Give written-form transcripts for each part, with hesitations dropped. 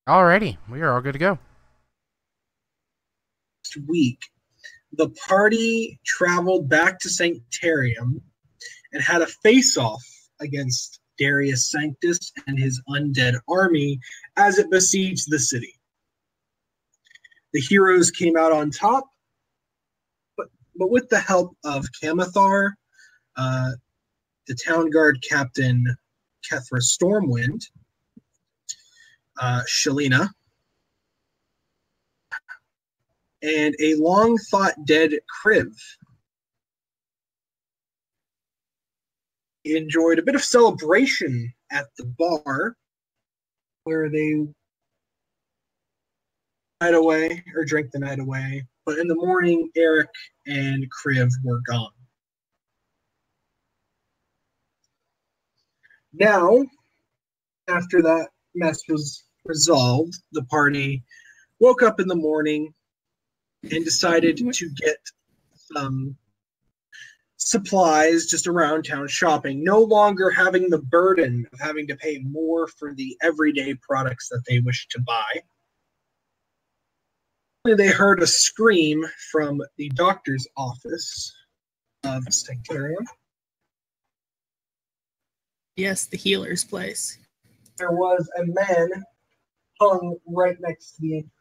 Alrighty, we are all good to go. Next week, the party traveled back to Sanctarium and had a face-off against Darius Sanctus and his undead army as it besieged the city. The heroes came out on top, but with the help of Camathar, the town guard captain Kethra Stormwind, Shalina, and a long-thought-dead Kriv. He enjoyed a bit of celebration at the bar, where they night away or drank the night away. But in the morning, Eric and Kriv were gone. Now, after that mess was resolved, the party woke up in the morning and decided to get some supplies just around town shopping, no longer having the burden of having to pay more for the everyday products that they wish to buy. They heard a scream from the doctor's office of Sanctarium. Yes, the healer's place. There was a man hung right next to the entrance.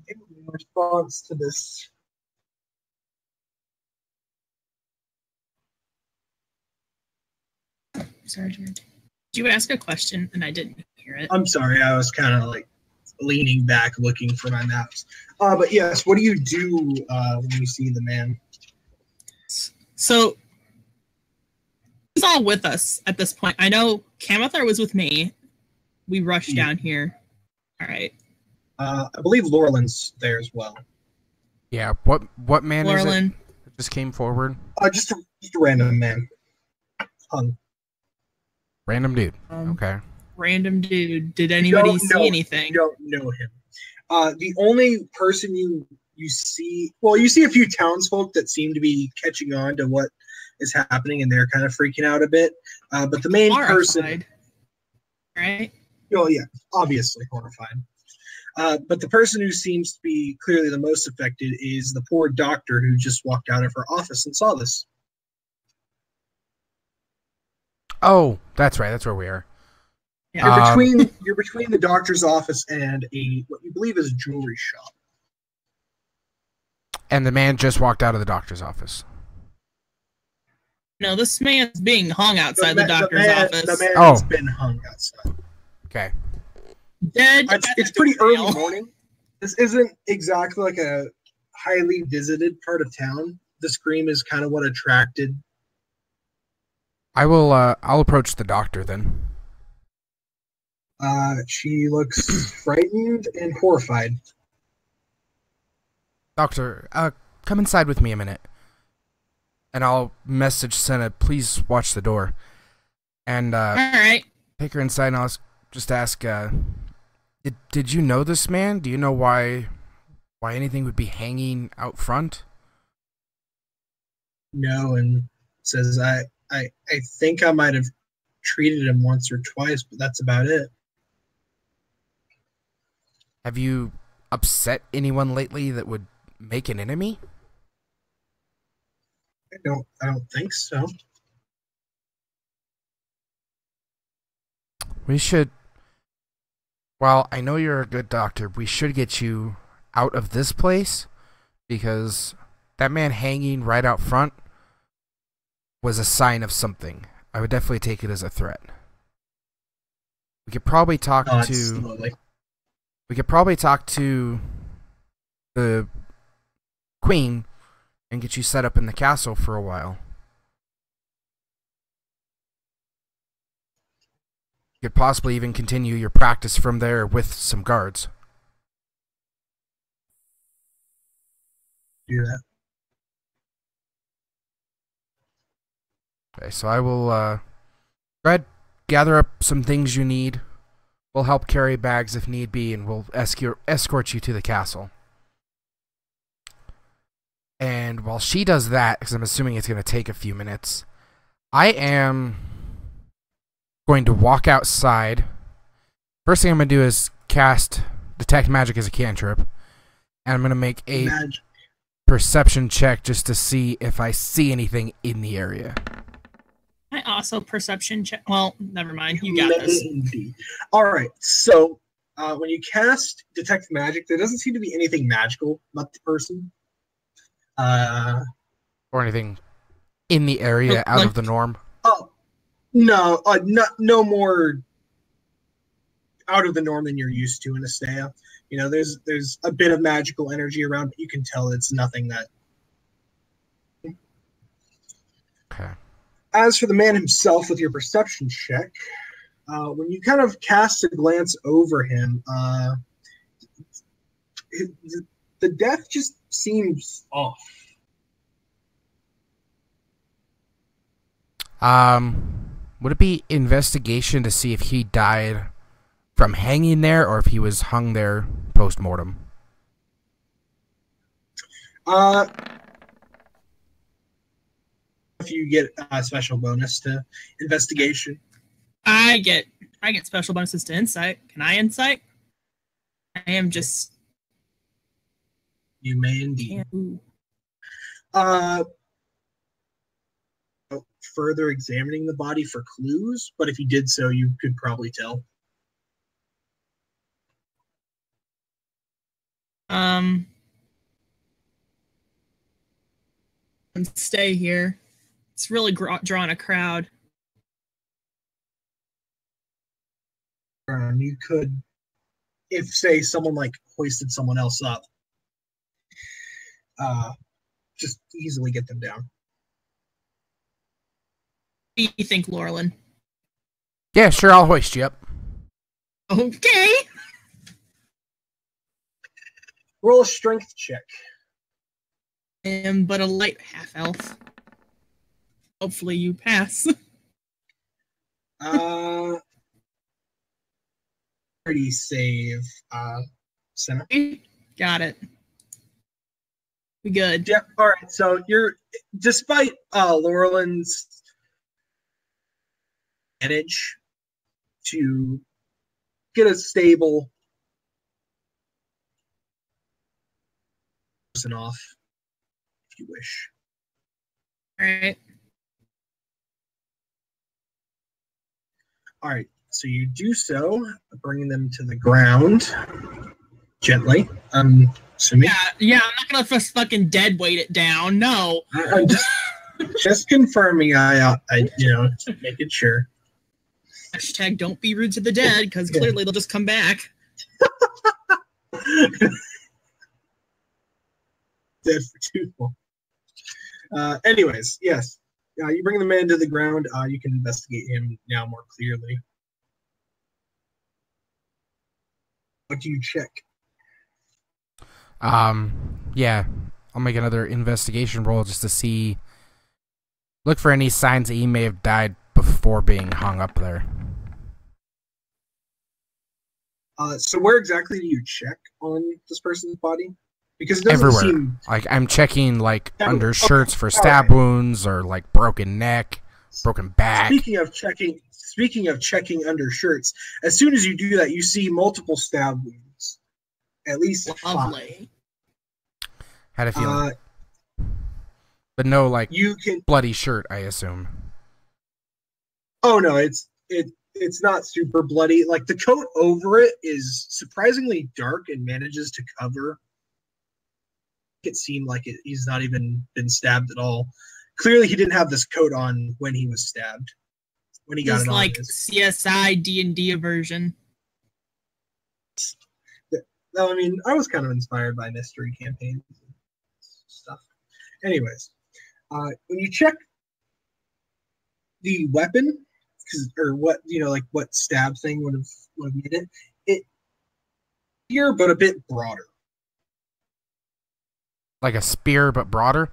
In response to this, Sorry, George. Did you ask a question and I didn't hear it? I'm sorry, I was kind of like leaning back looking for my maps. But yes, what do you do when you see the man? So he's all with us at this point. I know Camathar was with me. We rushed down here. All right. I believe Laurelyn's there as well. Yeah, what man Laurelyn. is it that just came forward? Just a random man. Hung. Random dude. Okay. Random dude. Did anybody see anything? You don't know him. The only person you see, well, you see a few townsfolk that seem to be catching on to what is happening, and they're kind of freaking out a bit. But the main person, right? Oh yeah, obviously horrified. But the person who seems to be clearly the most affected is the poor doctor who just walked out of her office and saw this. Oh, that's right. That's where we are. Yeah. You're between the doctor's office and what you believe is a jewelry shop. And the man just walked out of the doctor's office. No, this man's being hung outside the doctor's office. The man has been hung outside. Okay. Dead. It's pretty early morning. This isn't exactly like a highly visited part of town. The scream is kind of what attracted. I'll approach the doctor then. She looks frightened and horrified. Doctor, come inside with me a minute. And I'll message Senna, please watch the door. And, all right. Take her inside and I'll just ask, did you know this man? Do you know why anything would be hanging out front? No, and says, I think I might have treated him once or twice, but that's about it. Have you upset anyone lately that would make an enemy? I don't think so. We should. Well, I know you're a good doctor. We should get you out of this place because that man hanging right out front was a sign of something. I would definitely take it as a threat. We could probably talk We could probably talk to the queen and get you set up in the castle for a while. You could possibly even continue your practice from there with some guards. Do that. Okay, so I will go ahead, gather up some things you need. We'll help carry bags if need be, and we'll escort you to the castle. And while she does that, because I'm assuming it's going to take a few minutes, I am going to walk outside. First thing I'm going to do is cast Detect Magic as a cantrip. And I'm going to make a perception check just to see if I see anything in the area. I also perception check. Well, never mind. You got this. All right. So when you cast Detect Magic, there doesn't seem to be anything magical about the person. Or anything in the area out of the norm. Oh, no, no more out of the norm than you're used to in Astea. You know, there's a bit of magical energy around, but you can tell it's nothing that. Okay. As for the man himself, with your perception check, when you kind of cast a glance over him, the death just seems off. Would it be investigation to see if he died from hanging there or if he was hung there post-mortem? If you get a special bonus to investigation. I get special bonuses to insight. Can I insight? I am just. You may indeed. Ooh. Further examining the body for clues, but if you did so, you could probably tell. And stay here. It's really drawing a crowd. You could, if say someone like hoisted someone else up, just easily get them down. What do you think, Laurelin? Yeah, sure, I'll hoist you up. Okay. Roll a strength check. I am but a light half-elf. Hopefully you pass. Pretty save, Senna. Got it. We good. Yeah, all right. So you're, despite Laurelin's manage to get a stable person off, if you wish. All right. All right. So you do so, bringing them to the ground gently. I'm assuming. Yeah. I'm not gonna just fucking dead weight it down. No. I'm just confirming. I making sure. Hashtag don't be rude to the dead, because clearly they'll just come back. Dead for too long. Anyways, yes. You bring the man to the ground. You can investigate him now more clearly. What do you check? Yeah, I'll make another investigation roll just to see, look for any signs that he may have died before being hung up there. So where exactly do you check on this person's body? Because it doesn't everywhere. Seem... Like I'm checking like under shirts for stab wounds or like broken neck, broken back. Speaking of checking under shirts, as soon as you do that, you see multiple stab wounds. At least Lovely. 5. Had a feeling. But no like you can... bloody shirt, I assume. Oh no, it's not super bloody. Like the coat over it is surprisingly dark and manages to cover. It seemed like he's not even been stabbed at all. Clearly, he didn't have this coat on when he was stabbed. When he got it on. Like CSI D&D version. No, I mean, I was kind of inspired by mystery campaigns and stuff. Anyways, when you check the weapon, or what what stab thing would have made it here, but a bit broader. Like a spear, but broader?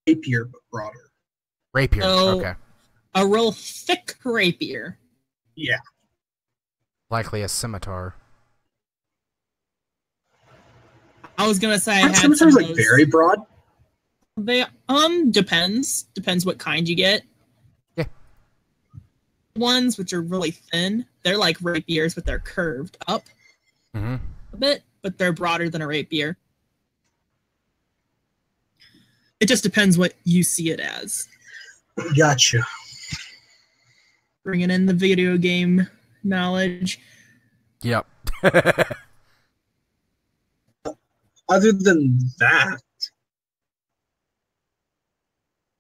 Rapier, but broader. Rapier, so, okay. A real thick rapier. Yeah. Likely a scimitar. I was gonna say I Aren't had some scimitars of like those. very broad? They depends what kind you get. Yeah. Ones which are really thin, they're like rapiers, but they're curved up a bit, but they're broader than a rapier. It just depends what you see it as. Gotcha. Bringing in the video game knowledge. Yep. Other than that,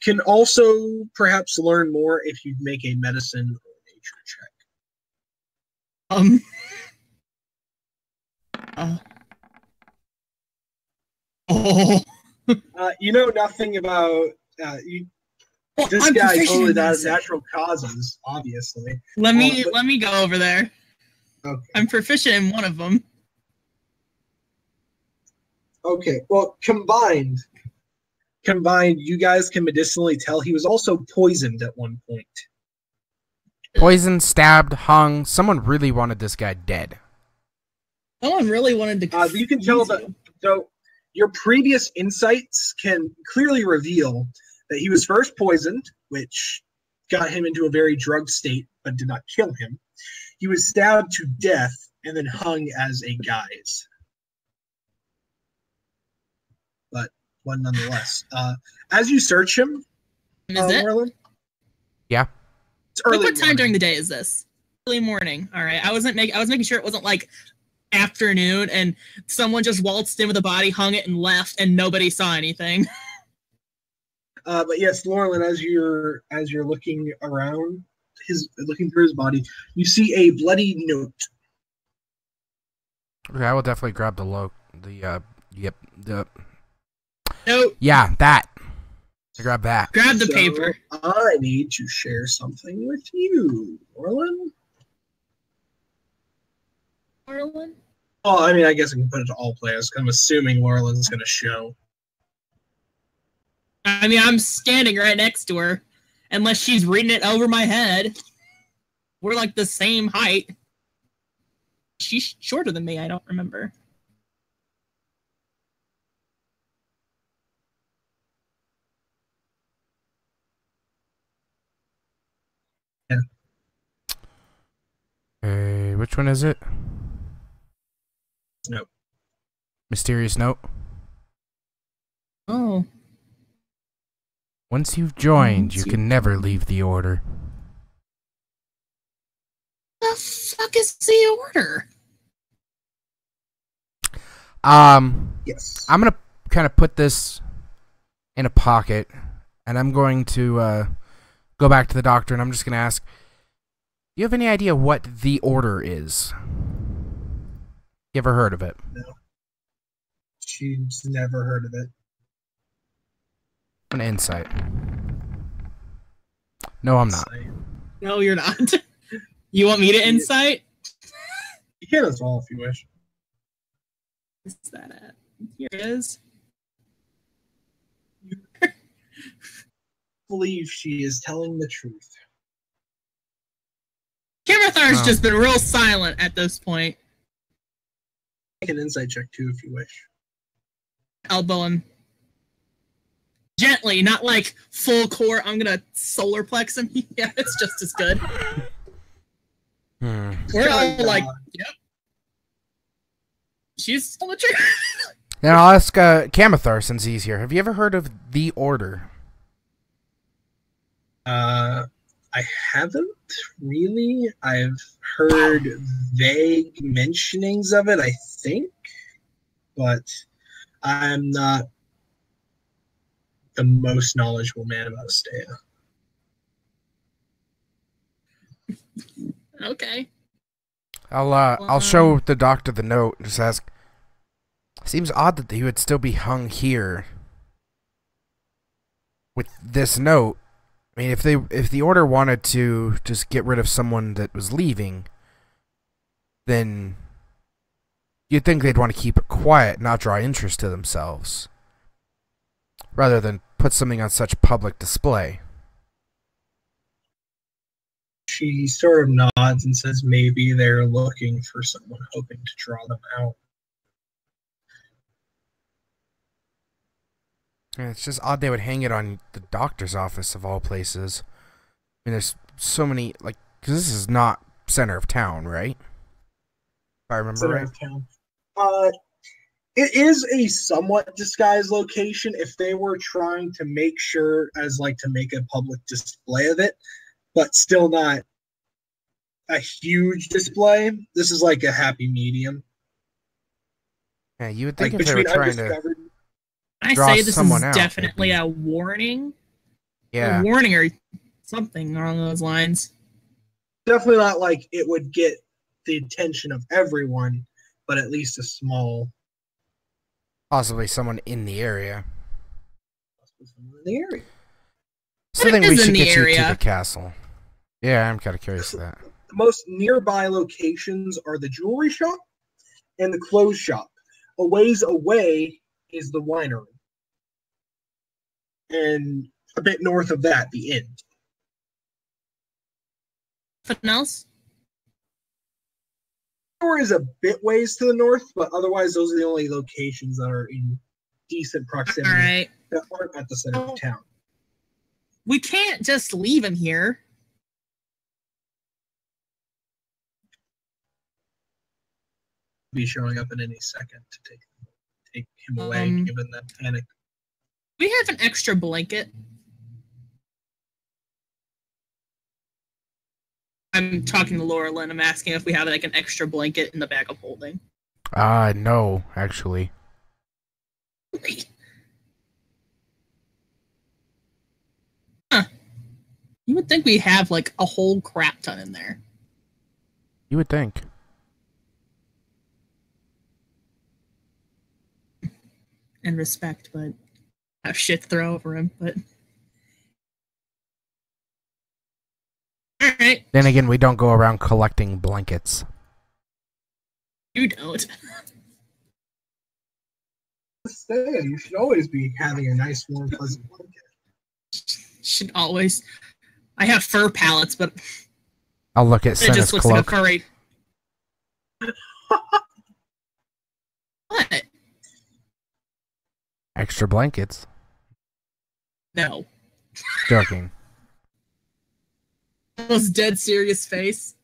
can also perhaps learn more if you make a medicine or nature check. Oh. You know nothing about this I'm guy proficient totally in died of medicine. natural causes, obviously. Let me go over there. Okay. I'm proficient in one of them. Okay. Well, combined, you guys can medicinally tell he was also poisoned at one point. Poisoned, stabbed, hung. Someone really wanted this guy dead. Someone really wanted to. You can tell that. So your previous insights can clearly reveal that he was first poisoned, which got him into a very drugged state, but did not kill him. He was stabbed to death and then hung as a guise. But nonetheless, as you search him, Is it? Merlin, Yeah. it's early What time morning. during the day is this? Early morning. All right. I was making sure it wasn't like afternoon and someone just waltzed in with a body, hung it, and left, and nobody saw anything. But yes, Laurelin, as you're looking around, looking through his body, you see a bloody note. Okay, I will definitely grab the Nope. Yeah, that. I grab that. Grab the So, paper. I need to share something with you, Laurelin. Marlon? Well, I mean, I guess I can put it to all players. I'm assuming Laurelin's going to show. I mean, I'm standing right next to her. Unless she's reading it over my head. We're like the same height. She's shorter than me, I don't remember. Yeah. Hey, which one is it? Nope. Mysterious note. Oh. Once you've joined, you can never leave the order. The fuck is the order? Yes. I'm gonna kind of put this in a pocket, and I'm going to go back to the doctor, and I'm just gonna ask, do you have any idea what the order is? You ever heard of it? No. She's never heard of it. An insight. No, I'm not. No, you're not. You want me to insight? You can as well if you wish. Where's that at? Here it is. Believe she is telling the truth. Kimithar's Oh. just been real silent at this point. Make an insight check too if you wish. Elbow him. Gently, not like full core, I'm gonna solar plex him. Yeah, it's just as good. We're all like, yep. She's telling the truth. Now I'll ask Kamithar, since he's here. Have you ever heard of the Order? I haven't really. I've heard vague mentionings of it, I think, but I'm not the most knowledgeable man about Astea. Okay. I'll show the doctor the note and just ask. Seems odd that he would still be hung here with this note. I mean, if the Order wanted to just get rid of someone that was leaving, then you'd think they'd want to keep it quiet, not draw interest to themselves, rather than put something on such public display. She sort of nods and says maybe they're looking for someone hoping to draw them out. Yeah, it's just odd they would hang it on the doctor's office of all places. I mean, there's so many, like, because this is not center of town, right? If I remember Center right. of town. It is a somewhat disguised location if they were trying to make sure as like to make a public display of it, but still not a huge display. This is like a happy medium. Yeah, you would think Like if they were between trying to undiscovered. I draw say this is someone out, definitely it'd a warning. Yeah. A warning or something along those lines. Definitely not like it would get the attention of everyone, but at least a small. Possibly someone in the area. Someone in the area. So I But think it we is in should the get you to area. the castle. Yeah, I'm kind of curious of that. The most nearby locations are the jewelry shop and the clothes shop. A ways away is the winery. And a bit north of that, the inn. Something else? Or is a bit ways to the north, but otherwise those are the only locations that are in decent proximity All right. that aren't at the center of town. We can't just leave him here. Be showing up in any second to take him away, given that panic. We have an extra blanket. I'm talking to Laurel and I'm asking if we have like an extra blanket in the bag of holding. No, actually. Huh. You would think we have like a whole crap ton in there. You would think. And respect, but have shit to throw over him, but alright. Then again, we don't go around collecting blankets. You don't. Astea, you should always be having a nice, warm, pleasant blanket. Should always. I have fur pallets, but I'll look at it Senna's just looks like a cloak. furry. What? Extra blankets. No. Joking. Those dead serious face.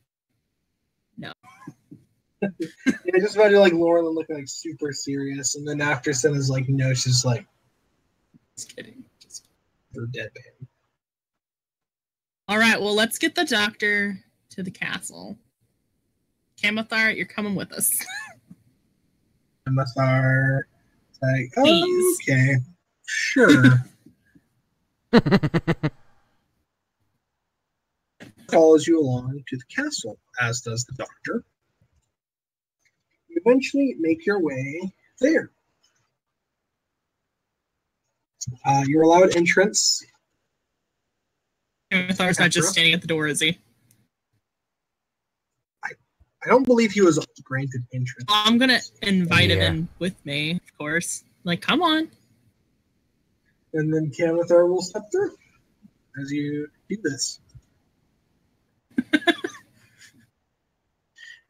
No. Yeah, just imagine like Lauren looking like super serious, and then after Senna's like, no, she's like, Just kidding. Just for deadpan. Alright, well, let's get the doctor to the castle. Kamathar, you're coming with us. MSR. Like, oh, Please. okay, sure. Follows you along to the castle, as does the doctor. You eventually make your way there. You're allowed entrance. Kamathar's not just standing at the door, is he? I don't believe he was granted entrance. I'm gonna invite him Yeah. in with me, of course. Like, come on. And then Kamathar will step through as you do this.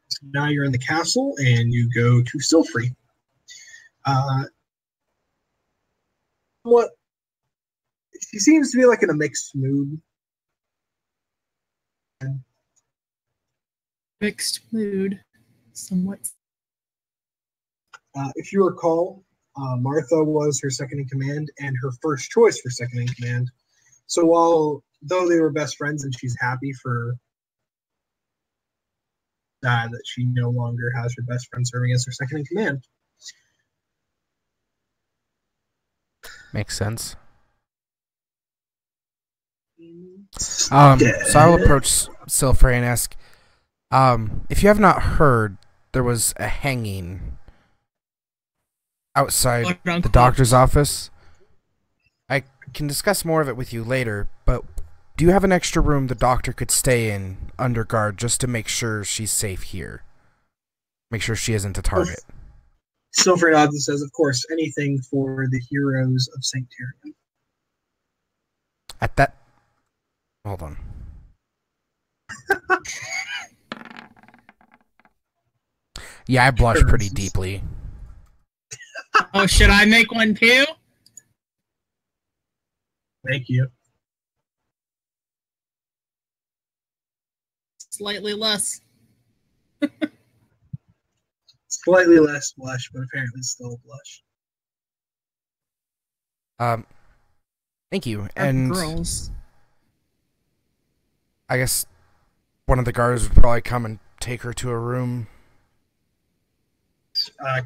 So now you're in the castle and you go to Silfrey. What? She seems to be like in a mixed mood. Mixed mood. Somewhat. If you recall, Martha was her second in command and her first choice for second in command. So though they were best friends and she's happy for that she no longer has her best friend serving as her second in command. Makes sense. So I will approach Silfrey and ask, if you have not heard, there was a hanging outside the doctor's office. I can discuss more of it with you later, but do you have an extra room the doctor could stay in under guard just to make sure she's safe here? Make sure she isn't a target. Silver nods and says, of course, anything for the heroes of Sanctarium. At that... Hold on. Yeah, I blush pretty Curses. deeply. Oh, should I make one too? Thank you. Slightly less. Slightly less blush, but apparently still a blush. Thank you. Or And girls. I guess one of the guards would probably come and take her to a room.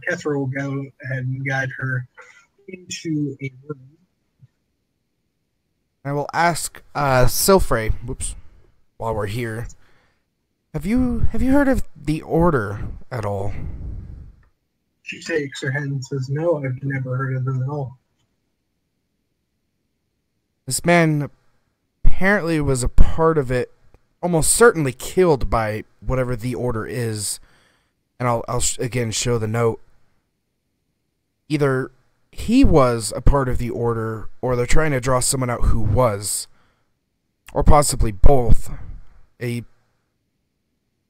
Kethra will go ahead and guide her into a room. I will ask Silfrey, whoops, while we're here. Have you heard of the Order at all? She shakes her head and says, "No, I've never heard of them at all." This man apparently was a part of it, almost certainly killed by whatever the Order is. And I'll again show the note. Either he was a part of the Order, or they're trying to draw someone out who was, or possibly both. A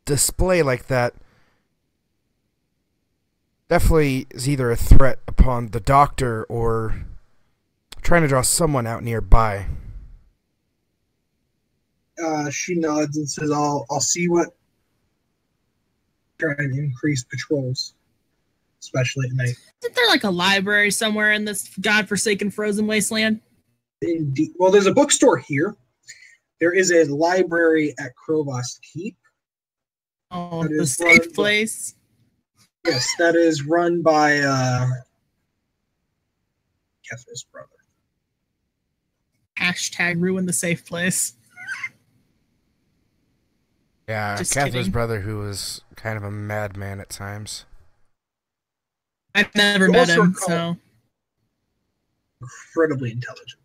display like that definitely is either a threat upon the doctor or trying to draw someone out nearby. She nods and says, "I'll see what." Try and increase patrols, especially at night. Isn't there like a library somewhere in this godforsaken frozen wasteland? Indeed. Well, there's a bookstore here. There is a library at Krovast Keep. Oh, That the is safe run- place. Yes, that is run by Kethra's brother. Hashtag ruin the safe place. Yeah, Just Catherine's kidding. brother, who was kind of a madman at times. I've never You met also him, recall- so Incredibly intelligent.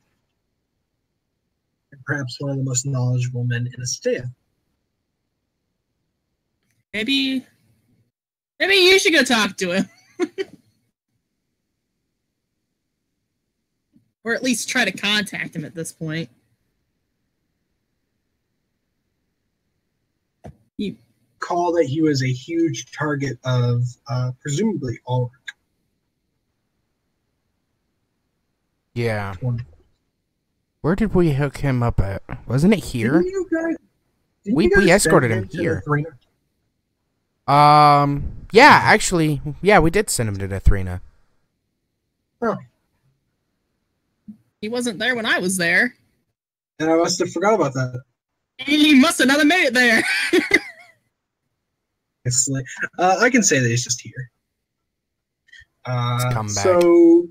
And perhaps one of the most knowledgeable men in Astea. maybe you should go talk to him. Or at least try to contact him at this point. Call that he was a huge target of presumably Ulrich. Yeah. Where did we hook him up at? Wasn't it here? Didn't you guys We send escorted him to here. Thrina? Yeah, actually, yeah, we did send him to Nethrina. Oh, He wasn't there when I was there. and I must have forgot about that. He must have not made it there. I can say that he's just here. come back. So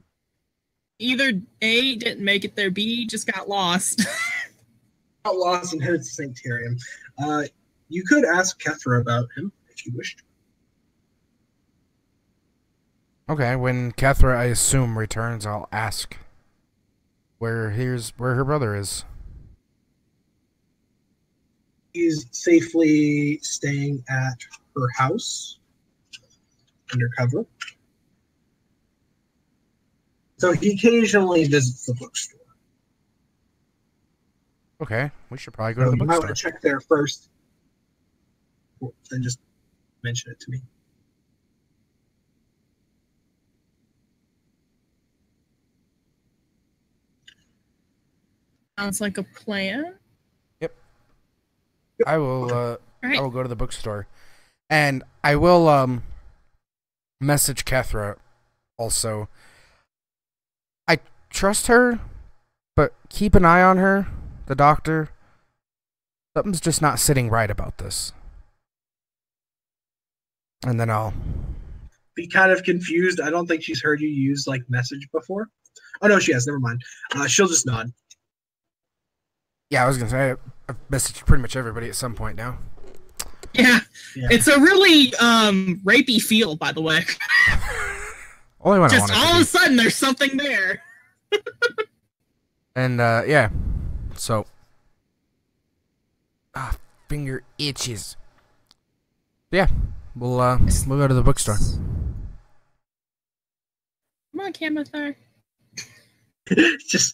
Either A, didn't make it there, B, just got lost. got lost and headed to Sanctorium. You could ask Kethra about him if you wished. Okay, when Kethra, I assume, returns, I'll ask where her brother is. He's safely staying at her house undercover. So he occasionally visits the bookstore. Okay, we should probably go So to the you might want bookstore. to check there first, then just mention it to me. Sounds like a plan. I will Right. I will go to the bookstore. And I will message Kethra also. I trust her, but keep an eye on her, the doctor. Something's just not sitting right about this. And then I'll Be kind of confused. I don't think she's heard you use like message before. Oh no, she has. Never mind. She'll just nod. yeah, I was gonna say I've messaged pretty much everybody at some point now. Yeah. Yeah. It's a really rapey feel, by the way. Only when I Just want it all to of be. a sudden there's something there. And yeah, so finger itches. Yeah, we'll go to the bookstore. Come on, Camathar. just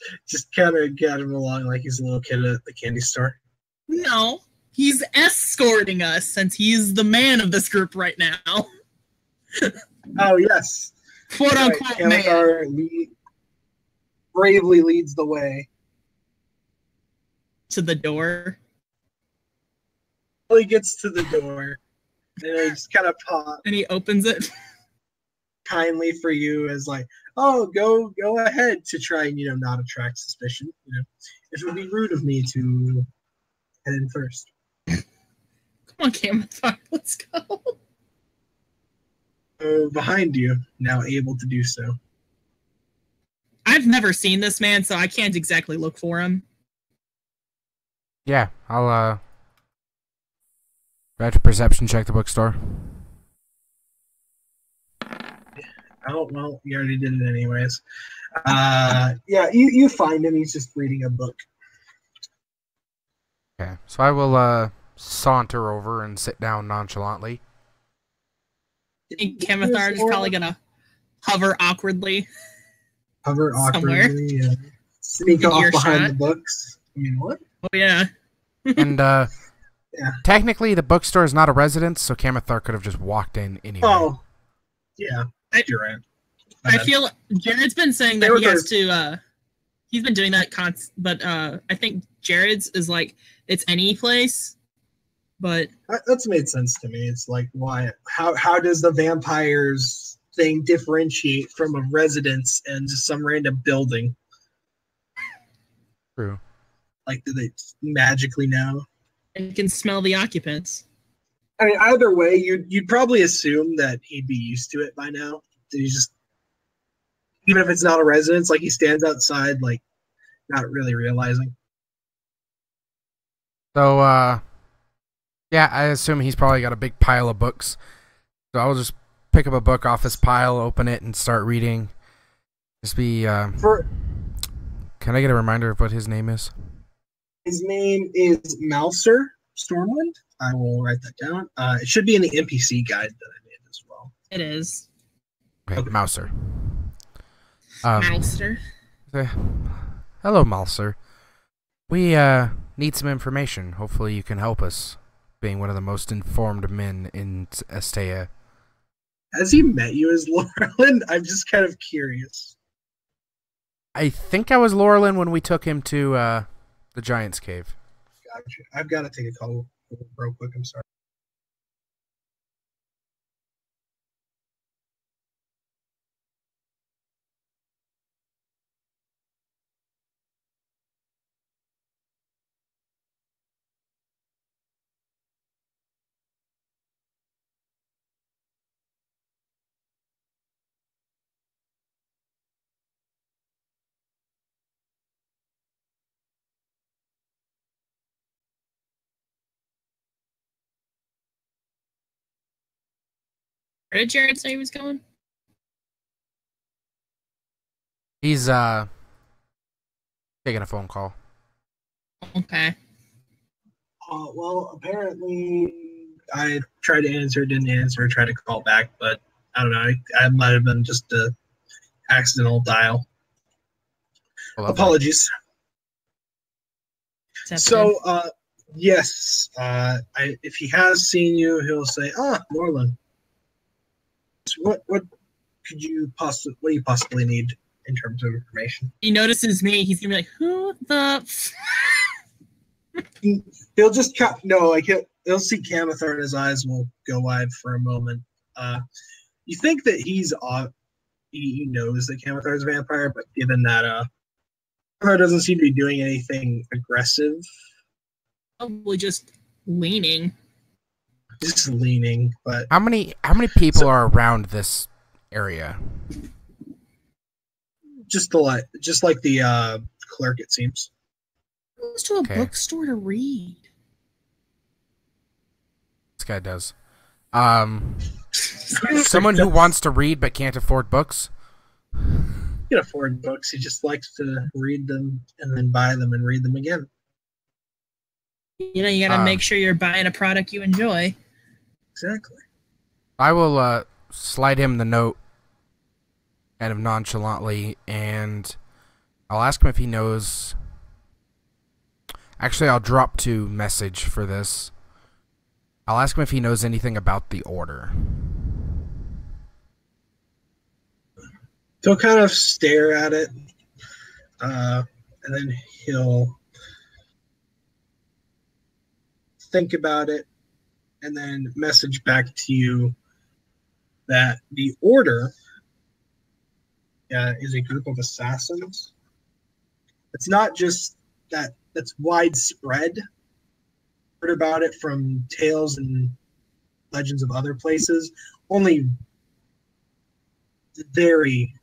kind of guide him along like he's a little kid at the candy store. No. He's escorting us since he's the man of this group right now. Oh, yes. Quote Right. unquote man. Kamathar bravely leads the way. To the door. He gets to the door, and he just kind of pop And he opens it. kindly for you as like, oh, go ahead to try and, not attract suspicion. It would be rude of me to head in first. Come on, Kamathar, let's go. Behind you, now able to do so. I've never seen this man, so I can't exactly look for him. Yeah, I'll try to perception check the bookstore. Oh, well, you already did it anyways. Yeah, you find him. He's just reading a book. Okay, so I will saunter over and sit down nonchalantly. I think Kamathar is probably gonna hover awkwardly. Hover somewhere. awkwardly. Sneak off Earshot. behind the books. I mean, what? Oh yeah. And Yeah. technically the bookstore is not a residence, so Kamathar could have just walked in anyway. Oh, yeah. You're right. I feel Jared's been saying that he has to. He's been doing that but I think Jared's is like it's any place. But That's made sense to me. It's like, why? How does the vampires thing differentiate from a residence and just some random building? True. Like, do they magically know? you can smell the occupants. I mean, either way, you'd probably assume that he'd be used to it by now. That he's just, even if it's not a residence, like he stands outside, like not really realizing. So, yeah, I assume he's probably got a big pile of books. So I'll just pick up a book off this pile, open it, and start reading. Just be, can I get a reminder of what his name is? His name is Mouser Stormwind. I will write that down. It should be in the NPC guide that I made as well. It is. Okay, Mouser. Mouser. Hello, Mouser. We, need some information. Hopefully you can help us, being one of the most informed men in Astea. Has he met you as Laurelin? I'm just kind of curious. I think I was Laurelin when we took him to, the Giant's Cave. Gotcha. I've got to take a call real quick. I'm sorry. Where did Jared say he was going? He's, taking a phone call. Okay. Well, apparently I tried to answer, didn't answer, tried to call back, but I don't know. I might have been just a accidental dial. Well, Apologies. So, yes, if he has seen you, he'll say, Norland. What could you what do you possibly need in terms of information? He notices me. He's gonna be like, "Who the?" He'll just he'll see Kamathar and his eyes will go wide for a moment. You think that he knows that Kamathar is a vampire, but given that Kamathar doesn't seem to be doing anything aggressive, Probably just leaning. just leaning. But How many people are around this area? just like the clerk, it seems. Goes to a bookstore to read. This guy does. Someone who wants to read but can't afford books? He can afford books. He just likes to read them and then buy them and read them again. You know, you gotta make sure you're buying a product you enjoy. Exactly. I will slide him the note kind of nonchalantly, and I'll ask him if he knows... Actually, I'll drop to message for this. I'll ask him if he knows anything about the order. He'll kind of stare at it, and then he'll think about it, and then message back to you that the order is a group of assassins. It's not just that's widespread. Heard about it from tales and legends of other places. Only it's very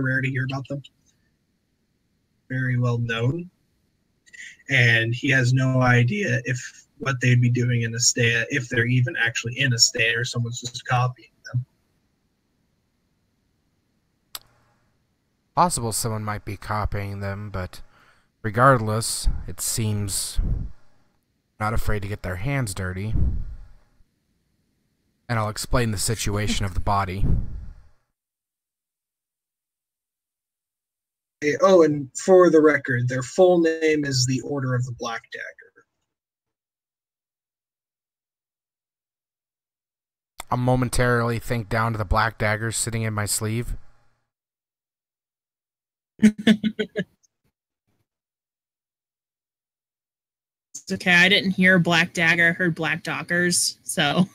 rare to hear about them. Very well known. And he has no idea what they'd be doing in Astea, if they're even actually in Astea or someone's just copying them. Possible someone might be copying them, but regardless, it seems not afraid to get their hands dirty. And I'll explain the situation of the body. Oh, and for the record, their full name is the Order of the Black Dagger. I'll momentarily think down to the black dagger sitting in my sleeve. It's okay, I didn't hear Black Dagger, I heard Black Dockers, so...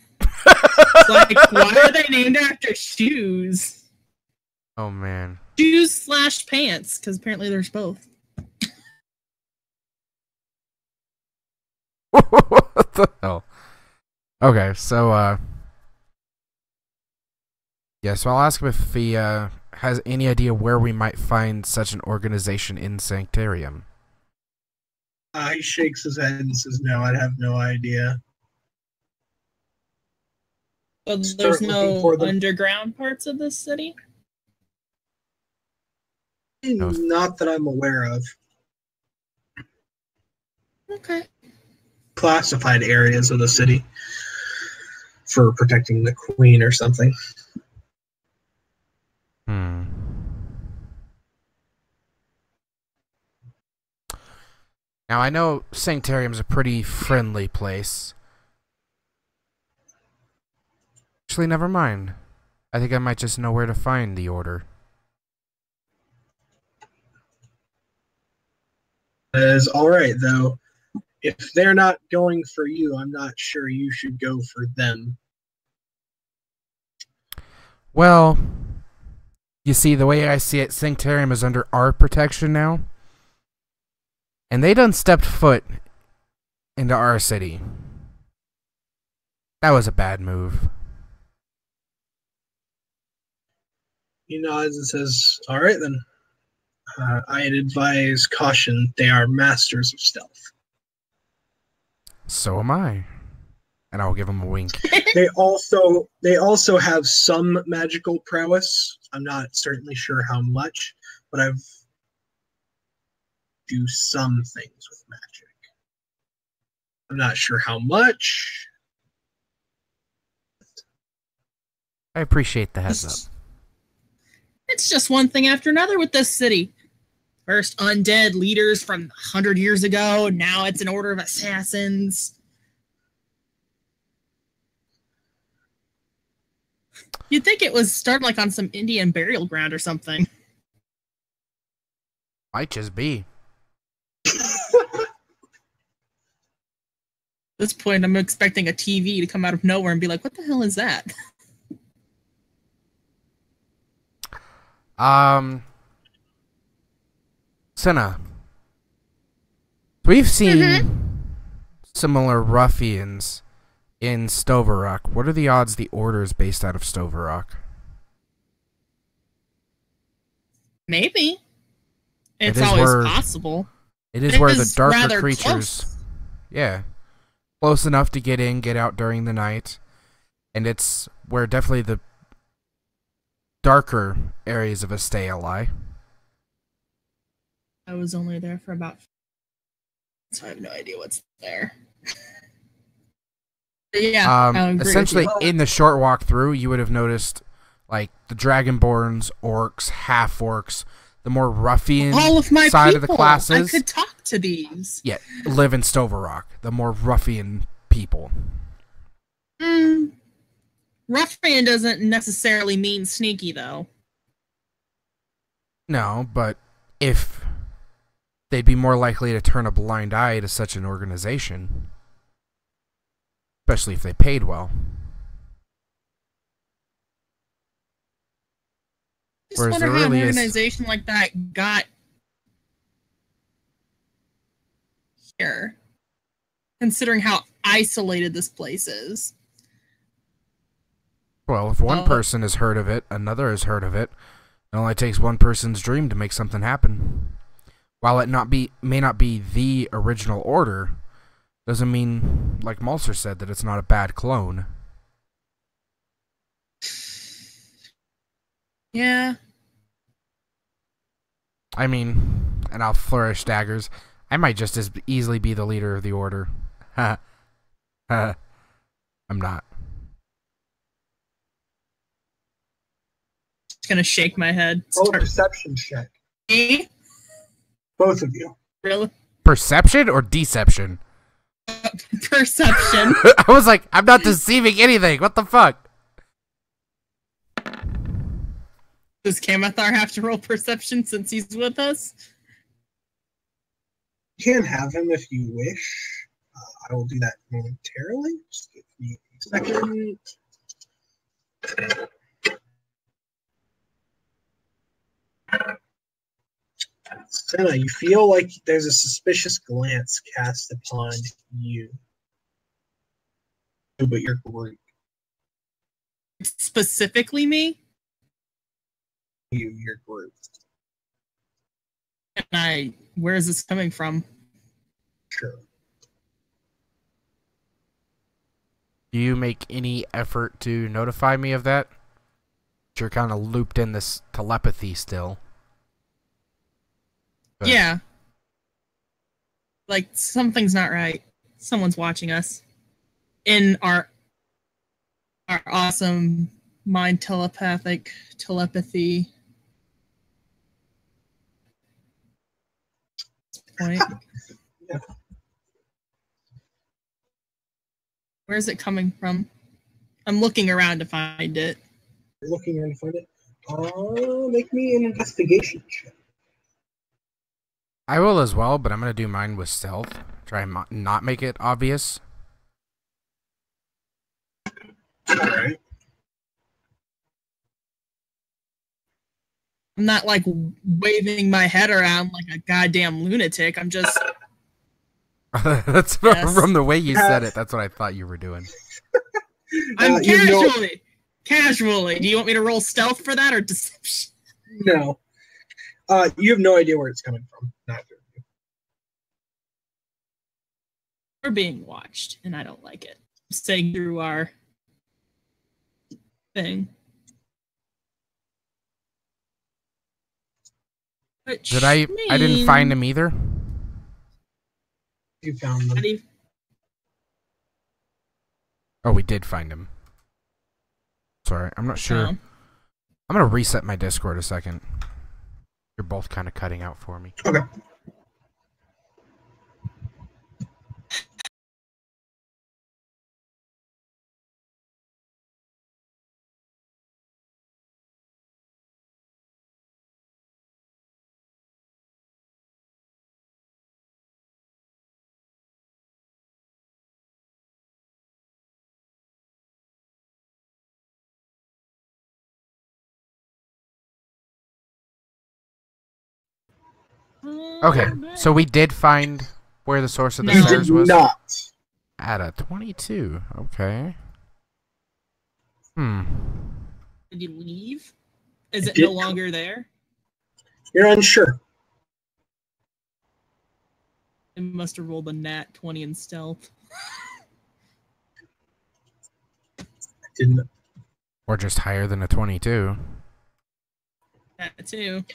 It's like, why are they named after shoes? Oh, man. Shoes/pants, because apparently there's both. What the hell? Okay, so, yeah, so I'll ask him if he, has any idea where we might find such an organization in Sanctarium. He shakes his head and says, no, I'd have no idea. So Start there's looking no for them. underground parts of this city? Not that I'm aware of. Okay. Classified areas of the city for protecting the queen or something. Hmm. Now, I know Sanctarium's a pretty friendly place. Actually, never mind. I think I might just know where to find the order. That is all right, though. If they're not going for you, I'm not sure you should go for them. Well, you see, the way I see it, Sanctarium is under our protection now. And they done stepped foot into our city. That was a bad move. He nods and says, all right, then. I'd advise caution. They are masters of stealth. So am I. And I'll give him a wink. They also have some magical prowess. I'm not certainly sure how much, but I've do some things with magic. I'm not sure how much. I appreciate the heads up. It's just one thing after another with this city. First, undead leaders from 100 years ago. Now it's an order of assassins. You'd think it was started like on some Indian burial ground or something. Might just be. At this point, I'm expecting a TV to come out of nowhere and be like, what the hell is that? Senna. We've seen similar ruffians in Stoverock. What are the odds the order is based out of Stoverock? Maybe. It's It is always where- possible. It is It where the is darker rather creatures... close. Yeah. Close enough to get in, get out during the night. And it's where definitely the darker areas of Astea lie. I was only there for about... So I have no idea what's there. But yeah, I agree with Essentially, you. in the short walk through, you would have noticed, like, the Dragonborns, orcs, half-orcs, the more ruffian all of my side people, of the classes. I could talk to these. Yeah, live in Stover Rock. The more ruffian people. Ruffian doesn't necessarily mean sneaky, though. No, but if they'd be more likely to turn a blind eye to such an organization, especially if they paid well. I just wonder how an organization like that got here, considering how isolated this place is. Well, if one person has heard of it, another has heard of it. It only takes one person's dream to make something happen. While it may not be the original order, doesn't mean, like Malser said, that it's not a bad clone. Yeah. I mean, and I'll flourish daggers. I might just as easily be the leader of the order. I'm not. Just gonna shake my head. Roll a perception check. Me? Both of you. Really? Perception or deception? Perception. I was like, I'm not deceiving anything. What the fuck? Does Kamathar have to roll perception since he's with us? You can have him if you wish. I will do that momentarily. Just give me a second. Senna, you feel like there's a suspicious glance cast upon you. But your group. Specifically me? Your group. Where is this coming from? Sure. Do you make any effort to notify me of that? You're kind of looped in this telepathy still. But yeah. Like, something's not right. Someone's watching us. In our awesome mind telepathy point. Yeah. Where's it coming from? I'm looking around to find it. You're looking around to find it? Make me an investigation check. I will as well, but I'm going to do mine with stealth. Try and not make it obvious. Alright. I'm not, like, waving my head around like a goddamn lunatic. I'm just... That's from the way you said it. That's what I thought you were doing. I'm casually. Do you want me to roll stealth for that or deception? No. You have no idea where it's coming from. Neither of you. We're being watched, and I don't like it. I'm sitting through our thing. Did I didn't find him either. You found them. Oh, we did find him. Sorry, I'm not sure. Oh. I'm gonna reset my Discord a second. You're both kind of cutting out for me. Okay. Okay, so we did find where the source of the No. stairs was. Not. At a 22. Okay. Did you leave? Is it did no longer there? You're unsure. I must have rolled a nat 20 in stealth. Didn't. Or just higher than a 22. That too.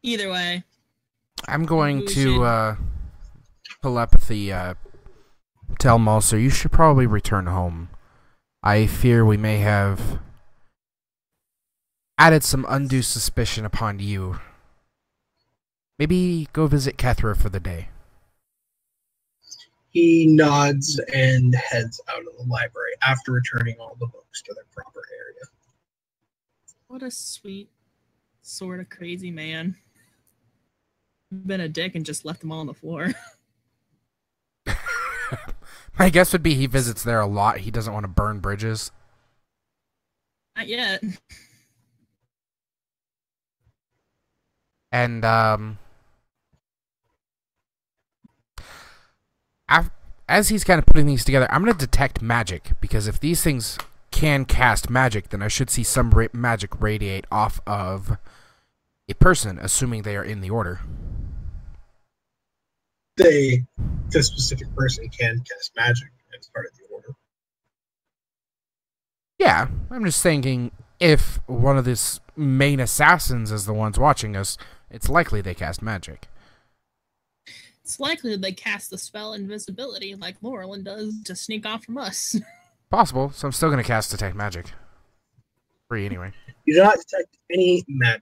Either way. I'm going to telepathy tell Malser you should probably return home. I fear we may have added some undue suspicion upon you. Maybe go visit Kethra for the day. He nods and heads out of the library after returning all the books to their proper area. What a sweet, sort of crazy man. Been a dick and just left them all on the floor. My guess would be he visits there a lot. He doesn't want to burn bridges. Not yet. And as he's kind of putting these together, I'm going to detect magic, because if these things can cast magic, then I should see some magic radiate off of a person, assuming they are in the order. The specific person can cast magic as part of the order. Yeah, I'm just thinking if one of these main assassins is the ones watching us, it's likely they cast magic. It's likely that they cast the spell invisibility like Laurelin does to sneak off from us. Possible, so I'm still going to cast Detect Magic. Free anyway. You do not detect any magic.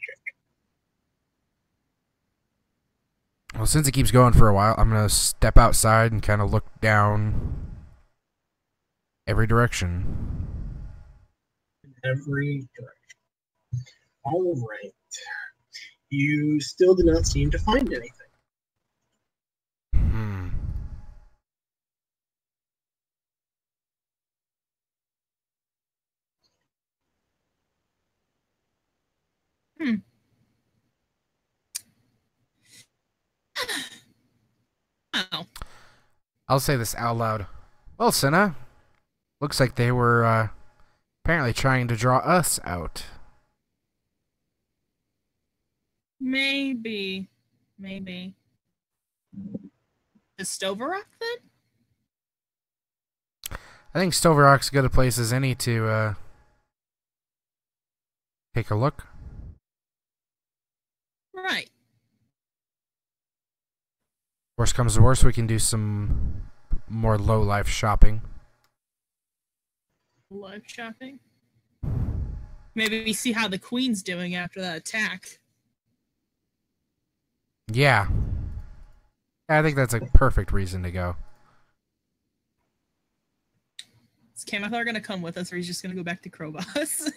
Well, since it keeps going for a while, I'm going to step outside and kind of look down every direction. In every direction. All right. You still do not seem to find anything. Oh. I'll say this out loud. Well, Senna, looks like they were apparently trying to draw us out. Maybe. Is Stoverock then? I think Stoverock's as good a place as any to take a look. Right. Worst comes to worst, we can do some more low-life shopping. Live shopping? Maybe we see how the Queen's doing after that attack. Yeah. I think that's a perfect reason to go. Is Camathar gonna come with us, or he's just gonna go back to Krobos?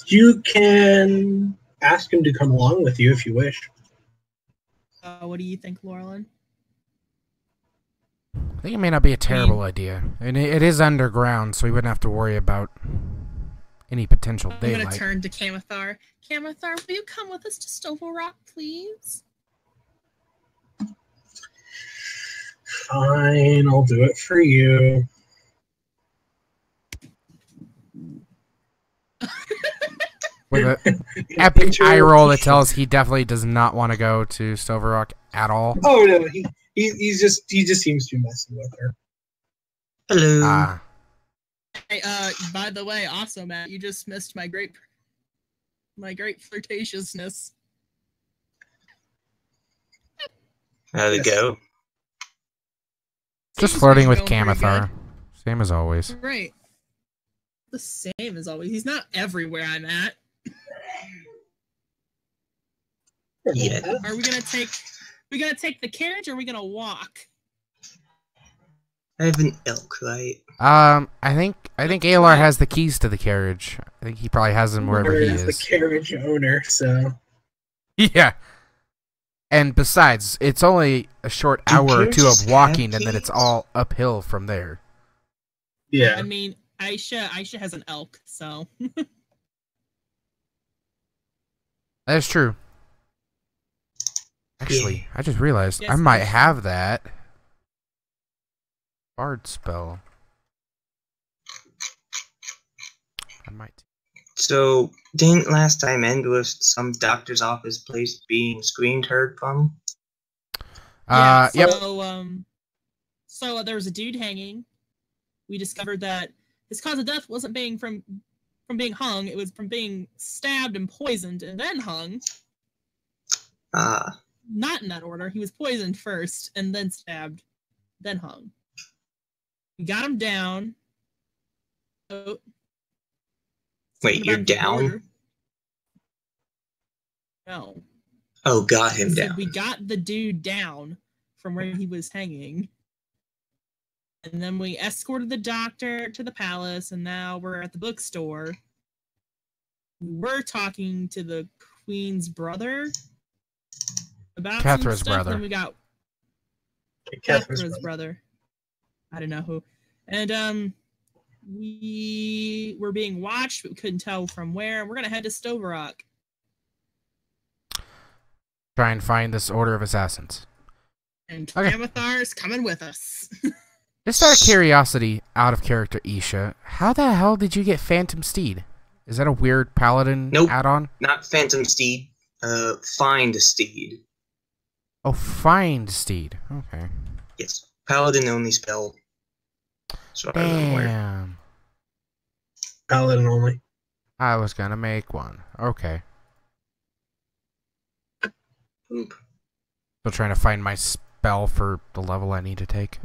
You can ask him to come along with you if you wish. What do you think, Laurelin? I think it may not be a terrible idea. And it is underground, so we wouldn't have to worry about any potential daylight. I'm gonna turn to Camathar. Camathar, will you come with us to Stoverock, please? Fine, I'll do it for you. With an epic eye roll that tells he definitely does not want to go to Stoverock at all. Oh no, he just seems to be messing with her. Hello. Hey, by the way, also, Matt, you just missed my great flirtatiousness. How'd it go? Just Seems flirting like with going pretty Camathar. Same as always. good. Right. The same as always. He's not everywhere I'm at. Yeah. Are we gonna take the carriage, or are we gonna walk? I have an elk, right? I think Alar has the keys to the carriage. I think he probably has them wherever he is is. the carriage owner, so Yeah. And besides, it's only a short hour or two of carriages walking, have and then it's keys? all uphill from there. yeah. I mean, Aisha has an elk, so That's true. Actually, I just realized Yes, I might Aisha. have that bard spell. I might. So, didn't last time end with some doctor's office place being screamed heard from? yeah. Yep. So there was a dude hanging. We discovered that his cause of death wasn't being from being hung; it was from being stabbed and poisoned and then hung. Not in that order. He was poisoned first and then stabbed, then hung. We got him down. boat. Wait, you're About the down? border. No. Oh, got I him said down. we got the dude down from where he was hanging. And then we escorted the doctor to the palace, and now we're at the bookstore. We were talking to the queen's brother about Catherine's some stuff. brother. Then we got Catherine's Catherine's brother. I don't know who. And we were being watched, but we couldn't tell from where. We're gonna head to Stoverock. Try and find this order of assassins. And Okay. Amathar's coming with us. Just out of curiosity, out of character, Isha, how the hell did you get Phantom Steed? Is that a weird paladin Nope. add-on? Not Phantom Steed. Find Steed. Oh, Find Steed. Okay. Yes. Paladin only spell. So I don't know where. Damn. Paladin only. I was gonna make one. Okay. Oop. Still trying to find my spell for the level I need to take.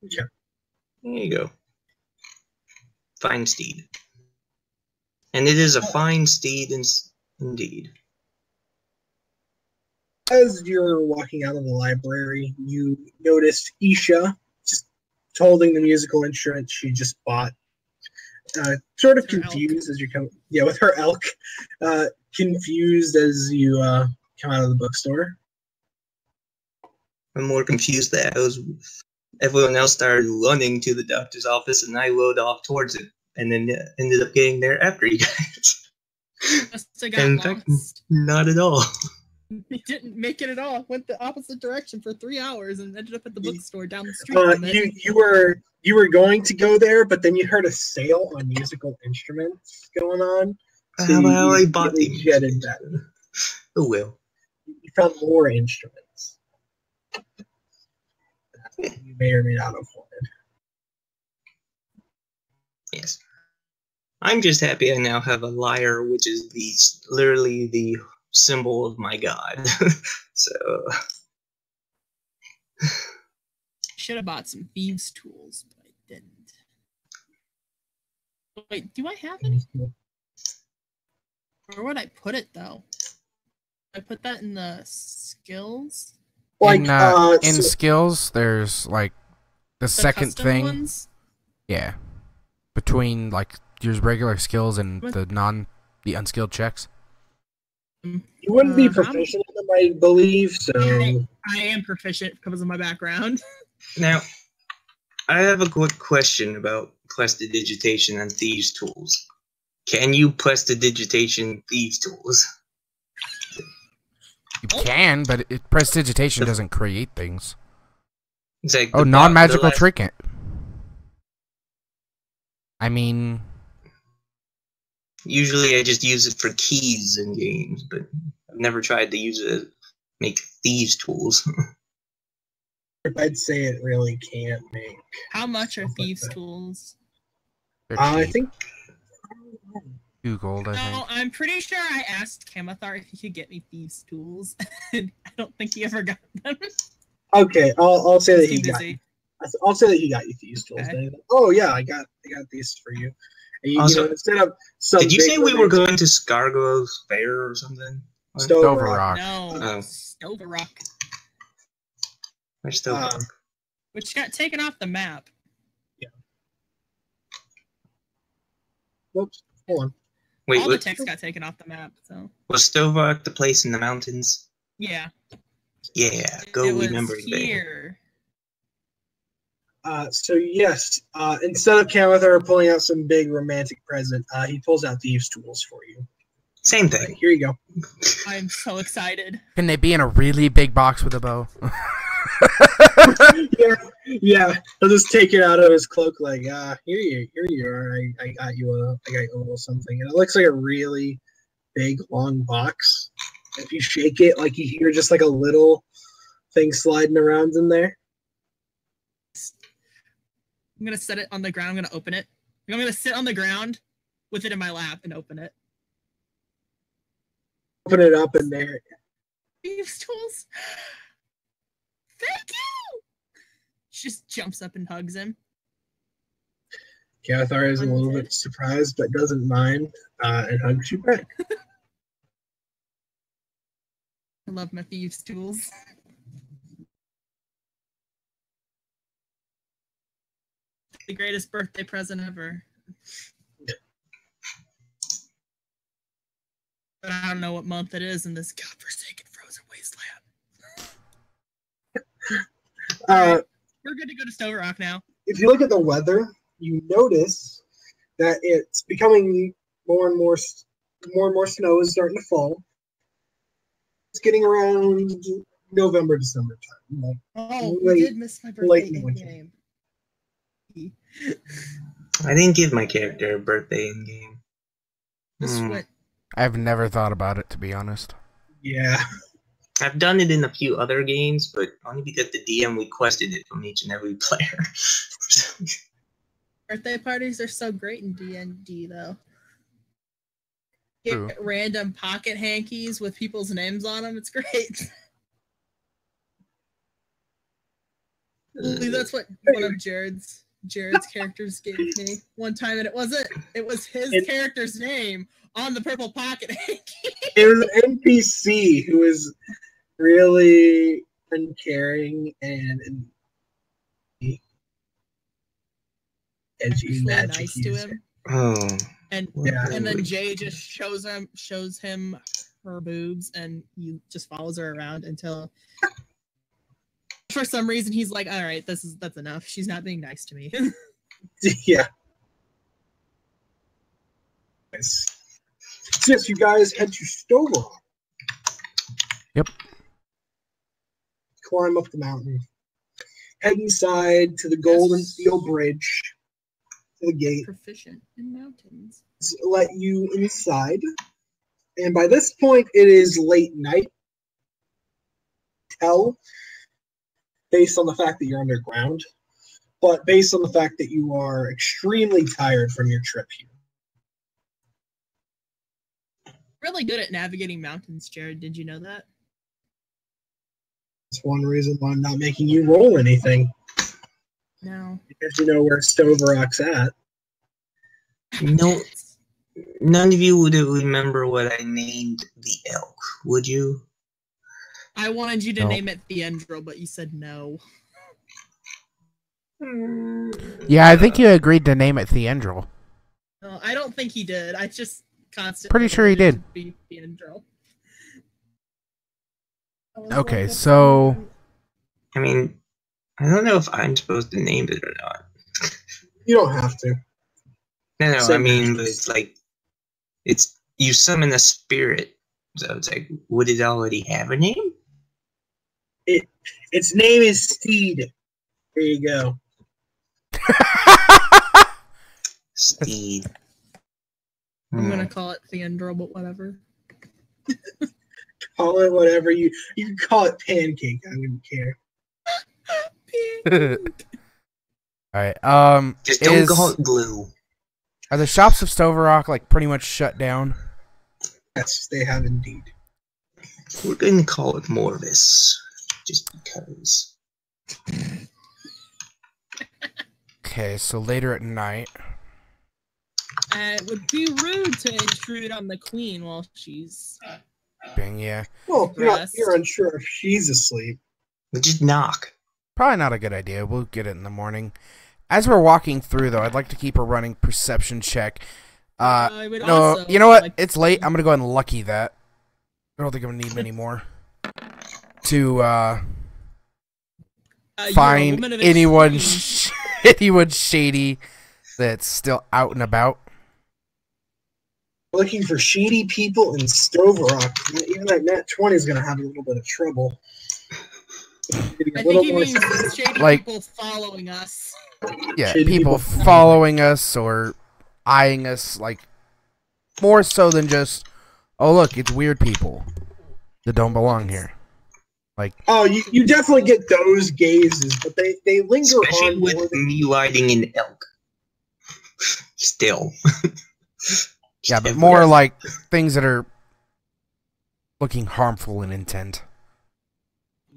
Yeah. There you go. Fine steed. And it is a fine steed indeed. As you're walking out of the library, you noticed Isha just holding the musical instrument she just bought. Sort of Her confused as you come, yeah, with her elk. Confused as you come out of the bookstore. I'm more confused that everyone else started running to the doctor's office and I rode off towards it and then ended up getting there after you guys. Must have got In fact, lost. not at all. He didn't make it at all. Went the opposite direction for 3 hours and ended up at the bookstore down the street from it. You were going to go there, but then you heard a sale on musical instruments going on. So Well, I you bought immediately the jetted that. Oh well. You found more instruments. You may or may not have wanted. Yes. I'm just happy I now have a lyre, which is literally the symbol of my god. So Should have bought some thieves' tools, but I didn't. Wait, do I have any? Where would I put it though? I put that in the skills. Like In skills, there's like the second custom thing. ones? Yeah. Between like your regular skills and the unskilled checks. you wouldn't be I'm- proficient in them, I believe. So I am proficient because of my background. now I have a quick question about prestidigitation and thieves' tools. Can you prestidigitation thieves' tools? You can, but prestidigitation doesn't create things. It's like Oh, the non-magical last- trinket. I mean, Usually I just use it for keys in games, but I've never tried to use it to make thieves' tools. I'd say it really can't make. How much are Stuff like thieves' that. tools? they're I cheap. think 2 gold, I No, think. I'm pretty sure I asked Kamathar if he could get me thieves' tools. And I don't think he ever got them. okay. I'll say that He's he too got. busy. I'll say that he got you these tools. Okay. Then. Oh yeah, I got these for you. And you Also, know, instead of some. Did you big say we were romantic going to Scargo's Fair or something? Stover Stover Rock, Rock. No, Oh. Stoverock, Where's still which got taken off the map. Whoops. Hold on. Wait, All the what, text got taken off the map. So was Stovark the place in the mountains? yeah, Yeah, go it was remembering there. here. So yes, instead of Kamathar pulling out some big romantic present, he pulls out thieves' tools for you. Same Like, thing. here you go. I'm so excited. Can they be in a really big box with a bow? Yeah. He'll just take it out of his cloak, like, here you are. I got you a little something, and it looks like a really big, long box. If you shake it, like you hear just like a little thing sliding around in there. I'm gonna set it on the ground. I'm gonna open it. I'm gonna sit on the ground with it in my lap and open it. Open it up in there. Thieves' tools. Thank you. She just jumps up and hugs him. Cathar is a little bit surprised, but doesn't mind, and hugs you back. I love my thieves' tools. The greatest birthday present ever. But I don't know what month it is in this godforsaken frozen wasteland. We're good to go to Stowe Rock now. If you look at the weather, you notice that it's becoming more and more snow is starting to fall. It's getting around November, December time. We did miss my birthday in game. I didn't give my character a birthday in game. I've never thought about it, to be honest. Yeah. I've done it in a few other games, but only because the DM requested it from each and every player. Birthday parties are so great in D&D, though. True. Get random pocket hankies with people's names on them. It's great. That's what one of Jared's characters gave me one time, and it was his character's name on the purple pocket hanky. It was an NPC who was really uncaring and edgy, really nice to him. Oh. And then Jay just shows him her boobs, and he just follows her around until for some reason he's like, all right, that's enough. She's not being nice to me. Yeah. Nice. So yes, you guys head to Stowe Rock. Yep. Climb up the mountain. Head inside to the Golden Steel Bridge. To the gate. Proficient in mountains. Let you inside. And by this point, it is late night. Based on the fact that you're underground, but based on the fact that you are extremely tired from your trip here. Really good at navigating mountains, Jared. Did you know that? That's one reason why I'm not making you roll anything. No. Because you know where Stowe Rock's at. No, none of you would remember what I named the elk, would you? I wanted you to name it Theendril, but you said no. Yeah, I think you agreed to name it Theendril. No, I don't think he did. I just constantly Pretty sure he did. Be Theendril. Okay, so I mean, I don't know if I'm supposed to name it or not. You don't have to. No, I mean, but it's like, you summon a spirit, so it's like, would it already have a name? Its name is Steed. There you go. Steed. I'm gonna call it Theendril, but whatever. Call it whatever you can call it Pancake. I wouldn't care. Alright, just don't call it Glue. Are the shops of Stowe Rock like pretty much shut down? Yes, they have indeed. We're going to call it Morvis, just because. Okay, so later at night. It would be rude to intrude on the queen while she's... Yeah. Well, you're unsure if she's asleep. Just knock. Probably not a good idea. We'll get it in the morning. As we're walking through, though, I'd like to keep a running perception check. No, you know what? It's late. I'm gonna go ahead and lucky that. I don't think I'm gonna need many more to find anyone shady that's still out and about. Looking for shady people in Stowe Rock. Even that Nat 20 is gonna have a little bit of trouble. I think he means shady people following us. Yeah, people following us or eyeing us, like, more so than just, oh look, it's weird people that don't belong here. Like, oh, you definitely get those gazes, but they linger especially on with me riding an elk. Still. yeah, but more like things that are looking harmful in intent.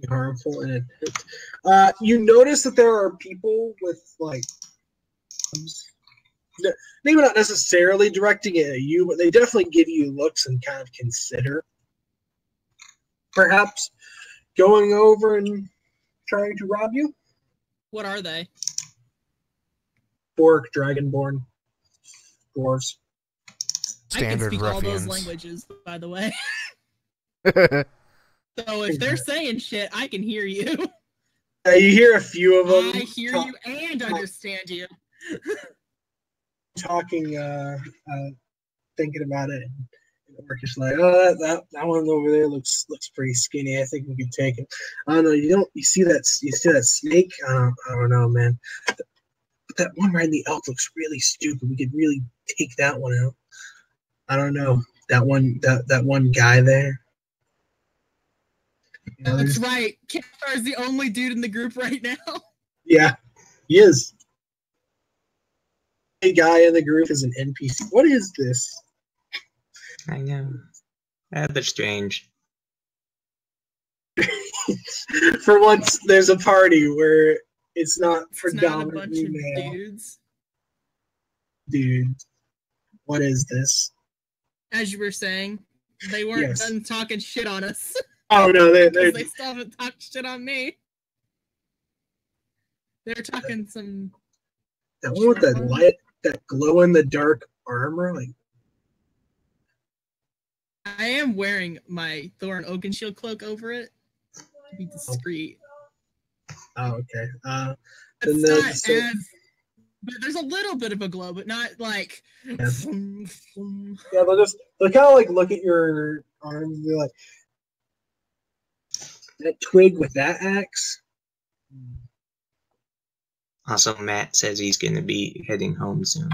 Harmful in intent. You notice that there are people with like maybe not necessarily directing it at you, but they definitely give you looks and kind of consider perhaps going over and trying to rob you. What are they? Orc, dragonborn, dwarves. Standard I can speak all those ruffians. languages, by the way. So if they're saying shit, I can hear you. You hear a few of them. I hear you and understand you. Talking, thinking about it. And Orc is like, oh, that one over there looks pretty skinny. I think we could take it. I don't know. You see that snake? I don't know, man. But that one riding the elk looks really stupid. We could really take that one out. I don't know. That one guy there. That's right. Kefar is the only dude in the group right now. Yeah, he is. A guy in the group is an NPC. What is this? I know. They're strange. For once, there's a party where it's not It's not a bunch predominantly of male. dudes. Dude, what is this? As you were saying, they weren't Yes. done talking shit on us. Oh no, Because they're they still haven't talked shit on me. They're talking some. that one with that light, that glow in the dark armor. Like, I am wearing my Thorn Oakenshield cloak over it to be discreet. oh okay. It's then not so- as. But there's a little bit of a glow, but not like. Yeah, they'll kind of like look at your arms and be like, that twig with that axe. Also, Matt says he's going to be heading home soon.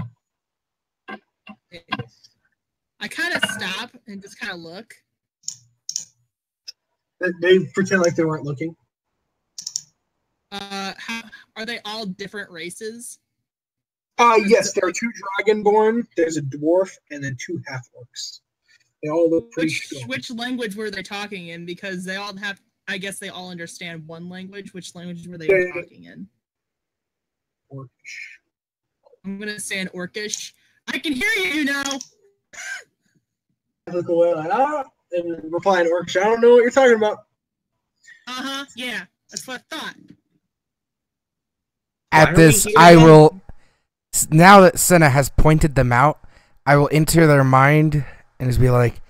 I kind of stop and just kind of look. They pretend like they weren't looking. How, are they all different races? Yes, there are 2 dragonborn. There's a dwarf and then 2 half orcs. They all look pretty strong. Which language were they talking in? Because they all have. I guess they all understand one language. Which language were they talking in? Orcish. I'm gonna say an Orcish. I can hear you now. I look away like, and reply in Orcish. I don't know what you're talking about. Yeah, that's what I thought. Why At are this, we here I again? will. Now that Senna has pointed them out, I will enter their mind and just be like,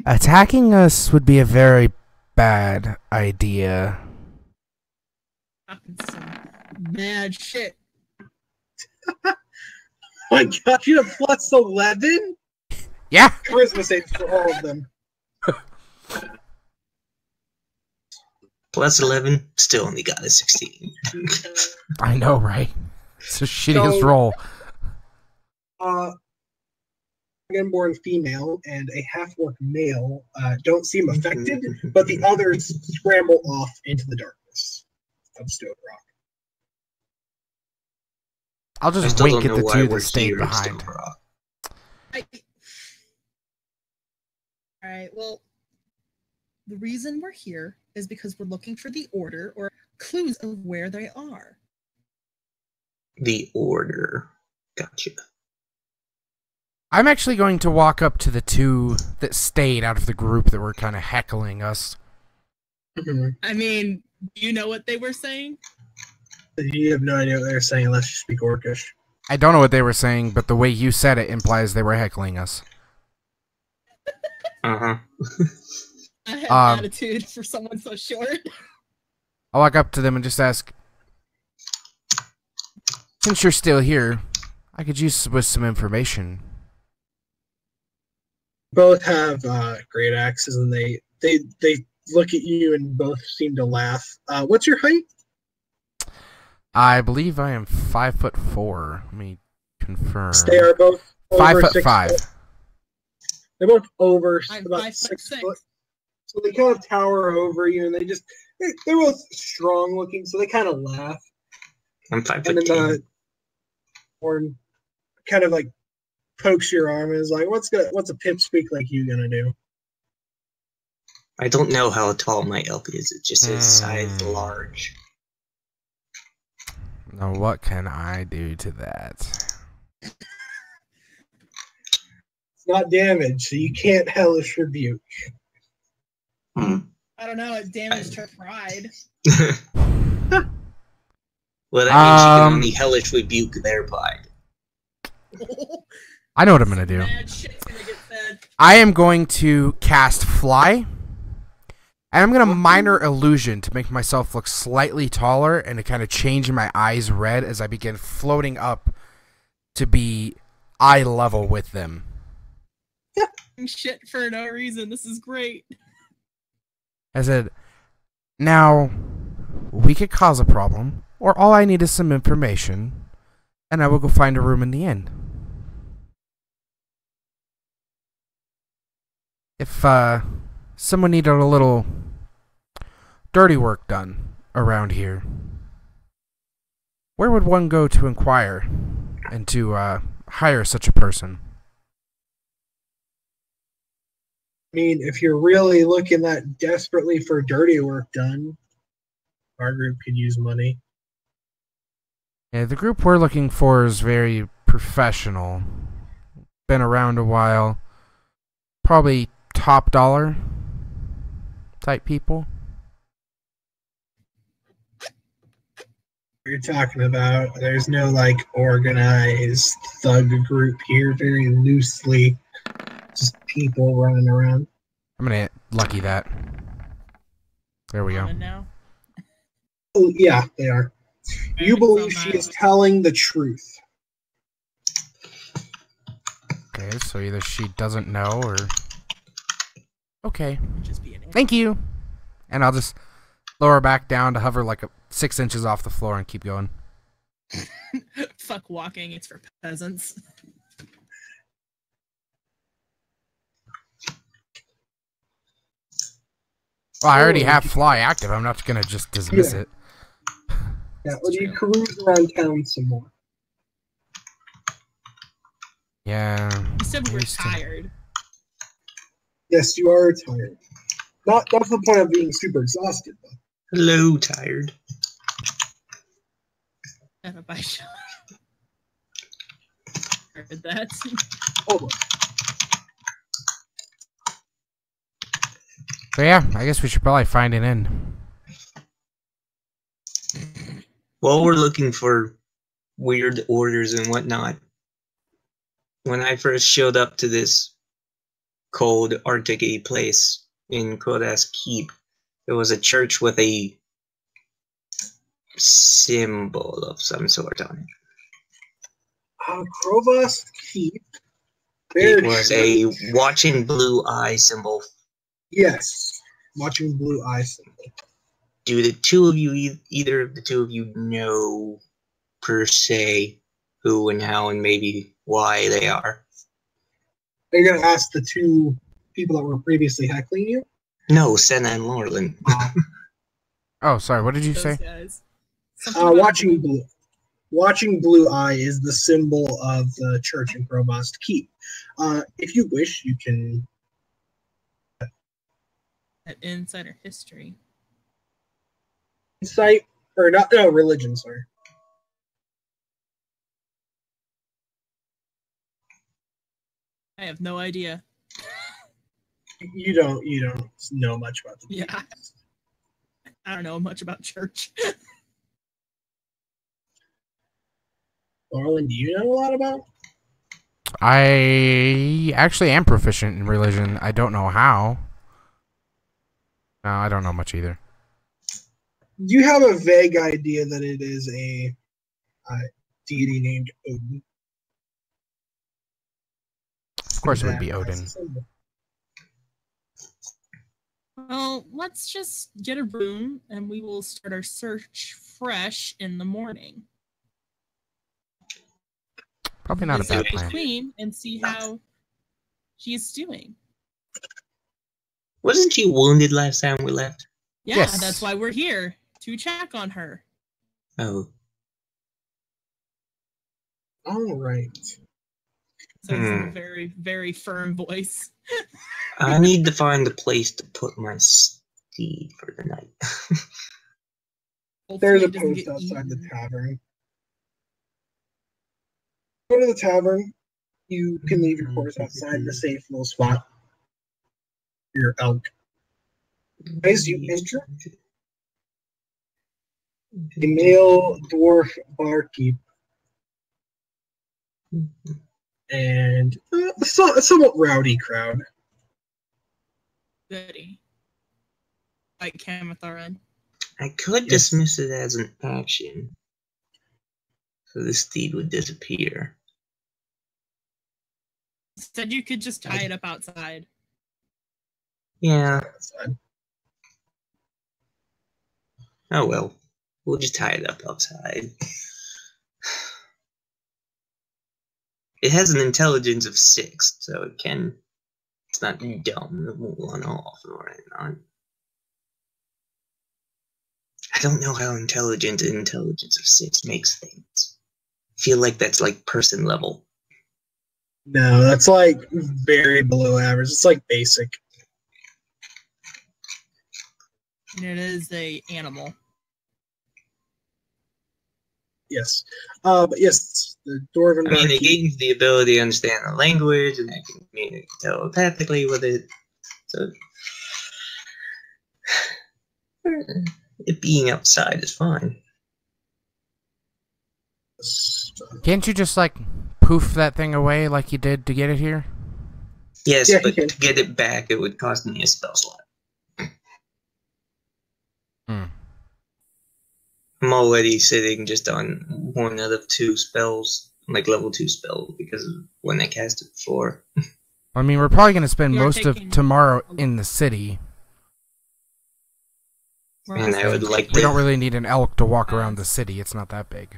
attacking us would be a very bad idea. Talking some mad shit. My God, you have plus 11? Yeah, Charisma saves for all of them. Plus 11, still only got a 16. I know, right? It's the shittiest So- roll. Dragonborn female and a half-orc male don't seem affected, but the others scramble off into the darkness of Stone Rock. I'll I just still wink don't at know the why 2 we're that stayed here in Stone behind. Rock. Alright, well, the reason we're here is because we're looking for the order or clues of where they are. The Order. Gotcha. I'm actually going to walk up to the 2 that stayed out of the group that were kind of heckling us. I mean, do you know what they were saying? You have no idea what they're saying unless you speak Orcish. I don't know what they were saying, but the way you said it implies they were heckling us. Uh-huh. I have Um, attitude for someone so short. I'll walk up to them and just ask, since you're still here, I could use with some information. Both have great axes, and they look at you and both seem to laugh. What's your height? I believe I am 5'4". Let me confirm. They are both over 5'5". foot. They're both over I'm about 5'6". 6 foot. So they kind of tower over you, and they're both strong looking, so they kind of laugh. I'm 5 And foot then 10. the horn kind of like pokes your arm and is like, what's a pipsqueak like you gonna do? I don't know how tall my elk is. It just says size large. Now, what can I do to that? not damage, so you can't hellish rebuke. Hmm. I don't know. It damaged her pride. Well, that means she can only hellish rebuke their pride. I know what I'm gonna do. Mad shit's gonna get said. I am going to cast Fly, and I'm gonna minor illusion to make myself look slightly taller and to kind of change my eyes red as I begin floating up to be eye level with them. Shit for no reason. This is great. I said, now, we could cause a problem, or all I need is some information, and I will go find a room in the inn. If someone needed a little dirty work done around here, where would one go to inquire and to hire such a person? I mean, if you're really looking that desperately for dirty work done, our group could use money. Yeah, the group we're looking for is very professional. Been around a while. Probably top dollar type people. What you're talking about, there's no like organized thug group here, very loosely, just people running around. I'm gonna lucky that. There we go. Common now. Oh, yeah, they are. You Right, believe so she my- is telling the truth. Okay, so either she doesn't know or... Okay. Just be an Thank you. And I'll just lower back down to hover like 6 inches off the floor and keep going. Fuck walking. It's for peasants. Well, I already have Fly active. I'm not gonna just dismiss Yeah. it. Yeah, well, you cruise around town some more. Yeah. You said we were Used to- tired. Yes, you are tired. Not that's the point of being super exhausted, though. Hello, tired. Have a bite. Heard that. Hold on. So yeah, I guess we should probably find an inn. While we're looking for weird orders and whatnot, when I first showed up to this cold Arctic place in Kodas Keep, there was a church with a symbol of some sort on it. Krovast Keep. It was a watching blue eye symbol. Yes, watching blue eye symbol. Do the two of you, either of the two of you, know per se who and how and maybe why they are? Are you gonna ask the two people that were previously heckling you? No, Senna and Laurelin. Oh, sorry. What did you Those say? guys. Something about Watching blue eye is the symbol of the church in Krovast Keep. If you wish, you can. that insider history. Insight or not? No, religion. Sorry. I have no idea. You don't know much about the. Yeah. I don't know much about church. Laurelin, do you know a lot about? I actually am proficient in religion. I don't know how. No, I don't know much either. You have a vague idea that it is a deity named Odin. Of course, it would be That has a Odin. symbol. Well, let's just get a room and we will start our search fresh in the morning. Probably not a Visit bad the plan. queen and see how she is doing. Wasn't she wounded last time we left? Yeah, Yes. that's why we're here, to check on her. Oh. All right. Says in a very, very firm voice. I need to find a place to put my steed for the night. Hopefully There's a it doesn't post get outside the eaten. tavern. Go to the tavern. You can leave your horse outside in a safe little spot. Your elk. As you enter, a male dwarf barkeep and a somewhat rowdy crowd. Goody. Like Camatharin. I could dismiss it as an action. So this steed would disappear. Said you could just tie it up outside. Yeah. Outside. Oh well. We'll just tie it up outside. It has an intelligence of 6, so it can... It's not dumb. It won't run off or anything. I don't know how intelligent an intelligence of 6 makes things. I feel like that's like person level. No, that's like very below average. It's like basic. And it is a animal. Yes. But yes, the dwarven I mean, it barkeep. gains the ability to understand the language, and I can communicate telepathically with it. So, it being outside is fine. Can't you just, like, poof that thing away like you did to get it here? Yes, Yeah, but to get it back, it would cost me a spell slot. I'm already sitting just on 1 out of 2 spells, like level 2 spells, because of when I cast it before. I mean, we're probably going to spend You're most of taking- tomorrow in the city. And I would like We to... don't really need an elk to walk around the city. It's not that big.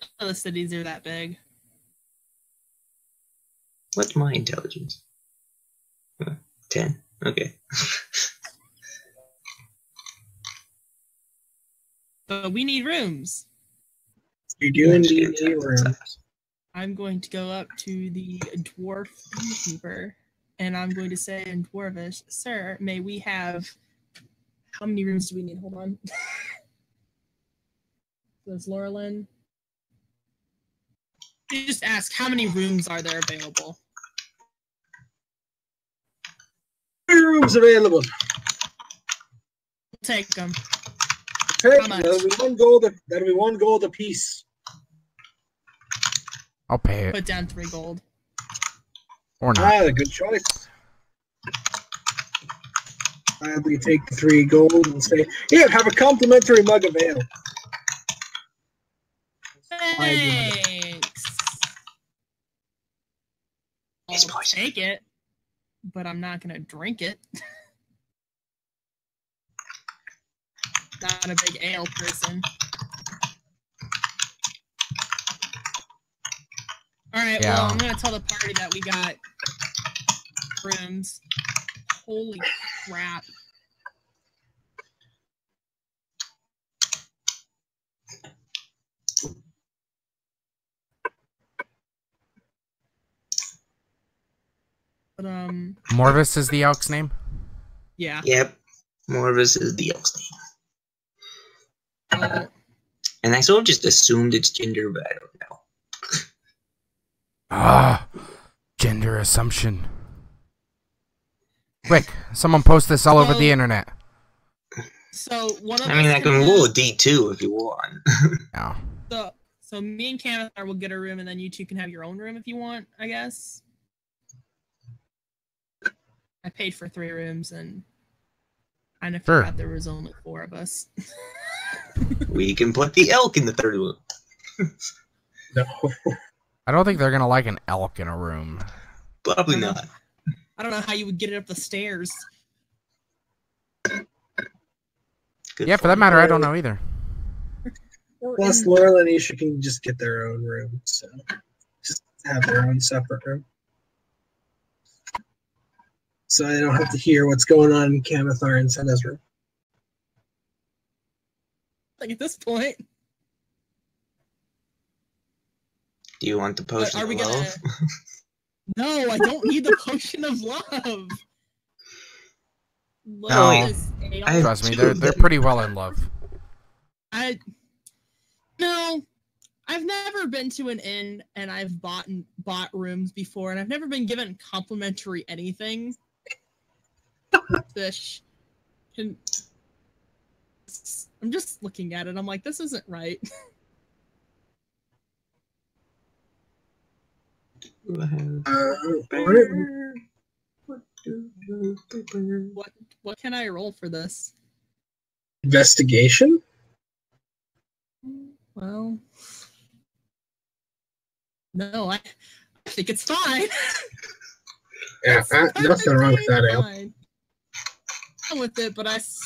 None of the cities are that big. What's my intelligence? 10. Okay. But we need rooms. You do indeed need rooms. I'm going to go up to the dwarf innkeeper, and I'm going to say in Dwarvish, "Sir, may we have..." How many rooms do we need? Hold on. There's Laurelin. You just ask, how many rooms are there available? 3 rooms available. Take them. Okay, How much? that'll be 1 gold. That'll be 1 gold apiece. I'll pay it. Put down 3 gold. Or not. Good choice. Gladly take the 3 gold and say, "Here, have a complimentary mug of ale." Thanks. It's I'll poison. take it, but I'm not gonna drink it. Not a big ale person. Alright, Yeah. well, I'm gonna tell the party that we got rooms. Holy crap. But, Morvis is the elk's name? yeah. Yep. Morvis is the elk's name. Well, And I sort of just assumed it's gender, but I don't know. Ah, gender assumption. Quick, someone post this all over the internet. so one of I mean, us I can have- roll a D2 if you want. No. So me and Camathar will get a room, and then you two can have your own room if you want, I guess. I paid for 3 rooms, and I kind of Sure. forgot there was only 4 of us. We can put the elk in the third room. No. I don't think they're going to like an elk in a room. Probably I don't know. not. I don't know how you would get it up the stairs. Good Yeah, for that point. matter, I don't know either. Plus, Laurel and Isha can just get their own room, so just have their own separate room. So I don't have to hear what's going on in Camathar and Senna's room. Like at this point, Do you want the potion are we of gonna? love? No, I don't need the potion of love. No. Ale. Trust me, Two they're of they're them. pretty well in love. No, I've never been to an inn and I've bought rooms before, and I've never been given complimentary anything. Fish. I'm just looking at it. I'm like, this isn't right. What can I roll for this? Investigation? Well, no, I think it's fine. Yeah, nothing wrong with that, Ale. Fine. I'm with it, but I still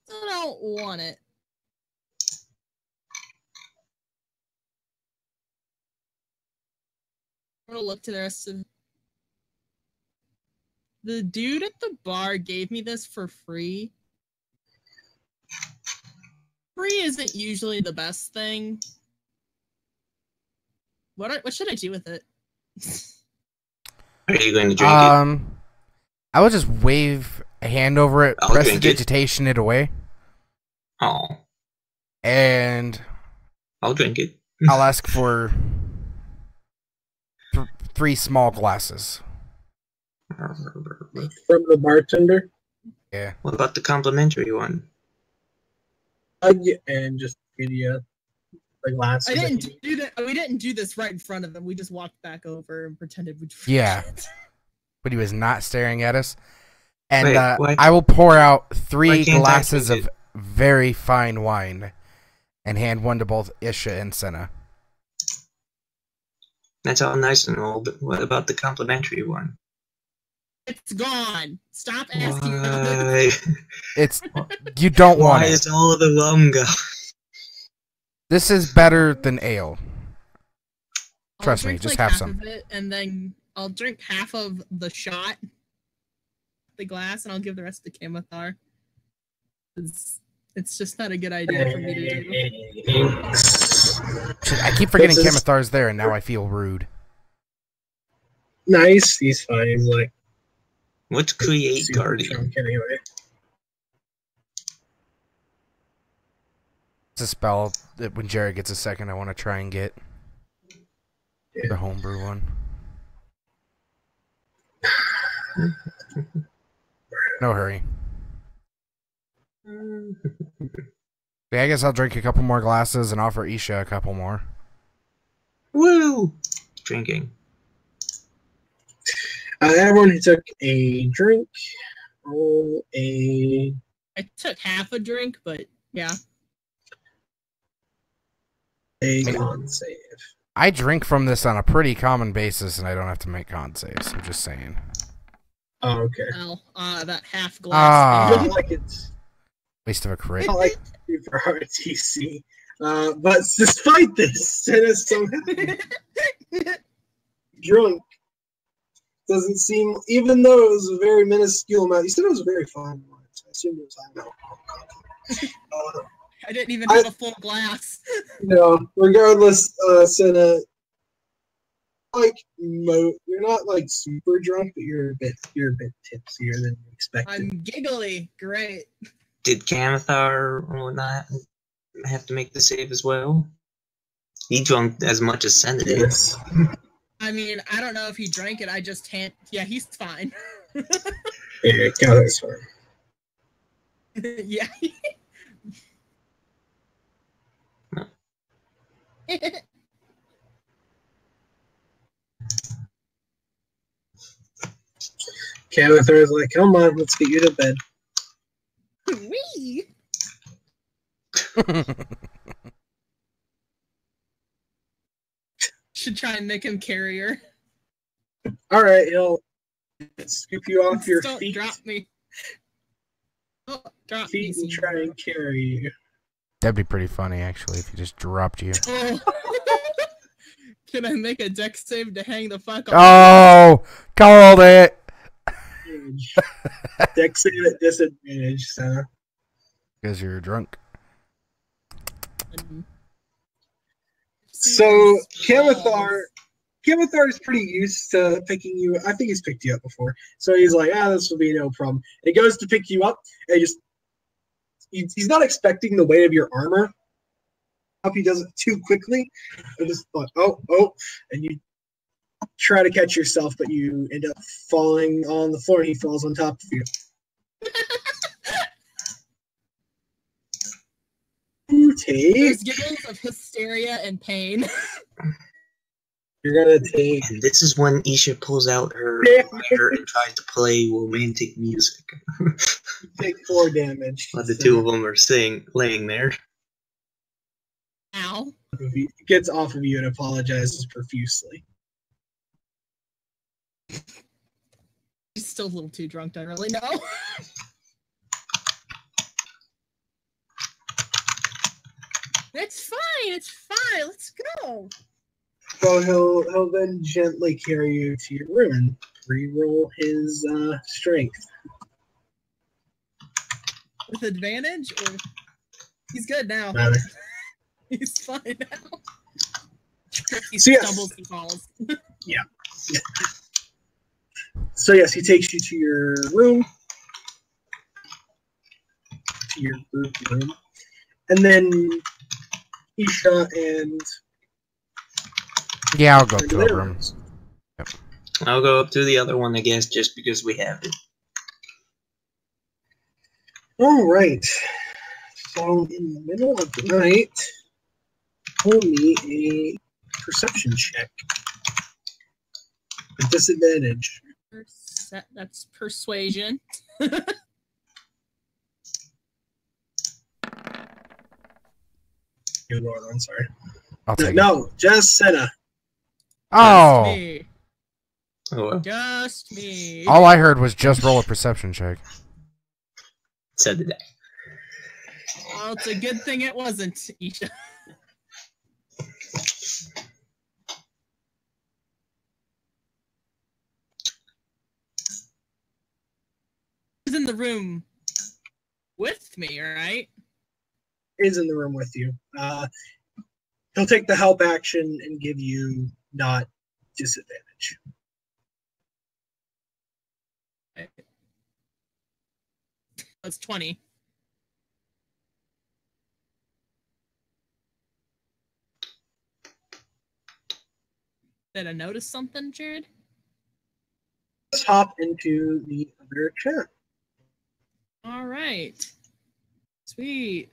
don't want it. I'm gonna look to the rest of. The dude at the bar gave me this for free. Free isn't usually the best thing. What should I do with it? Are you going to drink it? I would just wave a hand over it, prestidigitation it away. Oh. And I'll drink it. I'll ask for 3 small glasses. From the bartender? Yeah. What about the complimentary one? And just give you the glasses. I didn't do that. We didn't do this right in front of him. We just walked back over and pretended we. Yeah. But he was not staring at us. And Wait, I will pour out 3 glasses of very fine wine and hand one to both Isha and Senna. That's all nice and all, but what about the complimentary one? It's gone. Stop asking Why? It's you don't want Why it. is all of the rum gone? This is better than ale. Trust I'll me, drink, just like, have half some. of it, and then I'll drink half of the shot, the glass, and I'll give the rest to Kamathar. It's just not a good idea for me to do. Shit, I keep forgetting Kamathar's there, and now I feel rude. Nice, he's fine. He's like, What's create guardian? anyway. It's a spell that when Jared gets a second, I want to try and get the homebrew one. No hurry. Yeah, I guess I'll drink a couple more glasses and offer Isha a couple more. Woo! Drinking. Everyone who took a drink, roll a... I took half a drink, but yeah. A con save. I drink from this on a pretty common basis, and I don't have to make con saves. I'm just saying. Oh, okay. Well, that half glass. I feel like it's Waste of a crit. not like super RTC. But despite this, Senna's somehow drunk. Doesn't seem, even though it was a very minuscule amount, you said it was a very fine wine, so I assumed it was high alcohol. I didn't even have a full glass. Regardless, Senna, you're not like super drunk, but you're a bit tipsier than you expected. I'm giggly. Great. Did Kamathar or not have to make the save as well? He drunk as much as Senna did. Yes. I mean, I don't know if he drank it. I just can't. Yeah, he's fine. Yeah, that's fine. Yeah. Kamathar is like, come on, let's get you to bed. Wee. Should try and make him carrier. All right, he'll scoop you off your Don't feet, drop me. Oh, drop feet me. and try and carry you. That'd be pretty funny, actually, if he just dropped you. Oh. Can I make a dex save to hang the fuck off? Oh! Called it! Dex save at disadvantage, so. Because you're drunk. So, Kamathar is pretty used to picking you. I think he's picked you up before. So he's like, this will be no problem. He goes to pick you up, and he's not expecting the weight of your armor. hope he does it too quickly. I just thought, oh, and you try to catch yourself, but you end up falling on the floor, and he falls on top of you. You take. There's giggles of hysteria and pain. You're gonna take. And this is when Isha pulls out her lyre and tries to play romantic music. You take 4 damage. While the two of them are laying there. Ow. He gets off of you and apologizes profusely. He's still a little too drunk, don't really know. It's fine, let's go. So he'll then gently carry you to your room and re-roll his strength. With advantage, or he's good now. Matter. He's fine now. He So, yes. stumbles and falls. Yeah. So yes, he takes you to your room, to your group room, and then Isha and Yeah, I'll go into to their a room. rooms. I'll go up to the other one, I guess, just because we have it. All right. So in the middle of the night, roll me a perception check. A disadvantage. That's persuasion. Good Lord, I'm sorry. I'll take it. No, just Senna. Oh! Just me. Oh, well. Just me. All I heard was just roll a perception check. So did I. Well, it's a good thing it wasn't, Isha. He's in the room with me, right? Is in the room with you. He'll take the help action and give you not disadvantage. That's 20. Did I notice something, Jared? Let's hop into the other chat. All right. Sweet.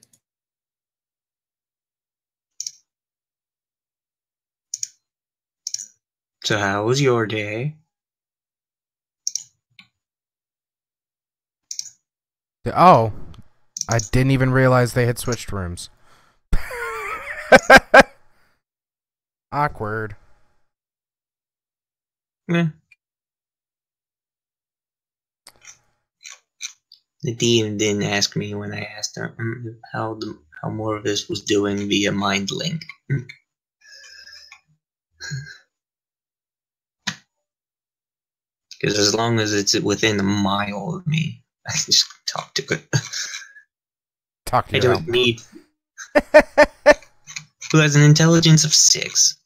So how was your day? Oh, I didn't even realize they had switched rooms. Awkward. Eh. The DM didn't ask me when I asked her how more of this was doing via mind link. Because as long as it's within a mile of me, I can just talk to it. Talk to I you don't need. Who has an intelligence of 6?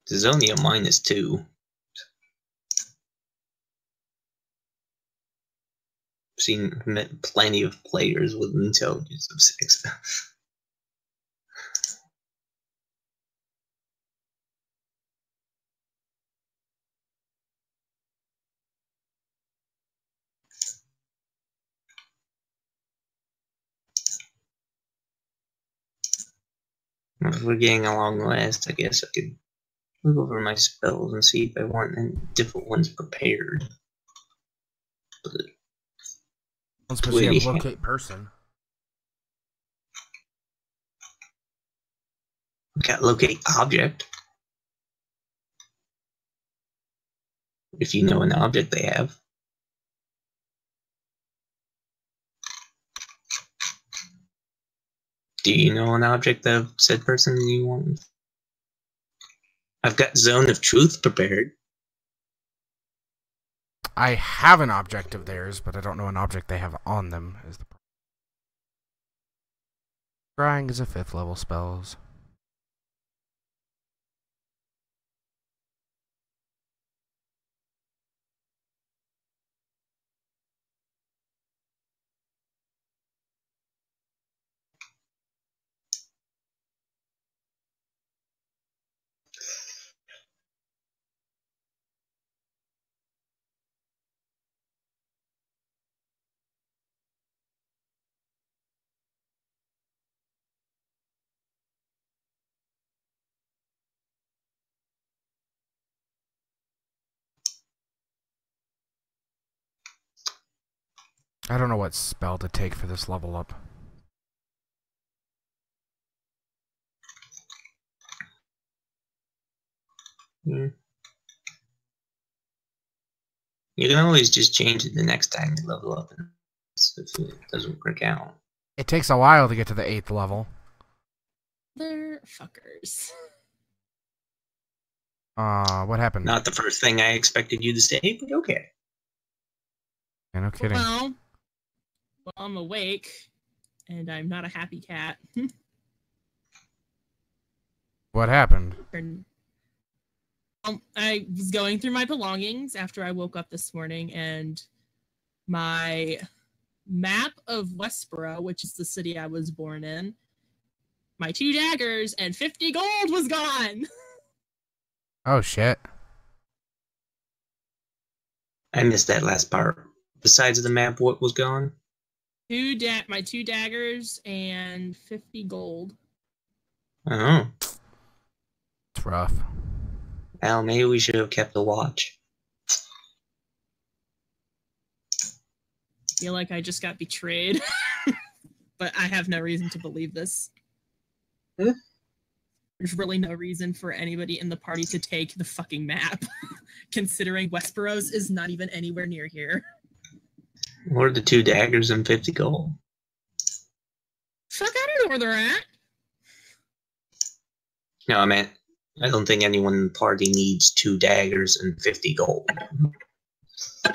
This is only a -2. I've met plenty of players with an intelligence of 6. If we're getting along last, I guess I could look over my spells and see if I want any different ones prepared. But I'm supposed to have locate person. we got locate object. If you know an object they have. Do you know an object of said person you want? I've got Zone of Truth prepared. I have an object of theirs, but I don't know an object they have on them. Is the Scrying is a 5th level spells. I don't know what spell to take for this level up. Hmm. You can always just change it the next time you level up if it doesn't work out. It takes a while to get to the 8th level. They're fuckers. What happened? Not the first thing I expected you to say, but okay. Yeah, no kidding. Well, I'm awake, and I'm not a happy cat. What happened? I was going through my belongings after I woke up this morning, and my map of Westboro, which is the city I was born in, my 2 daggers and 50 gold was gone. Oh, shit. I missed that last part. Besides the map, what was gone? My 2 daggers and 50 gold. Oh. It's rough. Well, maybe we should have kept the watch. Feel like I just got betrayed. But I have no reason to believe this. There's really no reason for anybody in the party to take the fucking map, considering Westeros is not even anywhere near here. Or the 2 daggers and 50 gold. Fuck, I don't know where they're at. No, I mean, I don't think anyone in the party needs 2 daggers and 50 gold.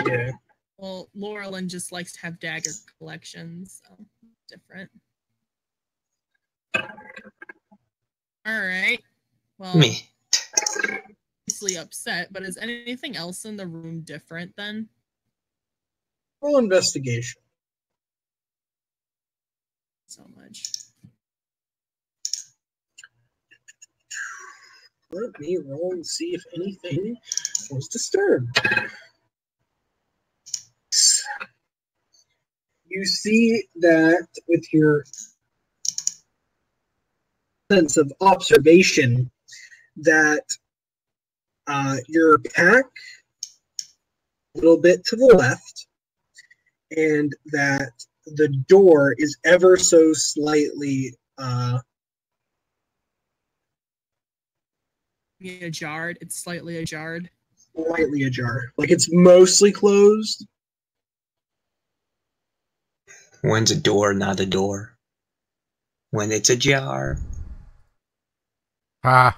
Yeah. Well, Laurelyn just likes to have dagger collections, so different. Alright. Well, Me. obviously upset, but is anything else in the room different then? Roll investigation. So much. Let me roll and see if anything was disturbed. You see that with your sense of observation that your pack a little bit to the left, and that the door is ever so slightly Ajar. It's slightly ajar. slightly ajar. Like it's mostly closed. When's a door not a door? When it's ajar. I'm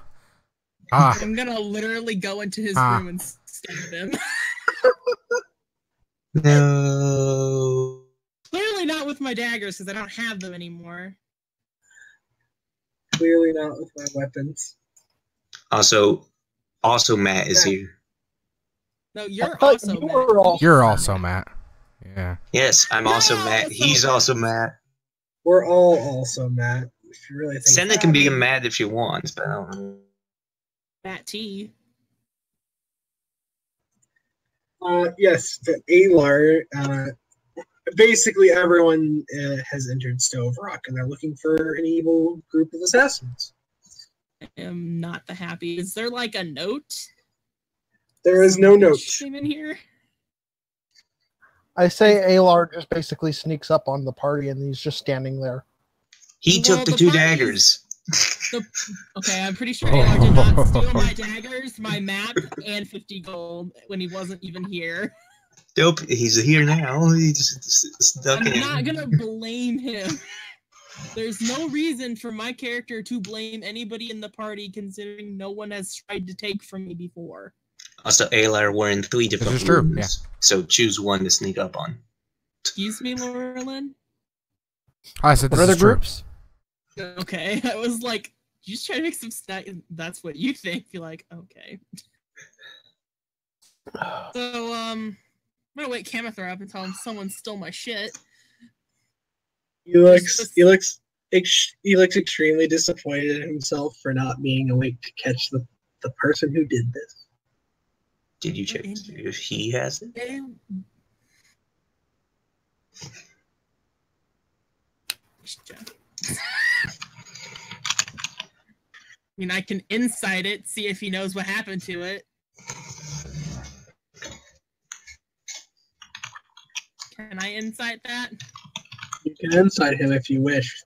gonna literally go into his room and stab him. No. Clearly not with my daggers, because I don't have them anymore. Clearly not with my weapons. Also Matt is here. No, you're thought also you Matt. were all- You're also Matt. Yeah. Yes, I'm also Matt. He's also Matt. We're all also Matt. If you really think Senna can be a Matt if she wants, but I don't know. Matt T. Yes, but Alar, basically everyone has entered Stove Rock, and they're looking for an evil group of assassins. I am not the happy. Is there like a note? There is no note. Came in here. I say Alar just basically sneaks up on the party and he's just standing there. He Well, took the the 2 party is- daggers. Okay, I'm pretty sure Alar did not steal my daggers, my map, and 50 gold when he wasn't even here. Nope, he's here now. He just stuck I'm in. not gonna blame him. There's no reason for my character to blame anybody in the party, considering no one has tried to take from me before. Also, Alar were in 3 different is true, rooms, yeah. so choose one to sneak up on. Excuse me, Laurelyn? I said What this other is true. groups? Okay, I was like, you just try to make some snack. That's what you think. You're like, okay. So, I'm gonna wake Camathor up and tell him someone stole my shit. He looks extremely disappointed in himself for not being awake to catch the person who did this. Did you check if he has it? I mean, I can insight it, see if he knows what happened to it. Can I insight that? You can insight him if you wish.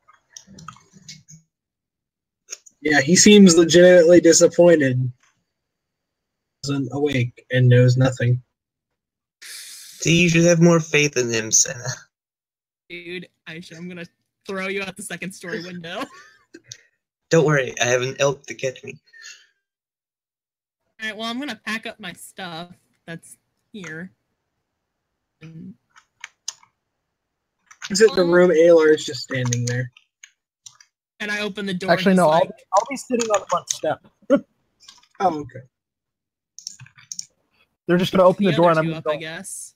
Yeah, he seems legitimately disappointed. Isn't awake and knows nothing. See, you should have more faith in him, Senna. Dude, I'm gonna throw you out the second story window. Don't worry, I have an elk to catch me. Alright, well, I'm gonna pack up my stuff that's here. And Exit the room, Alar is just standing there. I open the door. Actually, and no, he's I'll be sitting on the front step. Oh, okay. They're just going to open the door and I'm two going up, to I go. guess.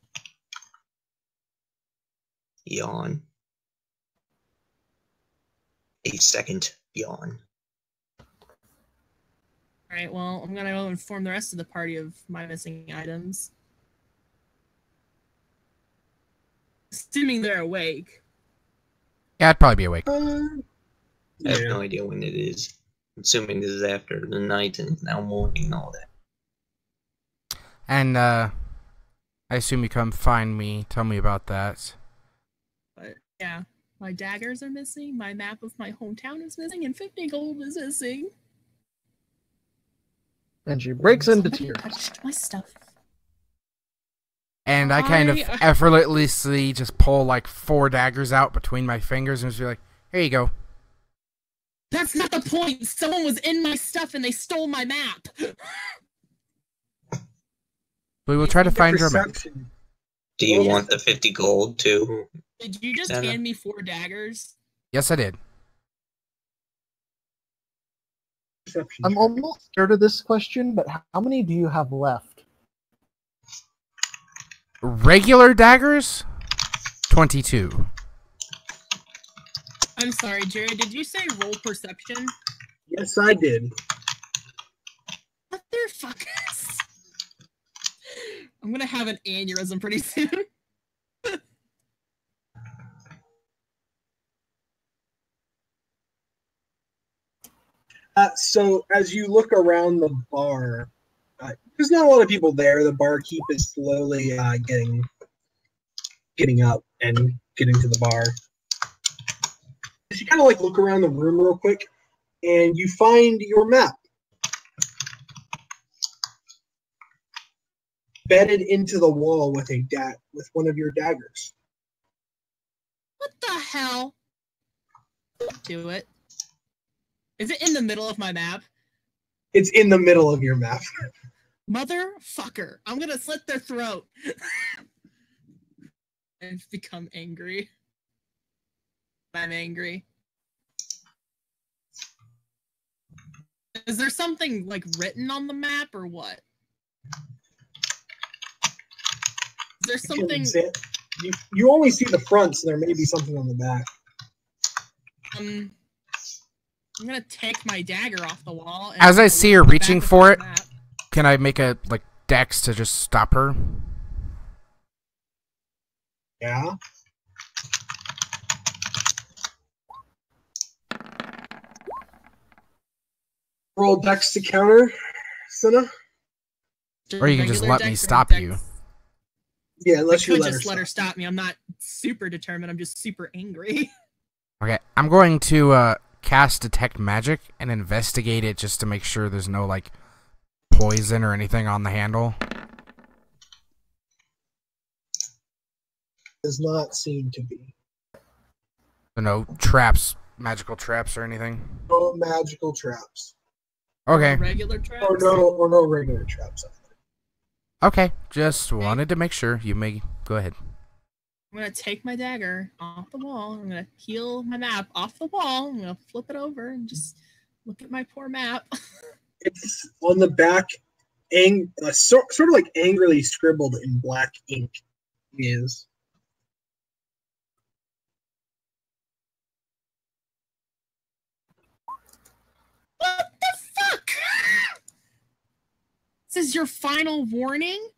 Yawn. A second yawn. Alright, well, I'm gonna go inform the rest of the party of my missing items. Assuming they're awake. Yeah, I'd probably be awake. I have Yeah. no idea when it is. I'm assuming this is after the night and it's now morning and all that. And I assume you come find me. Tell me about that. But yeah, my daggers are missing, my map of my hometown is missing, and 50 gold is missing. And she breaks into Somebody tears. touched my stuff. And I kind of I- effortlessly just pull like 4 daggers out between my fingers and just be like, here you go. That's not the point! Someone was in my stuff and they stole my map! We will try to find your map. Perception. Do you Well, want the 50 gold too? Did you just Senna? hand me 4 daggers? Yes, I did. Perception. I'm almost scared of this question, but how many do you have left? Regular daggers? 22. I'm sorry, Jerry, did you say roll perception? Yes, I did. Motherfuckers! I'm gonna have an aneurysm pretty soon. So as you look around the bar, there's not a lot of people there. The barkeep is slowly getting up and getting to the bar. You kind of like look around the room real quick, and you find your map bedded into the wall with with one of your daggers. What the hell? Don't do it. Is it in the middle of my map? It's in the middle of your map. Motherfucker. I'm gonna slit their throat. I've become angry. I'm angry. Is there something like written on the map or what? Is there something? You only see the front, so there may be something on the back. I'm gonna take my dagger off the wall. And As I see her look at the reaching back of for my it, map. can I make a like dex to just stop her? Yeah. Roll dex to counter, Senna. Or you can just Regular let me dex or stop dex? you. Yeah, I unless you could let just her let her stop. stop me. I'm not super determined. I'm just super angry. Okay, I'm going to cast Detect Magic and investigate it just to make sure there's no like poison or anything on the handle. Does not seem to be. So no traps, magical traps or anything. No magical traps. Okay, Regular traps. Or no regular traps. okay, just wanted to make sure. You may go ahead. I'm gonna take my dagger off the wall. I'm gonna peel my map off the wall. I'm gonna flip it over and just look at my poor map. It's on the back, sort of like angrily scribbled in black ink. Is What the fuck? This is your final warning?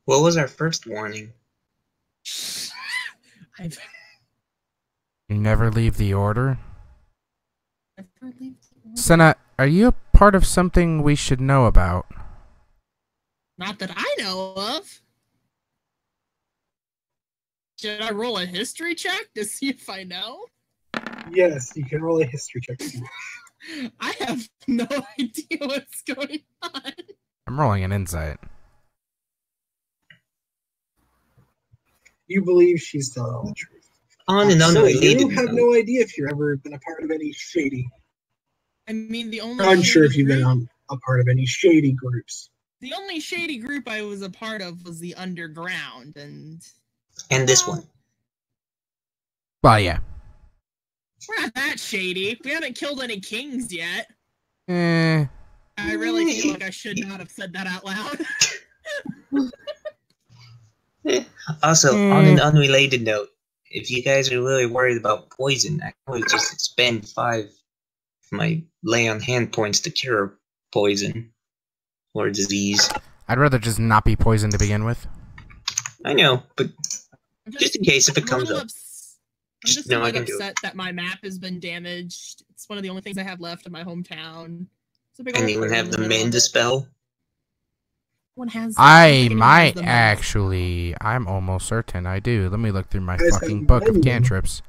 What was our first warning? I've You never leave the order. never leave the order. Senna, are you a part of something we should know about? Not that I know of. Should I roll a history check to see if I know? Yes, you can roll a history check. I have no idea what's going on. I'm rolling an insight. You believe she's telling the truth. On an So unrelated you have note, no idea if you've ever been a part of any shady. I mean, the only I'm sure if shady you've been group- a part of any shady groups. The only shady group I was a part of was the Underground, and this one. Well, yeah. we're not that shady. We haven't killed any kings yet. Eh. I really feel like I should not have said that out loud. Also, on an unrelated note, if you guys are really worried about poison, I could just expend 5 of my lay on hand points to cure poison or disease. I'd rather just not be poisoned to begin with. I know, but just in case if it comes up. I'm just No, a I bit can do it. upset that my map has been damaged. It's one of the only things I have left in my hometown. It's a big And old you would hole have in the middle of mend it. spell. One has. I think anyone has might the mend. actually. I'm almost certain I do. Let me look through my Guys have fucking book of mending. cantrips.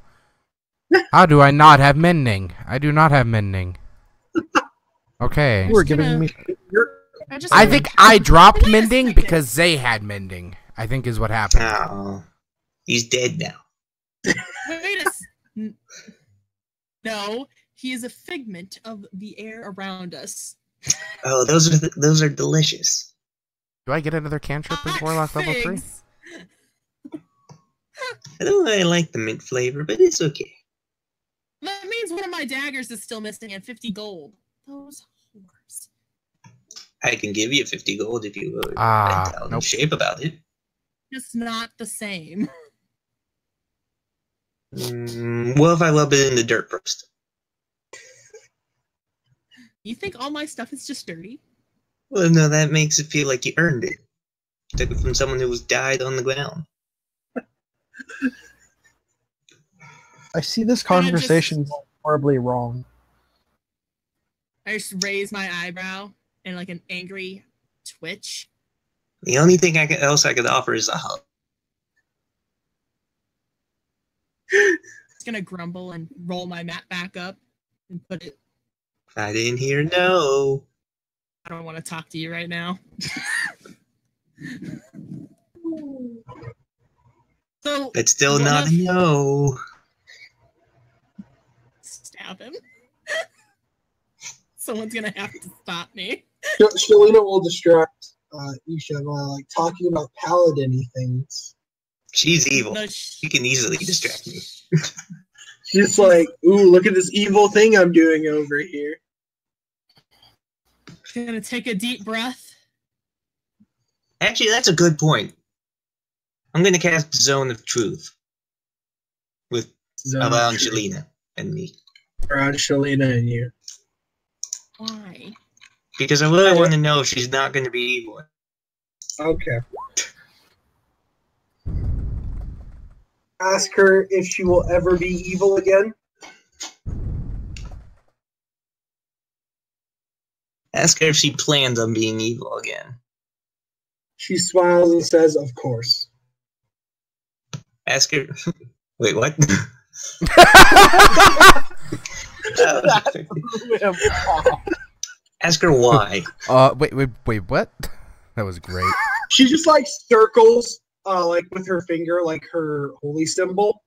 How do I not have mending? I do not have mending. Okay. You were just gonna- giving me. I think I dropped mending because they had mending. I think is what happened. Oh, he's dead now. Wait a No, he is a figment of the air around us. Oh, those are delicious. Do I get another cantrip in Warlock level 3? Figs. I don't really like the mint flavor, but it's okay. That means one of my daggers is still missing and 50 gold. Those whores. I can give you 50 gold if you will. Nope. In shape about it. Just not the same. What if I rub it in the dirt first? You think all my stuff is just dirty? Well, no, that makes it feel like you earned it. Took it from someone who was died on the ground. I see this Kinda conversation just- going horribly wrong. I just raise my eyebrow in like an angry twitch. The only thing else I could offer is a hug. Just gonna grumble and roll my map back up and put it. I didn't hear no. I don't want to talk to you right now. So It's still one not of- a no. Stab him. Someone's gonna have to stop me. Shalina will distract Isha by like talking about paladin-y things. She's evil. No, She can easily distract me. She's like, ooh, look at this evil thing I'm doing over here. Gonna take a deep breath. Actually, that's a good point. I'm gonna cast Zone of Truth with around Shalina and me. Around Shalina and you. Why? Because I really want to know if she's not gonna be evil. Okay. Ask her if she will ever be evil again. Ask her if she plans on being evil again. She smiles and says, of course. Ask her. Wait, what? Ask her why. Wait, what? That was great. She just like circles, like with her finger, like her holy symbol.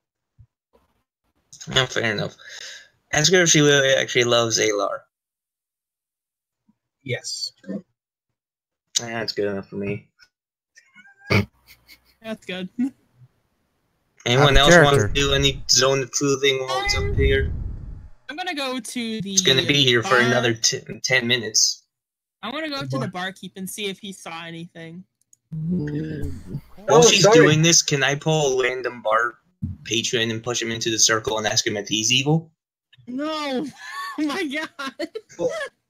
No, fair enough. Ask her if she really actually loves Alar. Yes. That's good enough for me. That's good. Anyone Out of else want to character. do any Zone of Truthing while it's up here? I'm gonna go to the. It's gonna be here for bar. another 10 minutes. I want to go to the barkeep and see if he saw anything. While Oh, she's sorry. doing this, can I pull a random bar patron and push him into the circle and ask him if he's evil? No! Oh my god!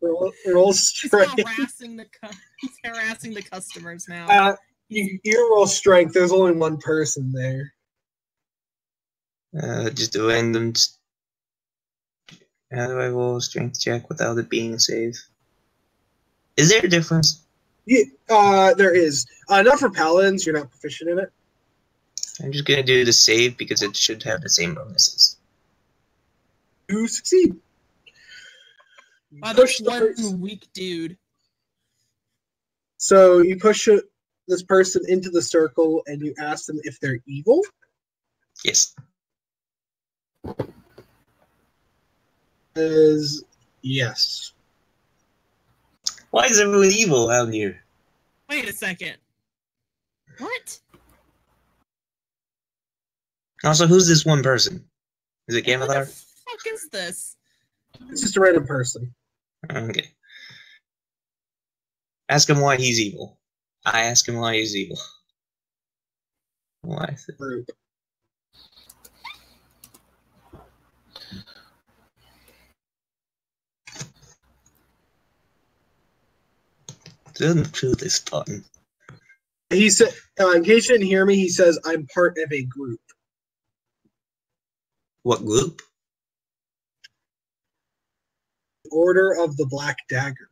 Roll He's strength. he's harassing the customers now. You roll strength. There's only one person there. Just a random. How do I roll a strength check without it being a save? Is there a difference? Yeah, there is. Not for paladins. You're not proficient in it. I'm just gonna do the save because it should have the same bonuses. You succeed. Wow, Push that's the one person. weak dude. So you push this person into the circle and you ask them if they're evil. Yes. Is yes. Why is everyone evil out here? Wait a second. What? Also, who's this one person? Is it Who the Gamathar? fuck is this? It's just a random person. Okay. Ask him why he's evil. I ask him why he's evil. Why? Group. Doesn't feel this fun. He said, in case you didn't hear me, he says, I'm part of a group. What group? Order of the Black Dagger.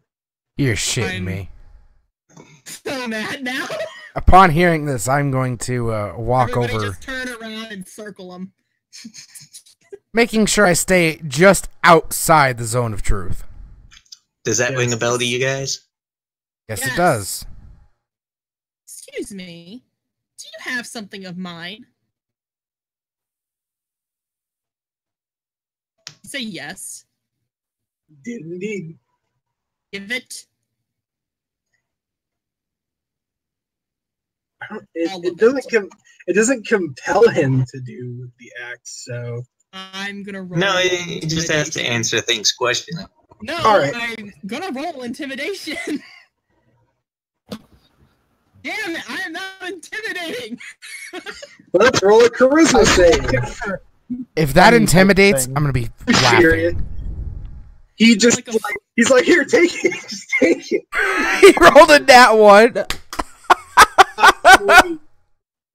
You're shitting I'm- me. So mad now. Upon hearing this, I'm going to walk Everybody over, just turn around and circle him. making sure I stay just outside the zone of truth. Does that Yes. ring a bell to you guys? Yes, Yes. it does. Excuse me. Do you have something of mine? Say yes. Did indeed. Give it. It doesn't compel him to do the act, so I'm gonna roll. No, he just has to intimidation. answer things question. No, All right. I'm gonna roll intimidation. Damn it, I am not intimidating. let's roll a charisma save. If that Funny intimidates, thing. I'm gonna be Period. laughing. He just Like a- he's like, here, take it, just take it. He rolled a nat one.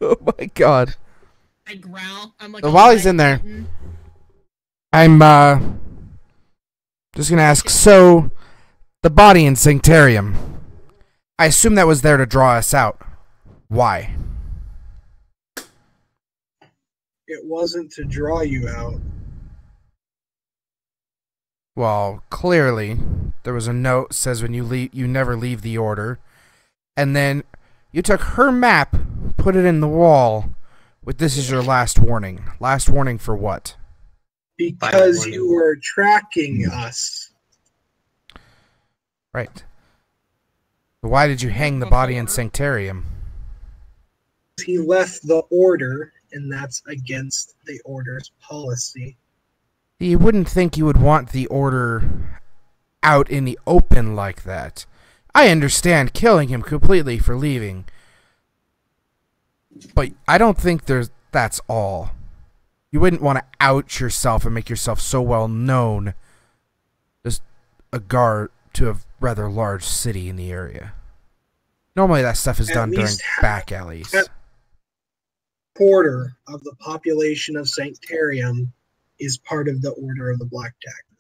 Oh my god. I growl. I'm like. So a while he's leg in there- button. I'm just gonna ask, so the body in Sanctarium, I assume that was there to draw us out. Why? It wasn't to draw you out. Well, clearly there was a note says when you leave, you never leave the order, and then you took her map, put it in the wall with "This is your last warning." Last warning for what? Because Final you warning. were tracking us. Right. Why did you hang the body in Sanctarium? He left the order, and that's against the order's policy. You wouldn't think you would want the order out in the open like that. I understand killing him completely for leaving, but I don't think that's all. You wouldn't want to out yourself and make yourself so well known as a guard to a rather large city in the area. Normally that stuff is At done during least back alleys. at- Quarter of the population of Sanctarium is part of the Order of the Black Dagger.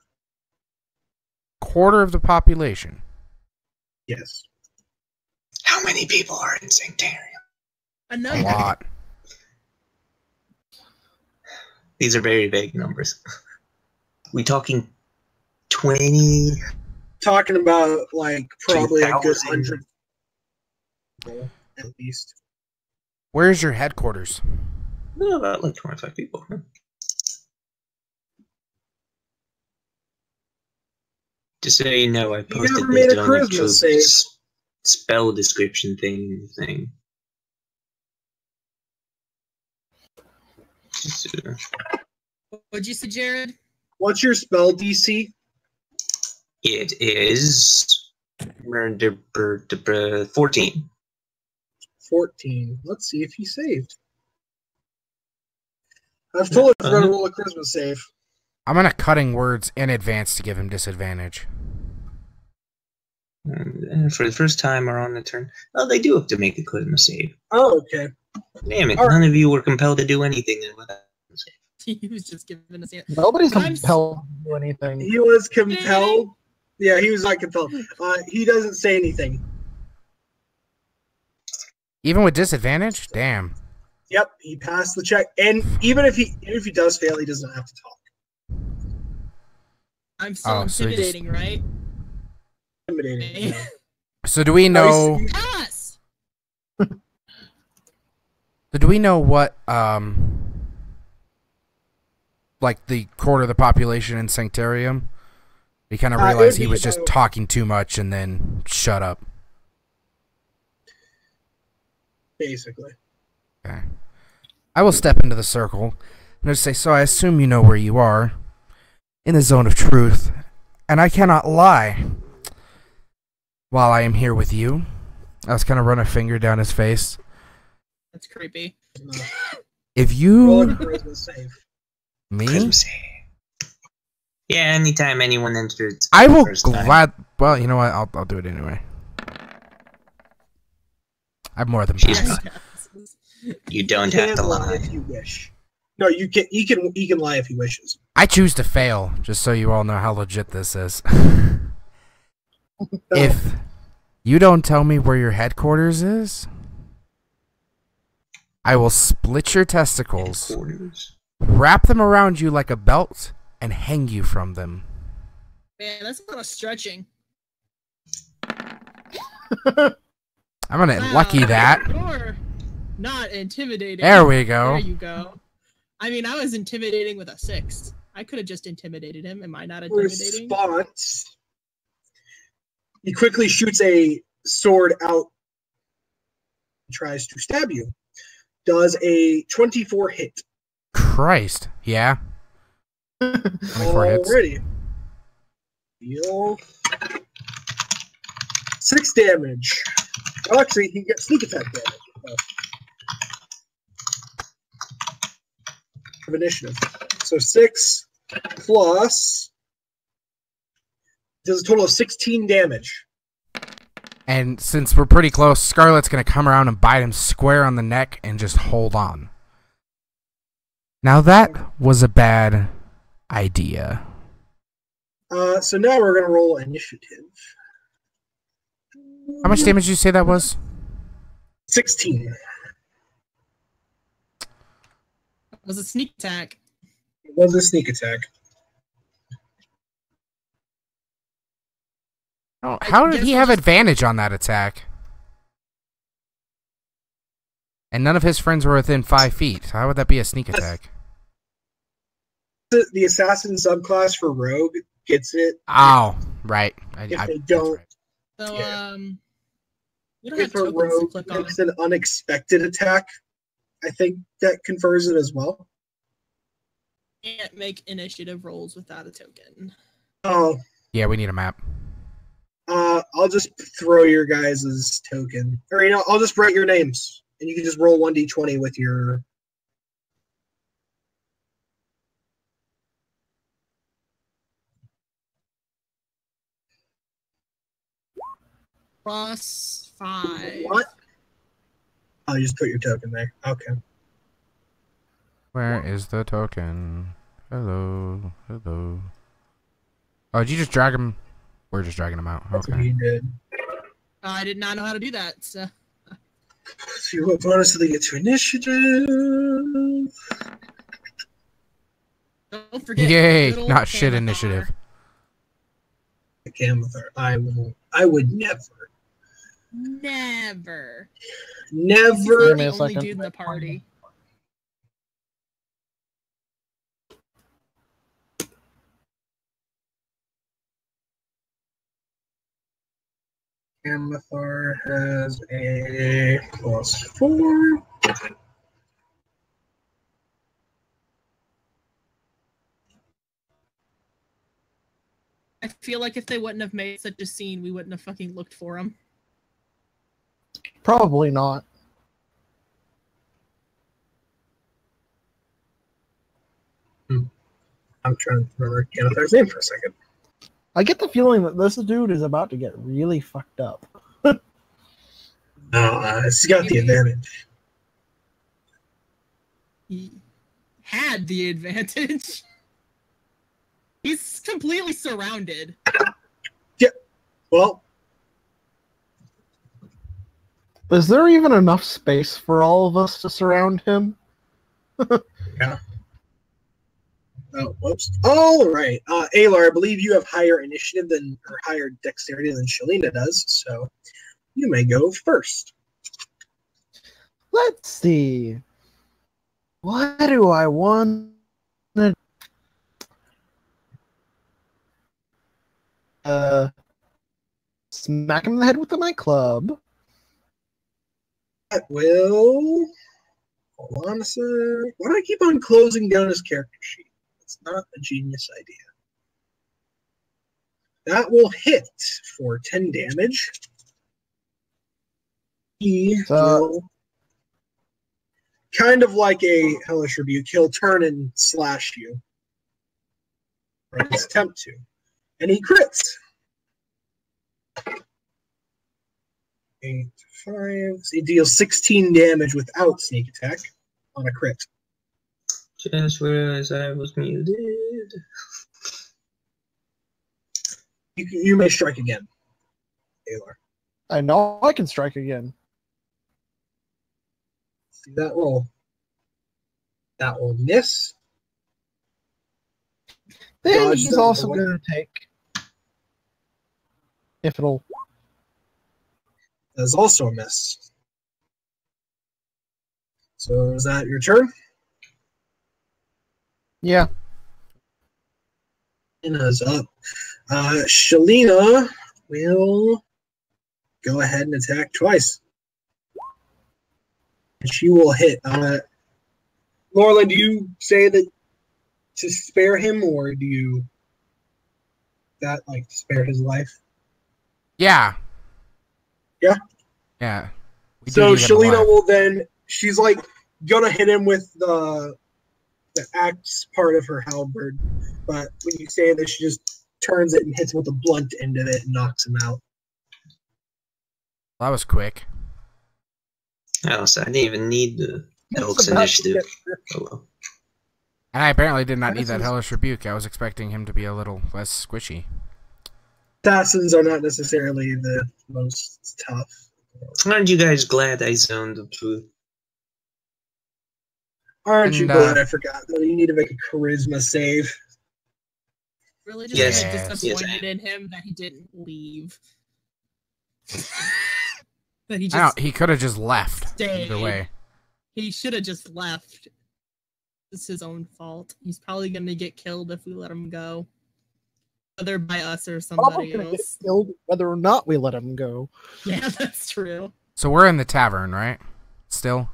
Quarter of the population. Yes. How many people are in Sanctarium? A Another. lot. These are very vague numbers. We talking 20? Talking about like probably a good 2,000. 100 people at least. Where's your headquarters? No, about like 25 people. Huh? Just so you know, I posted never made this a on the charisma save. spell description thing. Just, What'd you say, Jared? What's your spell DC? it is 14. 14. Let's see if he saved. I've totally forgot to roll a charisma save. I'm gonna cutting words in advance to give him disadvantage. And for the first time or on the turn, oh, they do have to make a charisma save. Oh, okay. Damn it! All right. None of you were compelled to do anything without a save. He was just giving us. Nobody's I'm s- compelled to do anything. He was compelled. Yeah, he was not compelled. He doesn't say anything. Even with disadvantage? Damn. Yep, he passed the check, and even if he does fail, he doesn't have to talk. I'm still Oh, so he just- intimidating, right? Intimidating. Hey. So do we know? Yes! So do we know what like the quarter of the population in Sanctorium? He kind of It realized would he be was just about- talking too much and then shut up. Basically. Okay. I will step into the circle and just say, so I assume you know where you are. In the zone of truth. And I cannot lie. While I am here with you. I was kind of run a finger down his face. That's creepy. If Roll a you... charisma save. Me? Yeah, anytime anyone enters. I will first time. glad... Well, you know what? I'll do it anyway. I'm more than She's passed. fine. You don't You have can to lie lie. if you wish. No, you can. He can lie if he wishes. I choose to fail, just so you all know how legit this is. If you don't tell me where your headquarters is, I will split your testicles, Headquarters. wrap them around you like a belt, and hang you from them. Man, that's a lot of stretching. I'm gonna Wow, lucky that. You're not intimidating. There we go. There you go. I mean, I was intimidating with a 6. I could have just intimidated him. Am I not intimidating? Response. He quickly shoots a sword out. Tries to stab you. Does a 24 hit. Christ. Yeah. 24 hits. Already. Deal 6 damage. Oh, actually, he gets sneak attack damage. Of initiative. So 6 plus does a total of 16 damage. And since we're pretty close, Scarlet's gonna come around and bite him square on the neck and just hold on. Now that was a bad idea. So now we're gonna roll initiative. How much damage did you say that was? 16. It was a sneak attack. It was a sneak attack. Oh, how did guess he we'll have just- advantage on that attack? And none of his friends were within 5 feet. How would that be a sneak attack? The assassin subclass for rogue gets it. Oh, right. If they that's don't- right. So, Yeah. we don't have If a tokens to rogue click on. makes an unexpected attack, I think that confers it as well. Can't make initiative rolls without a token. Oh, Yeah, we need a map. I'll just throw your guys' token. Or, I'll just write your names. And you can just roll 1d20 with your... +5. What? Oh, you just put your token there. Okay. Where is the token? Hello. Hello. Oh, did you just drag him? We're just dragging him out. That's what Okay. he did. I did not know how to do that. So. See what bonus do they get to initiative? Don't forget. Yay! good old Not shit Camathar. initiative. Camathar. I would never. Never. Never. He's Give not me the a only second. dude in the party. Camathar has a +4. I feel like if they wouldn't have made such a scene, we wouldn't have fucking looked for him. Probably not. I'm trying to remember Camathar's name for a second. I get the feeling that this dude is about to get really fucked up. No, he's got the advantage. He had the advantage. He's completely surrounded. Well, Is there even enough space for all of us to surround him? Yeah. Oh, whoops. All right. Aylar, I believe you have higher initiative than, or higher dexterity than Shalina does, so you may go first. Let's see. What do I want to smack him in the head with my club? That will. Hold on a sec. Why do I keep on closing down his character sheet? It's not a genius idea. That will hit for 10 damage. He will, kind of like a hellish rebuke, he'll turn and slash you. Or at least attempt to. And he crits. 8, 5. So he deals 16 damage without sneak attack on a crit. Just realized I was muted. You may strike again, Aylar. I know I can strike again. See that roll. That will miss. Then Dodge he's that also bullet. going to take. If it'll. That is also a miss. So is that your turn? Yeah. Shalina's up. Shalina will go ahead and attack twice. And she will hit. Laura, do you say that to spare him, or do you spare his life? Yeah. Yeah? Yeah. We do So need him Shalina alive. will then, she's gonna hit him with the axe part of her halberd, but when you say this, she just turns it and hits him with the blunt end of it and knocks him out. That was quick. Oh, so I didn't even need the Elk's It's about to initiative. get- Oh well. And I apparently did not need that Assassins- hellish rebuke. I was expecting him to be a little less squishy. Assassins are not necessarily the most tough. Aren't you guys glad I zoned the truth? Aren't you And, glad I forgot that you need to make a charisma save? Really just Yes, kind of yes. disappointed in him that he didn't leave. That he I just don't. He could have just left. stayed. Either way. He should have just left. It's his own fault. He's probably gonna get killed if we let him go. Whether by us or Probably somebody going to get else. killed whether or not we let him go. Yeah, that's true. So we're in the tavern, right? Still.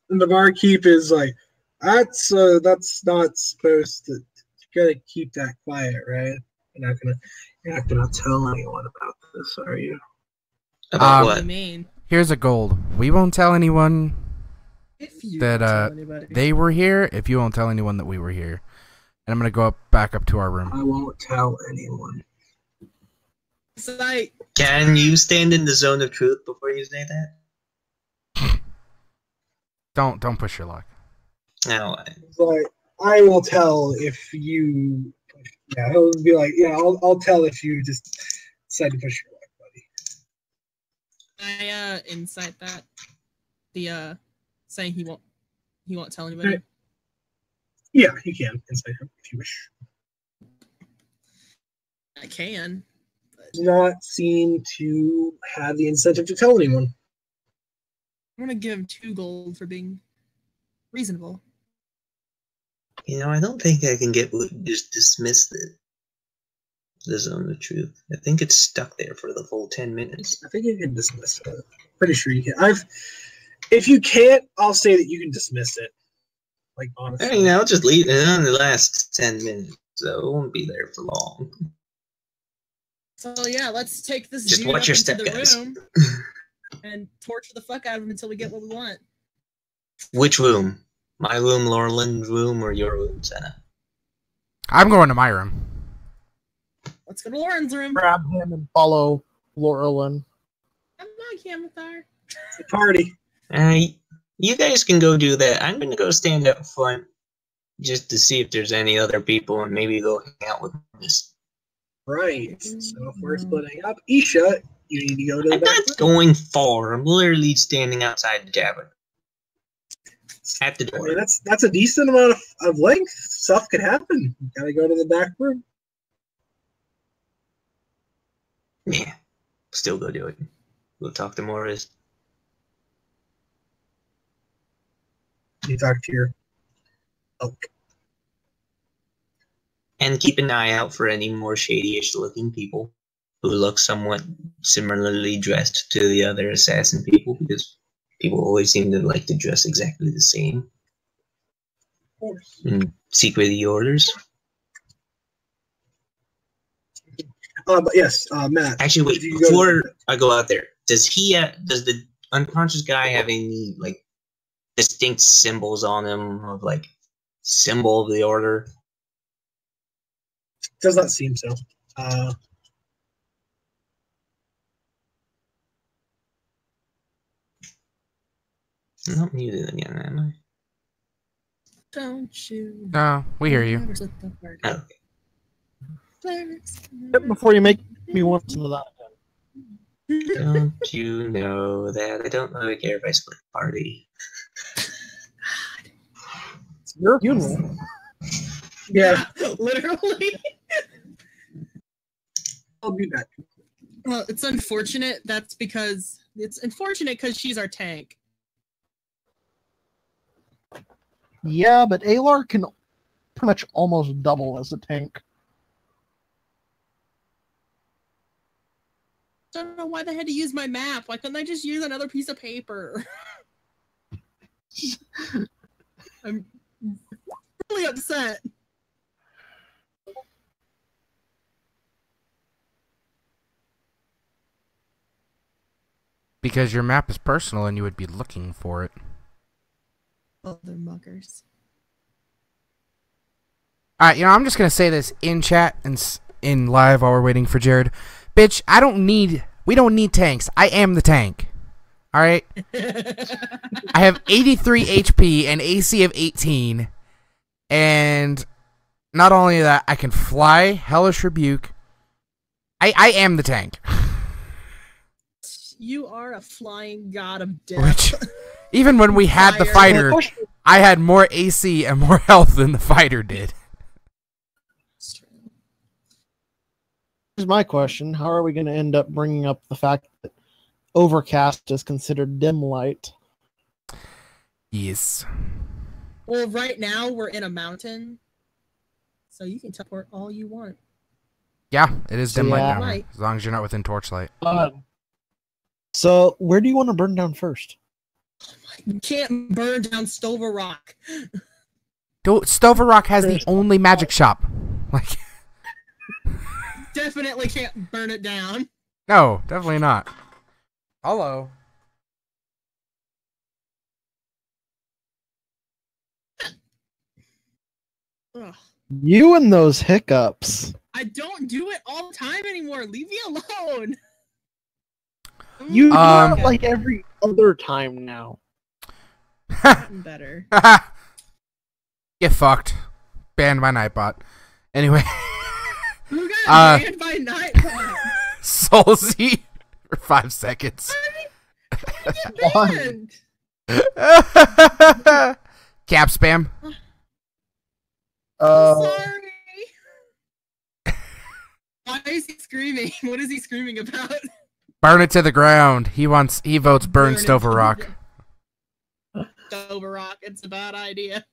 And the barkeep is like, that's not supposed to. You gotta keep that quiet, right? You're not gonna tell anyone about this, are you? About What do you what? mean? Here's a gold. We won't tell anyone If you that don't tell anybody. they were here. If you won't tell anyone that we were here, and I'm gonna go back up to our room. I won't tell anyone. So I Can you stand in the zone of truth before you say that? Don't push your luck. No. It's like, I will tell if you. Yeah, he'll be like, yeah, I'll tell if you just decide to push your luck, buddy. I insight that the saying he won't tell anybody. Okay. Yeah, you can insight him if you wish. I can. Does not seem to have the incentive to tell anyone. I'm gonna give him 2 gold for being reasonable. You know, I don't think I can just dismiss the zone of truth. I think it's stuck there for the full 10 minutes. I think you can dismiss it. Pretty sure you can. If you can't, I'll say that you can dismiss it. Like, honestly. I mean, I'll just leave it on the last 10 minutes, so it won't be there for long. So yeah, let's take this Just dude watch up your into step, the guys. room and torture the fuck out of him until we get what we want. Which room? My room, Laurelyn's room, or your room, Senna? I'm going to my room. Let's go to Lauren's room. Grab him and follow Laurelyn. I'm not Camathar. It's a party. You guys can go do that. I'm gonna go stand up front just to see if there's any other people and maybe go hang out with this. Right. So if we're splitting up, Isha, You need to go to the I'm back not room. going far. I'm literally standing outside the tavern. At the I door. mean, that's a decent amount of length. Stuff could happen. You gotta go to the back room. Yeah. Still go do it. We'll talk to Morris. You talk to your elk. And keep an eye out for any more shady-ish looking people who look somewhat similarly dressed to the other assassin people, because people always seem to like to dress exactly the same. Of course. And secret the orders. But yes, Matt. Actually, wait, did you go before to- I go out there, does the unconscious guy have any, like, distinct symbols on him of, like, symbol of the order? Does not seem so. I'm not muted again, am I? Don't you? No, we hear you. Never slip the word. Oh, okay. Before you make me want to know that. Don't you know that I don't really care if I split the party? It's your funeral. Yeah, Literally. I'll be back. Well, it's unfortunate. That's because it's unfortunate because she's our tank. Yeah, but Alar can pretty much almost double as a tank. I don't know why they had to use my map. Why couldn't I just use another piece of paper? I'm really upset. Because your map is personal and you would be looking for it. Other muggers. Alright, I'm just going to say this in chat and in live while we're waiting for Jared. Bitch, we don't need tanks. I am the tank. Alright? I have 83 HP and AC of 18. And not only that, I can fly, Hellish Rebuke. I am the tank. You are a flying god of death. Which, even when we had the Fire. fighter, I had more AC and more health than the fighter did. Here's my question. How are we going to end up bringing up the fact that overcast is considered dim light? Yes. Well, right now we're in a mountain, so you can teleport all you want. Yeah, it is dim light Yeah. down here, as long as you're not within torchlight. So where do you want to burn down first? You can't burn down Stover Rock. Stover Rock has the only magic shop. Like, Definitely can't burn it down. no, definitely not. Hello. Ugh. You and those hiccups. I don't do it all the time anymore. Leave me alone. You do Um, it like every other time now. Gotten better. Get fucked. Banned by Nightbot. Anyway. Who got banned by Nightbot? Soulsy for 5 seconds. Get banned. Cap spam. Sorry. Why is he screaming? What is he screaming about? Burn it to the ground. He votes burn it Stover to the Rock. Stover Rock. It's a bad idea.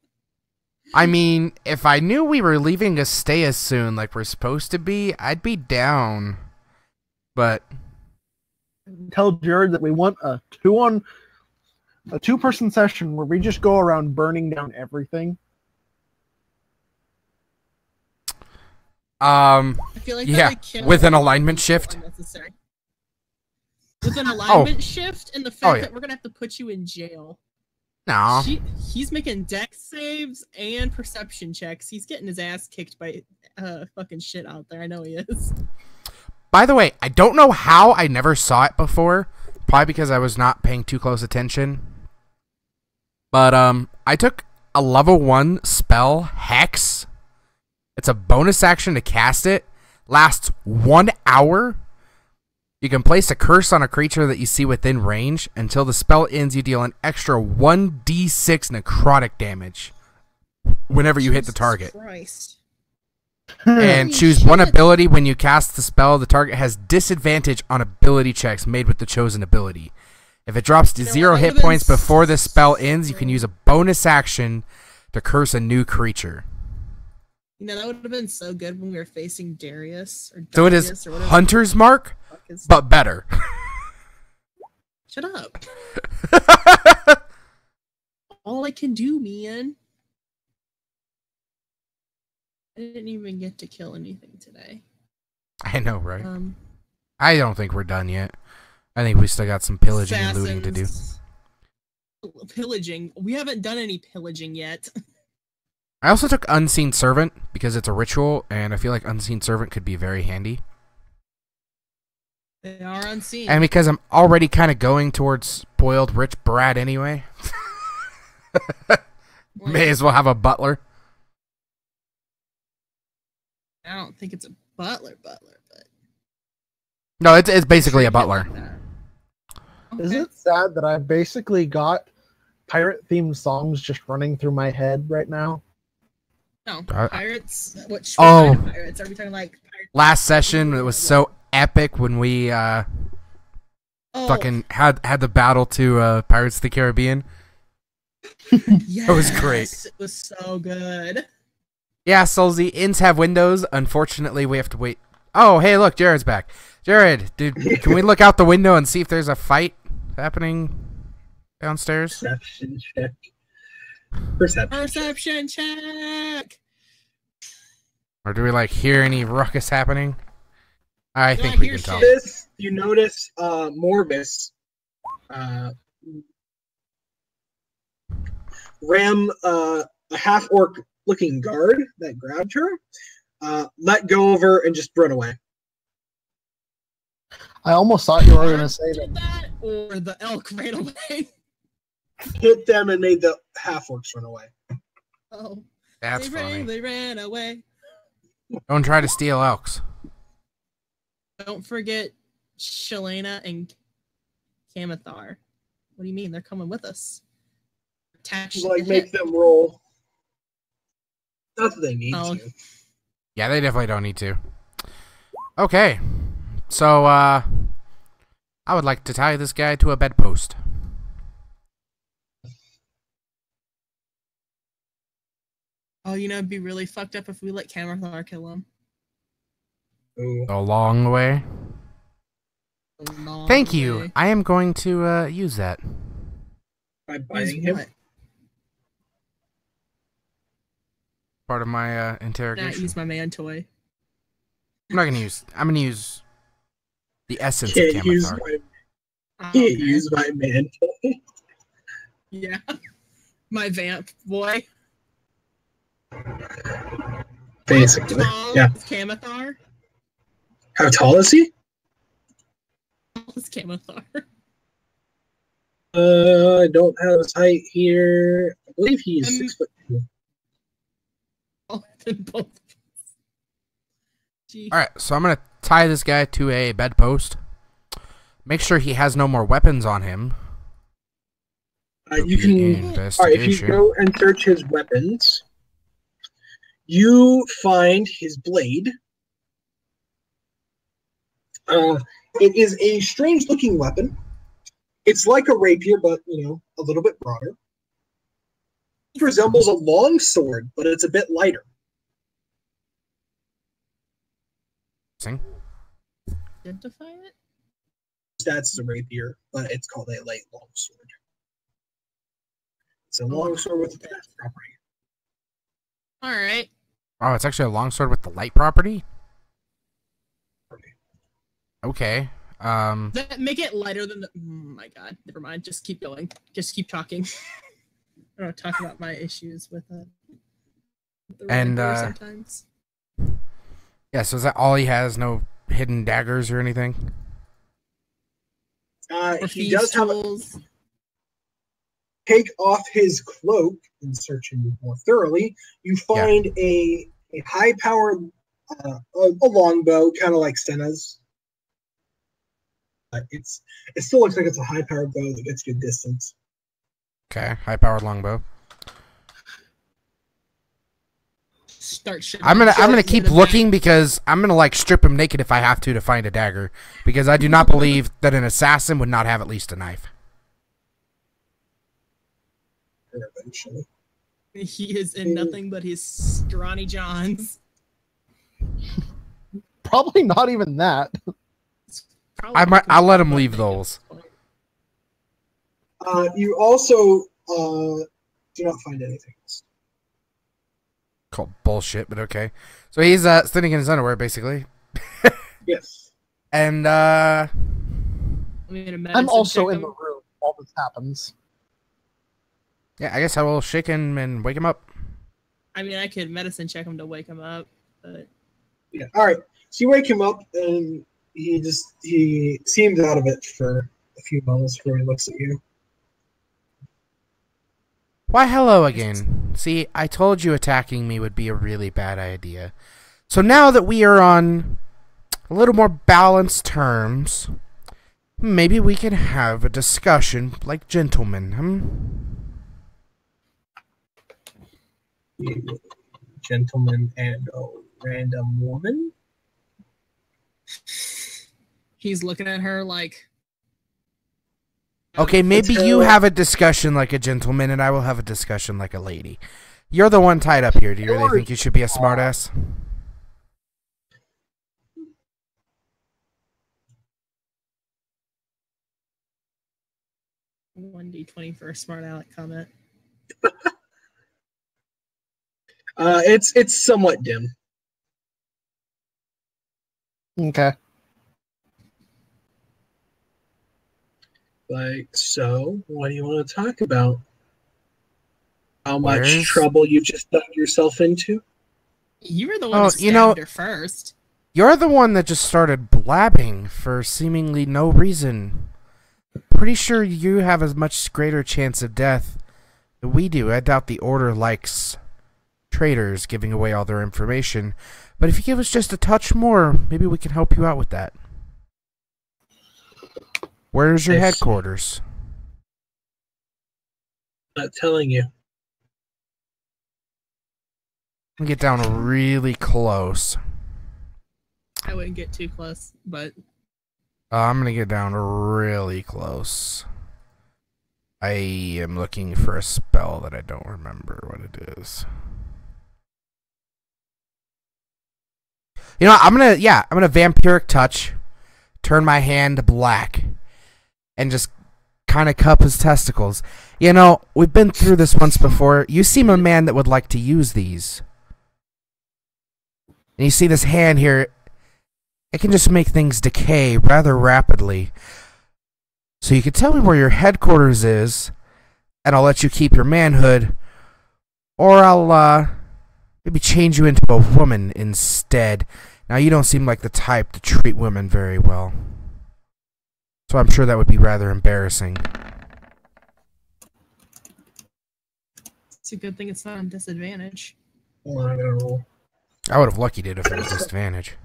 I mean, if I knew we were leaving Astea soon, like we're supposed to be, I'd be down. But Tell Jared that we want a two-person session where we just go around burning down everything. I feel like that yeah, would kill with an all alignment people shift. unnecessary. With an alignment shift and the fact that we're gonna have to put you in jail. No. He's making dex saves and perception checks. He's getting his ass kicked by fucking shit out there. I know he is. By the way, I don't know how I never saw it before. Probably because I was not paying too close attention. But I took a level 1 spell, Hex. It's a bonus action to cast it. Lasts 1 hour. You can place a curse on a creature that you see within range. Until the spell ends, you deal an extra 1d6 necrotic damage whenever you hit the target. Christ. And Holy choose one shit. ability. When you cast the spell, the target has disadvantage on ability checks made with the chosen ability. If it drops to You know 0 what, that hit would've been points before the spell ends, you can use a bonus action to curse a new creature. You know, that would have been so good when we were facing Darius. Or So it Darius is or whatever Hunter's Mark, the fuck is- but better. Shut up. All I can do, man. I didn't even get to kill anything today. I know, right? I don't think we're done yet. I think we still got some pillaging and looting to do. Assassins. Pillaging. We haven't done any pillaging yet. I also took Unseen Servant because it's a ritual, and I feel like Unseen Servant could be very handy. They are unseen. And because I'm already kind of going towards spoiled rich brat anyway, may as well have a butler. I don't think it's a butler, but No, it's basically a butler. Is it sad that I've basically got pirate-themed songs just running through my head right now? No, I- pirates. What Oh. kind of pirates are we talking? Like pirates? Last session, it was so epic when we Oh, fucking had the battle to Pirates of the Caribbean. yes, was great. It was so good. Yeah, Solzy, inns have windows. Unfortunately, we have to wait. Oh, hey, look, Jared's back. Jared, can we look out the window and see if there's a fight happening downstairs? Perception check. Perception. Perception check. Or do we, like, hear any ruckus happening? I No, think I we hear can tell. shit. This, you notice Morvis ram a half-orc looking guard that grabbed her, let go of her, and just run away. I almost thought you were going to say that. Did that, or the elk ran away. Hit them and made the half-orcs run away. Oh, That's they funny. ran away. Don't try to steal elks. Don't forget Shalana and Kamathar. What do you mean? They're coming with us. Attached to Like, the make hip. them roll. Not that they need Oh. to. Yeah, they definitely don't need to. Okay. So, I would like to tie this guy to a bedpost. Oh, you know, it'd be really fucked up if we let Kamathar kill him. Ooh. A long way. A long Thank you. way. I am going to use that. By Use biting him. what? Part of my Not interrogation. use my man toy. I'm not gonna use. I'm gonna use the essence Can't of use Kamathar. my Oh, can't okay. use my man. Yeah. My vamp boy. Basically. Tall Yeah. is Kamathar. How tall is he? Tall is Kamathar. I don't have his height here. I believe he is 6'2". Oh, then both. Gee. All right, so I'm gonna tie this guy to a bedpost. Make sure he has no more weapons on him. You can. All right, if you go and search his weapons, you find his blade. It is a strange-looking weapon. It's like a rapier, but a little bit broader. It resembles a long sword, but it's a bit lighter. Identify it? Stats is a rapier, but it's called a light long sword. It's a long sword with a fast property. Alright. Oh, it's actually a longsword with the light property. Okay. Make it lighter than the. Oh my god. Never mind. Just keep going. Just keep talking. I don't talk about my issues with the And, rapier sometimes. Yeah. So is that all he has? No hidden daggers or anything? Or He thieves' does have a tools. take off his cloak and search him more thoroughly. You find a high-powered a longbow, kind of like Senna's. it still looks like it's a high-powered bow that gets good distance. Okay, high-powered longbow. Start shooting. I'm gonna shots keep in the looking back. because I'm gonna like strip him naked if I have to find a dagger, because I do not believe that an assassin would not have at least a knife. Eventually. He is in nothing but his scrawny johns. Probably not even that. I'll let him leave those. You also do not find anything else. Called bullshit, but okay. So he's sitting in his underwear, basically. Yes. And I'm also in the room while this happens. yeah, I guess I will shake him and wake him up. I mean, I could medicine check him to wake him up, but Yeah. All right. So you wake him up, and he seems out of it for a few moments before he looks at you. Why, hello again. See, I told you attacking me would be a really bad idea. So now that we are on a little more balanced terms, maybe we can have a discussion like gentlemen, Gentleman and a random woman. he's looking at her like. Okay, maybe you have a discussion like a gentleman, and I will have a discussion like a lady. You're the one tied up here. Do you really think you should be a smartass? One D20 for a smart aleck comment. It's somewhat dim. Okay. Like, so what do you want to talk about? How much Where's- trouble you've just dug yourself into? You were the one Oh, who stabbed you know- her first. You're the one that just started blabbing for seemingly no reason. Pretty sure you have as much greater chance of death than we do. I doubt the Order likes traitors giving away all their information. But if you give us just a touch more, maybe we can help you out with that. Where's your Yes. headquarters? Not telling you. I'm gonna get down really close. I wouldn't get too close, but I'm gonna get down really close. I am looking for a spell that I don't remember what it is. You know, I'm gonna vampiric touch, turn my hand black, and just kind of cup his testicles. You know, we've been through this once before. You seem a man that would like to use these. And you see this hand here, it can just make things decay rather rapidly. So you can tell me where your headquarters is, and I'll let you keep your manhood, or I'll maybe change you into a woman instead. Now, you don't seem like the type to treat women very well, so I'm sure that would be rather embarrassing. it's a good thing it's not a disadvantage. Hold on, I gotta roll. I would have luckied it if it was disadvantage.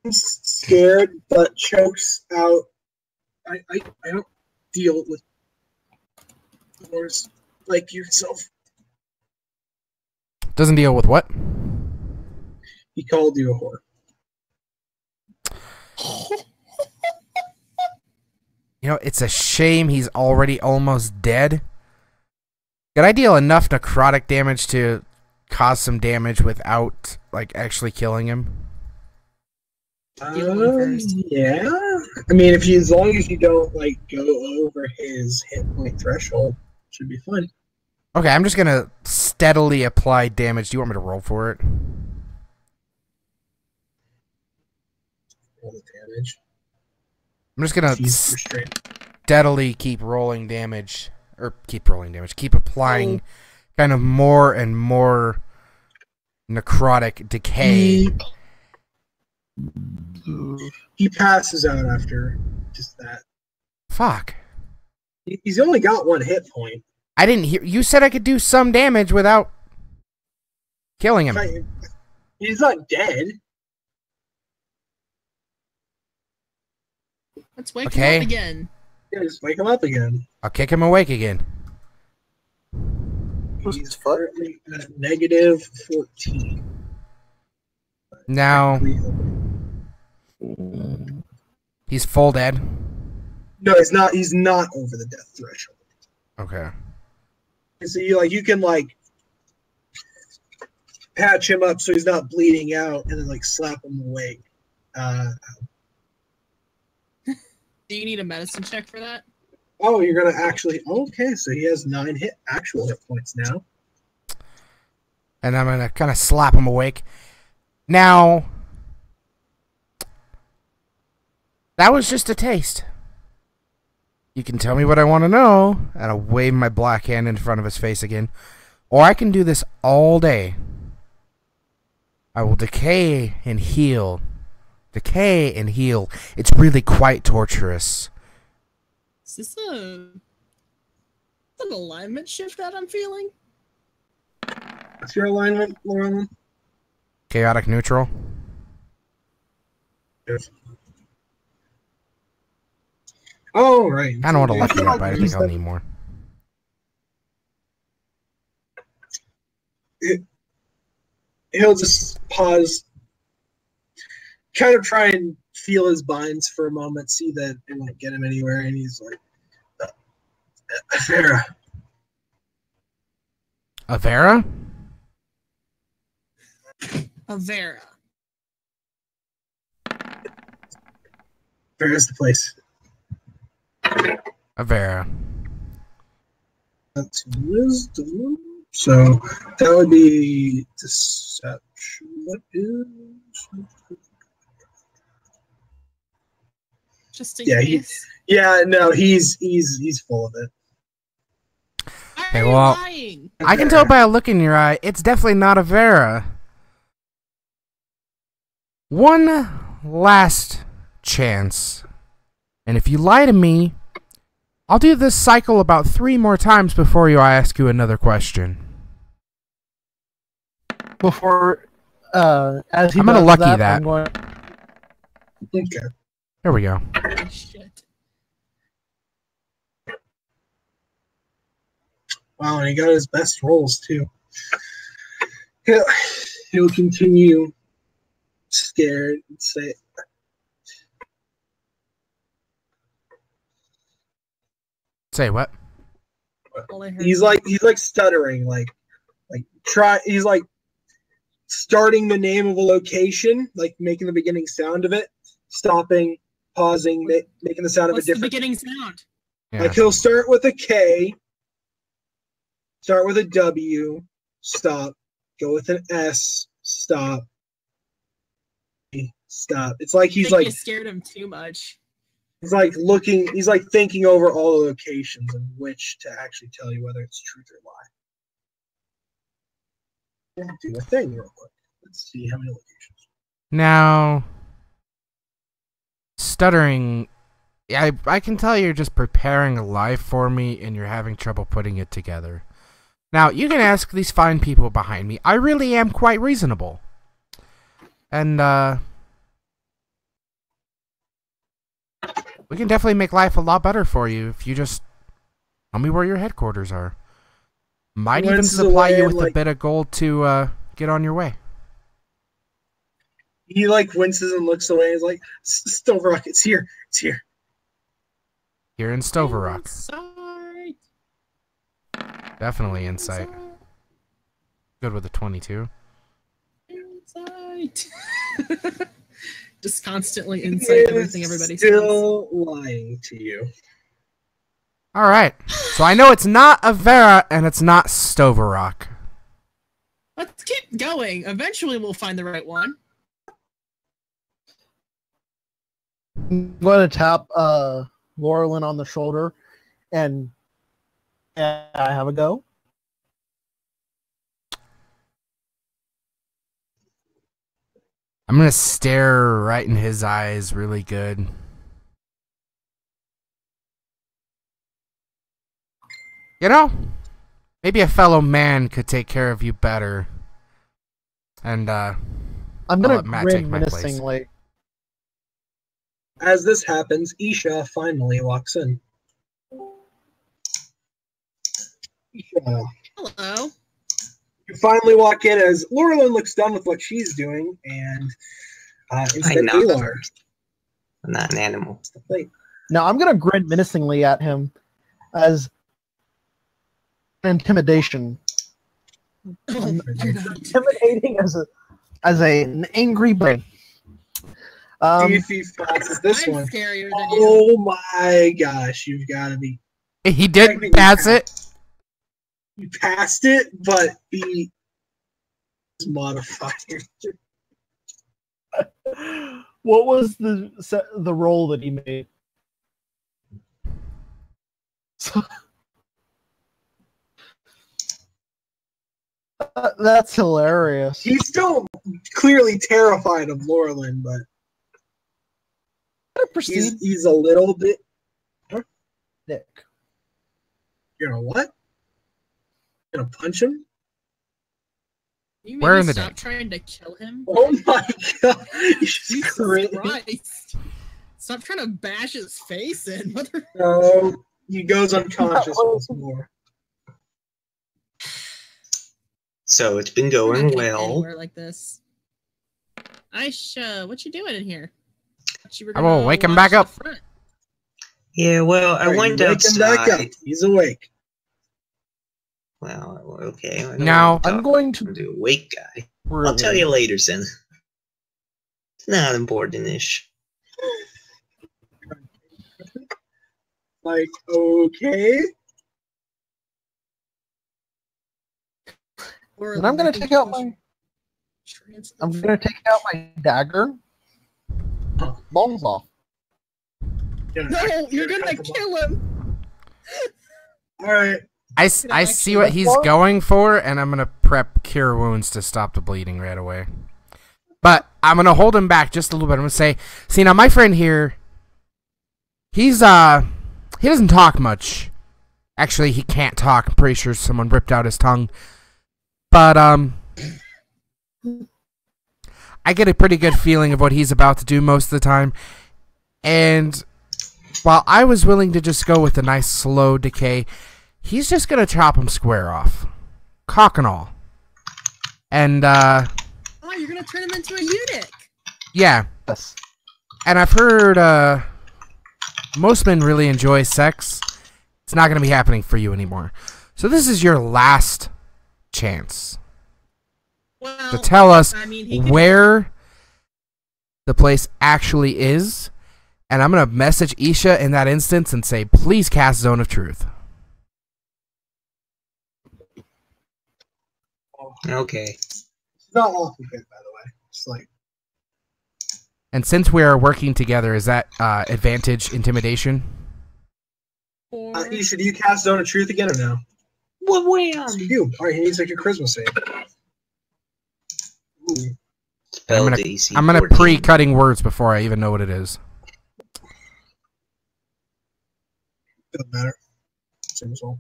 I'm scared, but chokes out. I don't deal with wars like yourself. Doesn't deal with what? He called you a whore. You know, it's a shame he's already almost dead. Could I deal enough necrotic damage to cause some damage without, like, actually killing him? Deal with him first. Yeah. I mean, as long as you don't like go over his hit point threshold, should be fine. Okay, I'm just gonna steadily apply damage. Do you want me to roll for it? Roll the damage. I'm just gonna He's restrained. steadily keep rolling damage. Or keep rolling damage. Keep applying kind of more and more necrotic decay. He passes out after just that. Fuck. He's only got one hit point. I didn't hear. You said I could do some damage without killing him. He's not dead. Let's wake Okay. him up again. Yeah, just wake him up again. I'll kick him awake again. He's currently at negative 14. Now, he's full dead. No, he's not. He's not over the death threshold. Okay. So you can patch him up so he's not bleeding out, and then slap him awake. Do you need a medicine check for that? Oh, you're gonna actually. Okay, so he has 9 actual hit points now. And I'm gonna kind of slap him awake. Now, that was just a taste. You can tell me what I want to know, and I'll wave my black hand in front of his face again. Or I can do this all day. I will decay and heal. Decay and heal. It's really quite torturous. Is this an alignment shift that I'm feeling? What's your alignment, Laurelyn? Chaotic neutral. Oh, right. I don't want to look it up, but I think I'll need more. He'll just pause, kind of try and feel his binds for a moment, see that it won't get him anywhere, and he's like, Farah. Avera? Avera. Farah's the place. Avera. That's wisdom. So that would be deception. What is? Just in Yeah, case. No, he's full of it. Okay, well, lying. I can tell by a look in your eye, it's definitely not Avera. One last chance. And if you lie to me, I'll do this cycle about 3 more times before I ask you another question. Before, as he I'm gonna does lucky that, that. I'm going, Okay. There we go. Oh, shit. Wow, and he got his best rolls too. He'll continue scared and say, Say what? All I heard he's like stuttering, he's like starting the name of a location, like making the beginning sound of it, stopping, pausing, making the sound What's of a the different. beginning sound? Yeah. Like he'll start with a K, start with a W, stop, go with an S, stop, stop. It's like he's I think like you scared him too much. he's like looking, he's like thinking over all the locations and which to actually tell you whether it's truth or lie. I'll do a thing real quick. Let's see how many locations. Now, stuttering, I can tell you're just preparing a lie for me and you're having trouble putting it together. Now, you can ask these fine people behind me. I really am quite reasonable. And, we can definitely make life a lot better for you if you just tell me where your headquarters are. Might even Winces supply away you and, with a bit of gold to get on your way. He winces and looks away. He's like, Stoverock, it's here. It's here. Here in Stoverock. Insight. Definitely insight. Good with a 22. Insight. Just constantly insight everything everybody says. Still lying to you. Alright. So I know it's not Avera and it's not Stoverock. Let's keep going. Eventually we'll find the right one. I'm going to tap Laurelyn on the shoulder and I have a go. I'm gonna stare right in his eyes really good. You know, maybe a fellow man could take care of you better. And, I'm I'll going let to Matt take grin my place. menacingly. As this happens, Isha finally walks in. Isha, Hello. you finally walk in as Laurelyn looks done with what she's doing, and instead know. Alar. I'm not an animal. Wait, Now I'm gonna grin menacingly at him as intimidation. Oh, you're not Intimidating as an angry brain. see if he passes this I'm one. scarier than you. Oh my gosh, you've got to be. He did pass it. You passed it, but the modifier. What was the roll that he made? That's hilarious. He's still clearly terrified of Laurelyn, but Proceed, he's a little bit. Nick. You're gonna what? You're gonna punch him? You Where maybe in the stop dick? trying to kill him? Oh my god! Jesus Jesus Christ. Christ. Stop trying to bash his face in. Mother. No, he goes unconscious once more. So it's been I'm going not getting well. anywhere like this. Aisha, what you doing in here? Thought you were I will gonna wake him watch back the up. front. Yeah, well, I Alright, went you wake him back up. outside. He's awake. Well, okay. I don't Now- want to I'm talk going to to the awake guy. I'll really- tell you later, Sin. It's not important-ish. Like, okay. Or And I'm gonna take out my dagger. Balls off. No, you're gonna kill him. Alright. I actually see what he's look? going for, and I'm gonna prep cure wounds to stop the bleeding right away. But I'm gonna hold him back just a little bit. I'm gonna say, see, now my friend here, he doesn't talk much. Actually, he can't talk. I'm pretty sure someone ripped out his tongue. But I get a pretty good feeling of what he's about to do most of the time. And while I was willing to just go with a nice slow decay, he's just gonna chop him square off, cock and all. And Oh, you're gonna turn him into a eunuch. yeah. Yes. And I've heard most men really enjoy sex. It's not gonna be happening for you anymore. So this is your last chance Well, to tell us I mean, he could- where the place actually is. And I'm gonna message Isha in that instance and say, please cast Zone of Truth. Okay. It's not awful good, by the way. It's like, And since we are working together, is that advantage intimidation? Or- Isha, do you cast Zone of Truth again or no? What way It's you. Alright, he needs like a charisma save. Ooh. Spell I'm DC I'm gonna 14. pre-cutting words before I even know what it is. Doesn't matter. Same result.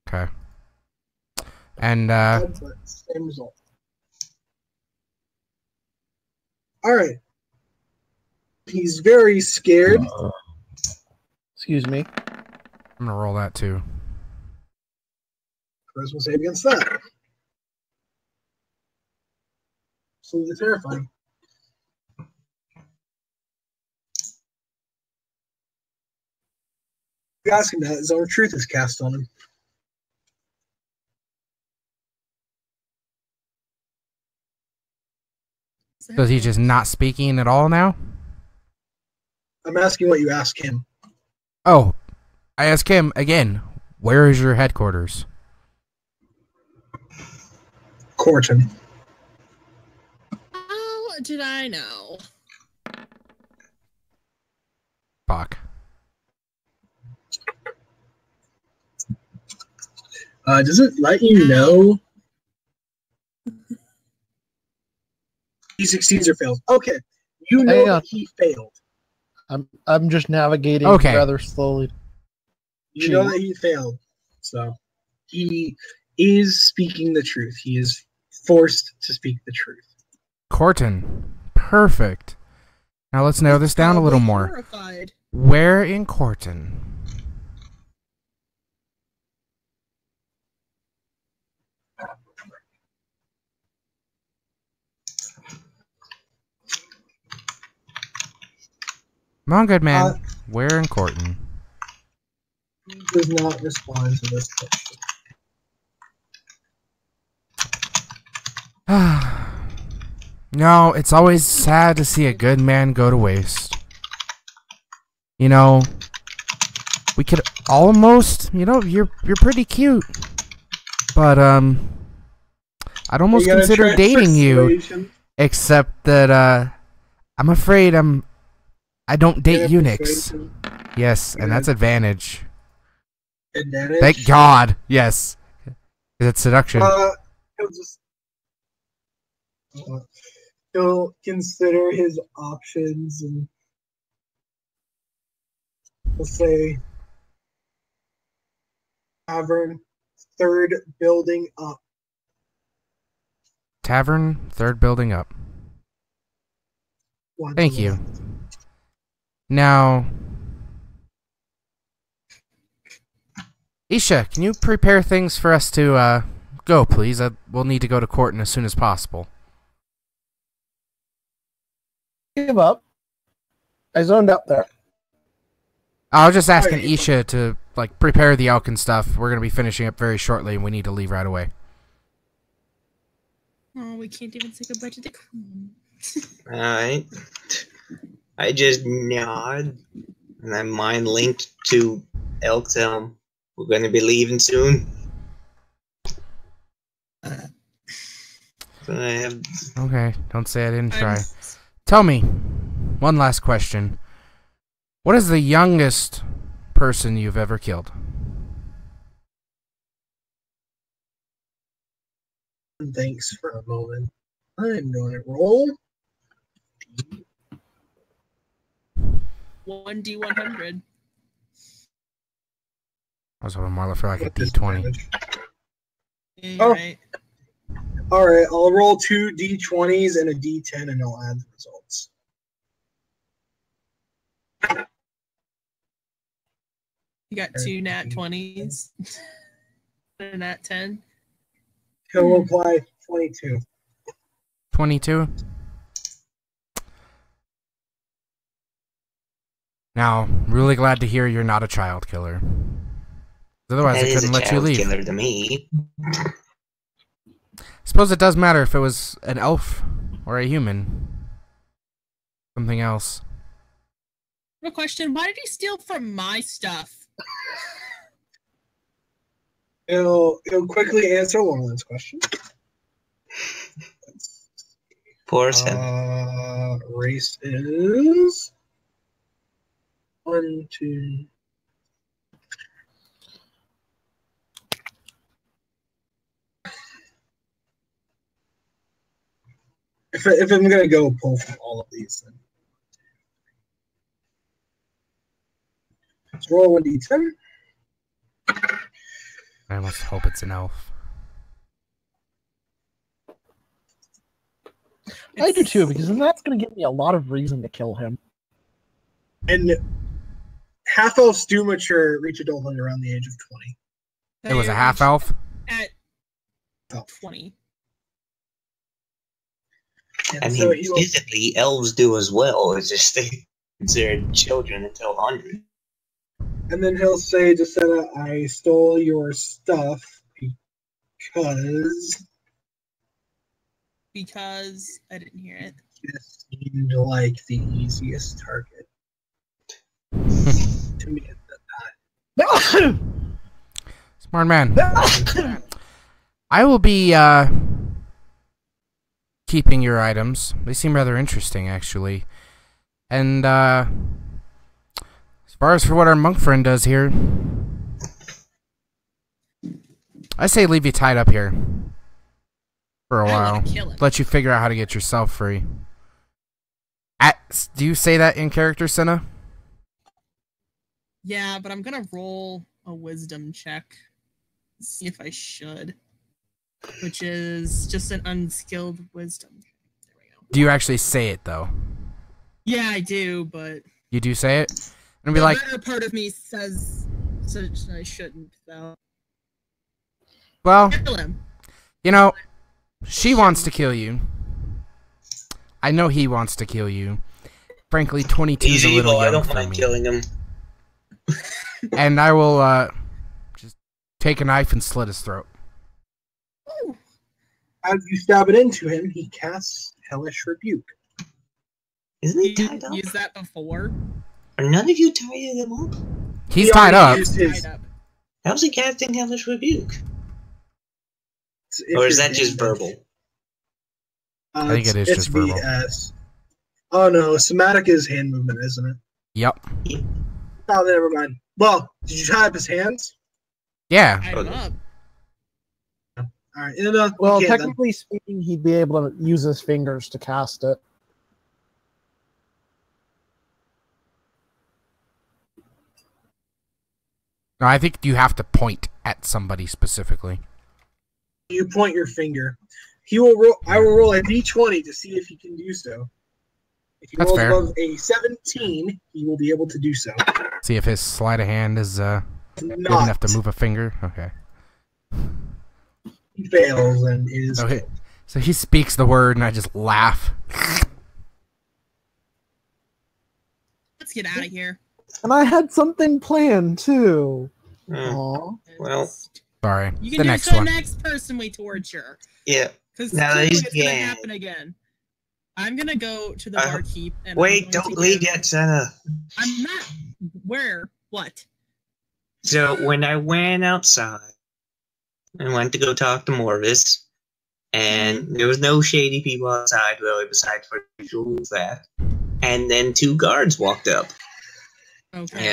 Okay. And But same result. Alright. He's very scared. Excuse me. I'm gonna roll that too. Charisma save against that. Absolutely terrifying. You ask him that, Zone of Truth is cast on him. So is he just not speaking at all now? I'm asking what you ask him. Oh, I ask him again. Where is your headquarters? Corton. How did I know? Fuck. Does it let you know? He succeeds or fails. Okay. You know Hang on. that he failed. I'm just navigating Okay. rather slowly. You know that he failed. So he is speaking the truth. He is forced to speak the truth. Corton. Perfect. Now let's narrow this down a little more. Horrified. Where in Corton? Come on, good man. Where in Corton? He does not respond to this question. No, it's always sad to see a good man go to waste. You know, we could almost, you know, you're pretty cute. But I'd almost consider dating you, except that I'm afraid I don't date eunuchs. Yes, and that's advantage. Advantage? Thank God. Yes. It's seduction. He'll consider his options and we'll say tavern, third building up. Tavern, third building up. Thank you. Now, Isha, can you prepare things for us to go, please? We'll need to go to Corton as soon as possible. Give up. I zoned out there. I was just asking Isha to like prepare the elk and stuff. We're gonna be finishing up very shortly, and we need to leave right away. Oh, we can't even say goodbye to the queen. Alright. I just nod, and I'm mind linked to Elk's Elm. We're gonna be leaving soon. So I have... Okay, don't say I didn't try. Tell me, one last question. What is the youngest person you've ever killed? Thanks for a moment. I'm going to roll. 1d100. I was hoping more for like a D20. Yeah, Oh. right. Alright, I'll roll 2 D20s and a D10 and I'll add the results. You got 2 nat 20s. A nat 10. He'll apply 22. 22? Now, really glad to hear you're not a child killer. Otherwise, I couldn't let you leave. Killer to me. Suppose it does matter if it was an elf or a human. Something else. A question: why did he steal from my stuff? He'll quickly answer Lauren's question. Poor Sam. Race is 1, 2. If I'm gonna go pull from all of these, then let's roll 1d10. I must hope it's an elf. I do too, because then that's going to give me a lot of reason to kill him. And half elves do mature, reach adulthood around the age of 20. It was a half elf? At Oh. 20. And I mean, so he will, physically, elves do as well. It's just they considered children until 100. and then he'll say to Senna, I stole your stuff Because I didn't hear it. you seemed like the easiest target. To me, Smart man. I will be keeping your items. They seem rather interesting, actually. And as far as for what our monk friend does here, I say leave you tied up here for a I while. wanna kill him. Let you figure out how to get yourself free. Do you say that in character, Senna? Yeah, but I'm gonna roll a wisdom check. See if I should. Which is just an unskilled wisdom. There we go. Do you actually say it, though? 'Cause I don't want to roll a 20 on that. Yeah, I rolled a 20. Do you actually say it? I rolled a 20. Okay. Yeah, I do, but You do say it? And be the like, better part of me says I shouldn't, though. well, Kill him. you know, she wants to kill you. I know he wants to kill you. Frankly, 22 is He's a little evil. I young don't for mind me. killing him. And I will just take a knife and slit his throat. Ooh. As you stab it into him, he casts Hellish Rebuke. Isn't he You tied didn't up? use that before. Are none of you tied him up? He's He tied already up. used his- Tied up. How's he casting Hellish Rebuke? if Or is you're that just damaged. verbal? I think it is it's just verbal. BS. Oh no, somatic is hand movement, isn't it? Yep. Oh, never mind. Well, did you tie up his hands? Yeah. Tied him up. All right. Well, you can't then. technically speaking, he'd be able to use his fingers to cast it. No, I think you have to point at somebody specifically. You point your finger. He will roll. I will roll a d20 to see if he can do so. If he That's rolls fair. above a 17, he will be able to do so. See if his sleight of hand is good Not. enough to move a finger. Okay. He fails and is. Okay. So he speaks the word and I just laugh. Let's get out of here. And I had something planned too. Hmm. Aw. Well, Sorry. You can The do next it to one. the next person we torture. yeah. Because Now clearly he's it's going to gay. happen again. I'm going to go to the Uh, barkeep. And Wait, I'm going don't to leave give- yet, Senna. I'm not. Where? What? So when I went outside, I went to go talk to Morvis, and there was no shady people outside really, besides for usual that. And then two guards walked up, Okay.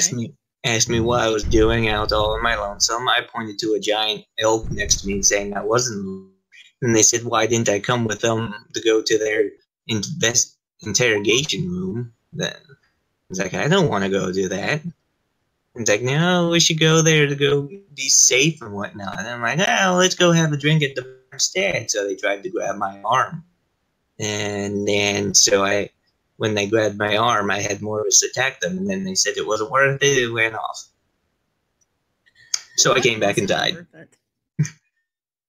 asked me what I was doing out all on my lonesome. I pointed to a giant elk next to me, saying I wasn't. And they said, "Why didn't I come with them to go to their interrogation room?" Then I was like, "I don't want to go do that." It's like, no, we should go there to go be safe and whatnot. And I'm like, oh, let's go have a drink at the bar instead. So they tried to grab my arm. And then, when they grabbed my arm, I had Morris attack them. And then they said it wasn't worth it. It ran off. So I came back and died. Worth it.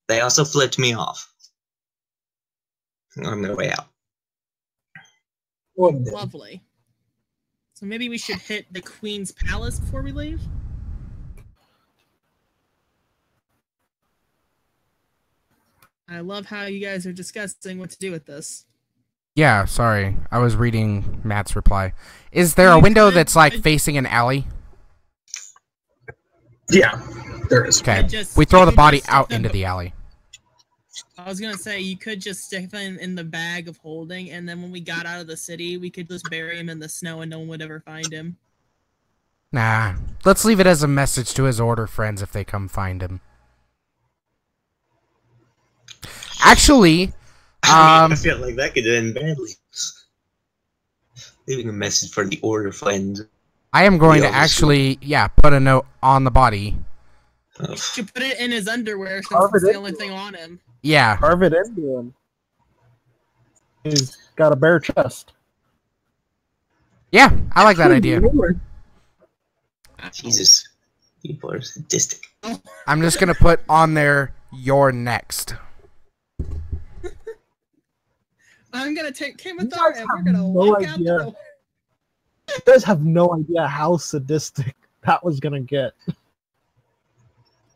They also flipped me off on their way out. One day. Lovely. So maybe we should hit the Queen's Palace before we leave? I love how you guys are discussing what to do with this. Yeah, sorry. I was reading Matt's reply. Is there a You window could- that's like facing an alley? Yeah, there is. Okay. just- We throw you the could body just out stick into them- the alley. I was gonna say you could just stick them in the bag of holding, and then when we got out of the city, we could just bury him in the snow, and no one would ever find him. Nah. Let's leave it as a message to his order friends if they come find him. Actually, I feel like that could end badly. Leaving a message for the order friend. I am going to Yeah, actually, put a note on the body. Oh, You should put it in his underwear since Carve it's it the in. only thing on him. Yeah. Carve it into him. He's got a bare chest. Yeah, I like that idea. Jesus. People are sadistic. I'm just going to put on there, "You're next." I'm gonna take him You with her, guys and we're have gonna no walk out idea. the door. You guys have no idea how sadistic that was gonna get.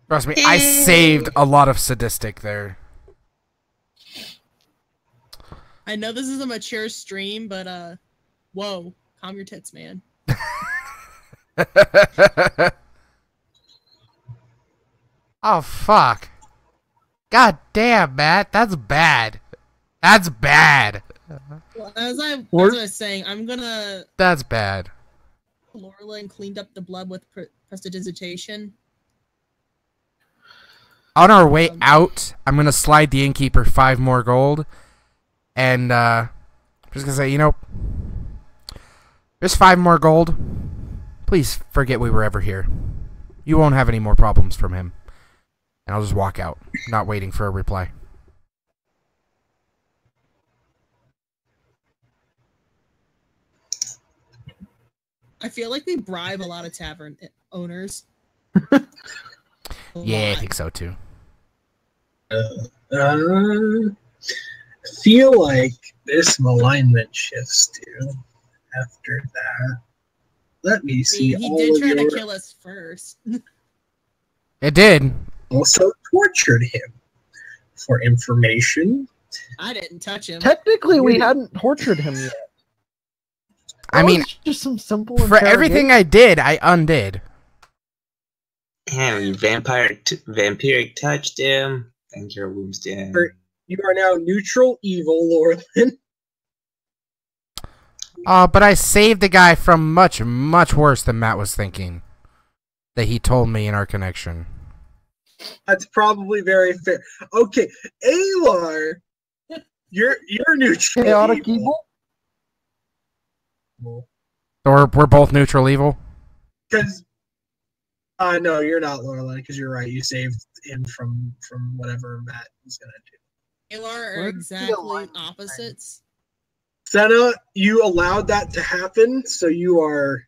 Trust me, I saved a lot of sadistic there. I know this is a mature stream, but whoa, calm your tits, man. Oh, fuck. God damn, Matt. That's bad. That's bad. Well, as I Or- was saying, I'm gonna That's bad. Laurel and cleaned up the blood with prestidigitation. On our way out, I'm going to slide the innkeeper 5 more gold. And, I'm just going to say, there's 5 more gold. Please forget we were ever here. You won't have any more problems from him. And I'll just walk out, not waiting for a reply. I feel like we bribe a lot of tavern owners. Yeah, I Lot. think so too. Feel like this alignment shifts too. After that, let me see. He all did of try your to kill us first. It did. also tortured him for information. I didn't touch him. Technically, we hadn't tortured him yet. I That mean, was just some simple for everything I did, I undid. And vampiric touched him. Thank your wounds, Dan. You are now neutral evil, Lorlin. But I saved the guy from much, much worse than Matt was thinking. That he told me in our connection. That's probably very fair. Okay, Alar, you're neutral. chaotic evil. So we're both neutral evil? Because no, you're not Lorelai. Because you're right. You saved him from whatever Matt was gonna do. Alar are Where exactly opposites. Senna, you allowed that to happen, so you are.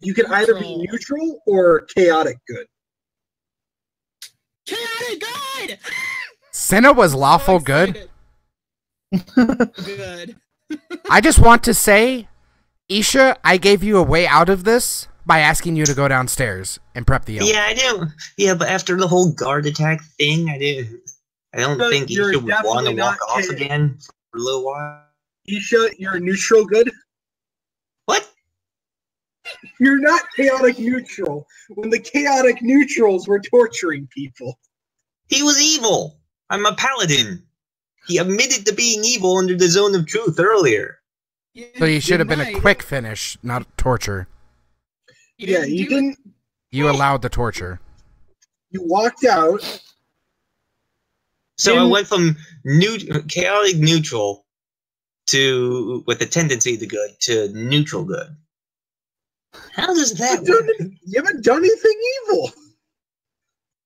You can either be neutral or chaotic good. Chaotic good! Senna was lawful So good? excited. Good. I just want to say, Isha, I gave you a way out of this by asking you to go downstairs and prep the elk. Yeah, I do. Yeah, but after the whole guard attack thing, I don't So think you're Isha would want to definitely walk not off chaotic. again for a little while. Isha, you're neutral good. What? You're not chaotic neutral. When the chaotic neutrals were torturing people. He was evil. I'm a paladin. He admitted to being evil under the zone of truth earlier. So you should have been a might. quick finish, not torture. Yeah, you didn't. You allowed the torture. You walked out. So I went from chaotic neutral to with a tendency to good to neutral good. How does that work? You haven't done anything evil.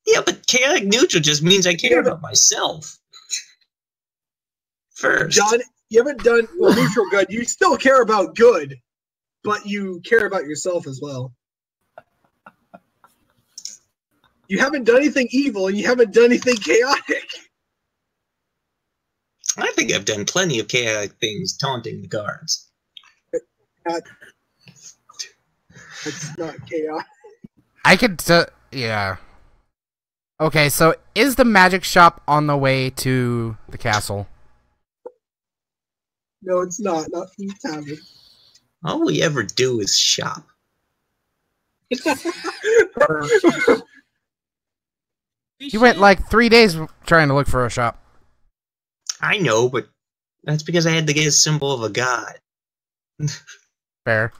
Yeah, but chaotic neutral just means I care about myself first. You haven't done neutral good. You still care about good, but you care about yourself as well. You haven't done anything evil, and you haven't done anything chaotic. I think I've done plenty of chaotic things, taunting the guards. That's not chaotic. I could, yeah. Okay, so is the magic shop on the way to the castle? No, it's not. Not from the tavern. All we ever do is shop. You went like 3 days trying to look for a shop. I know, but that's because I had to get a symbol of a god. Fair.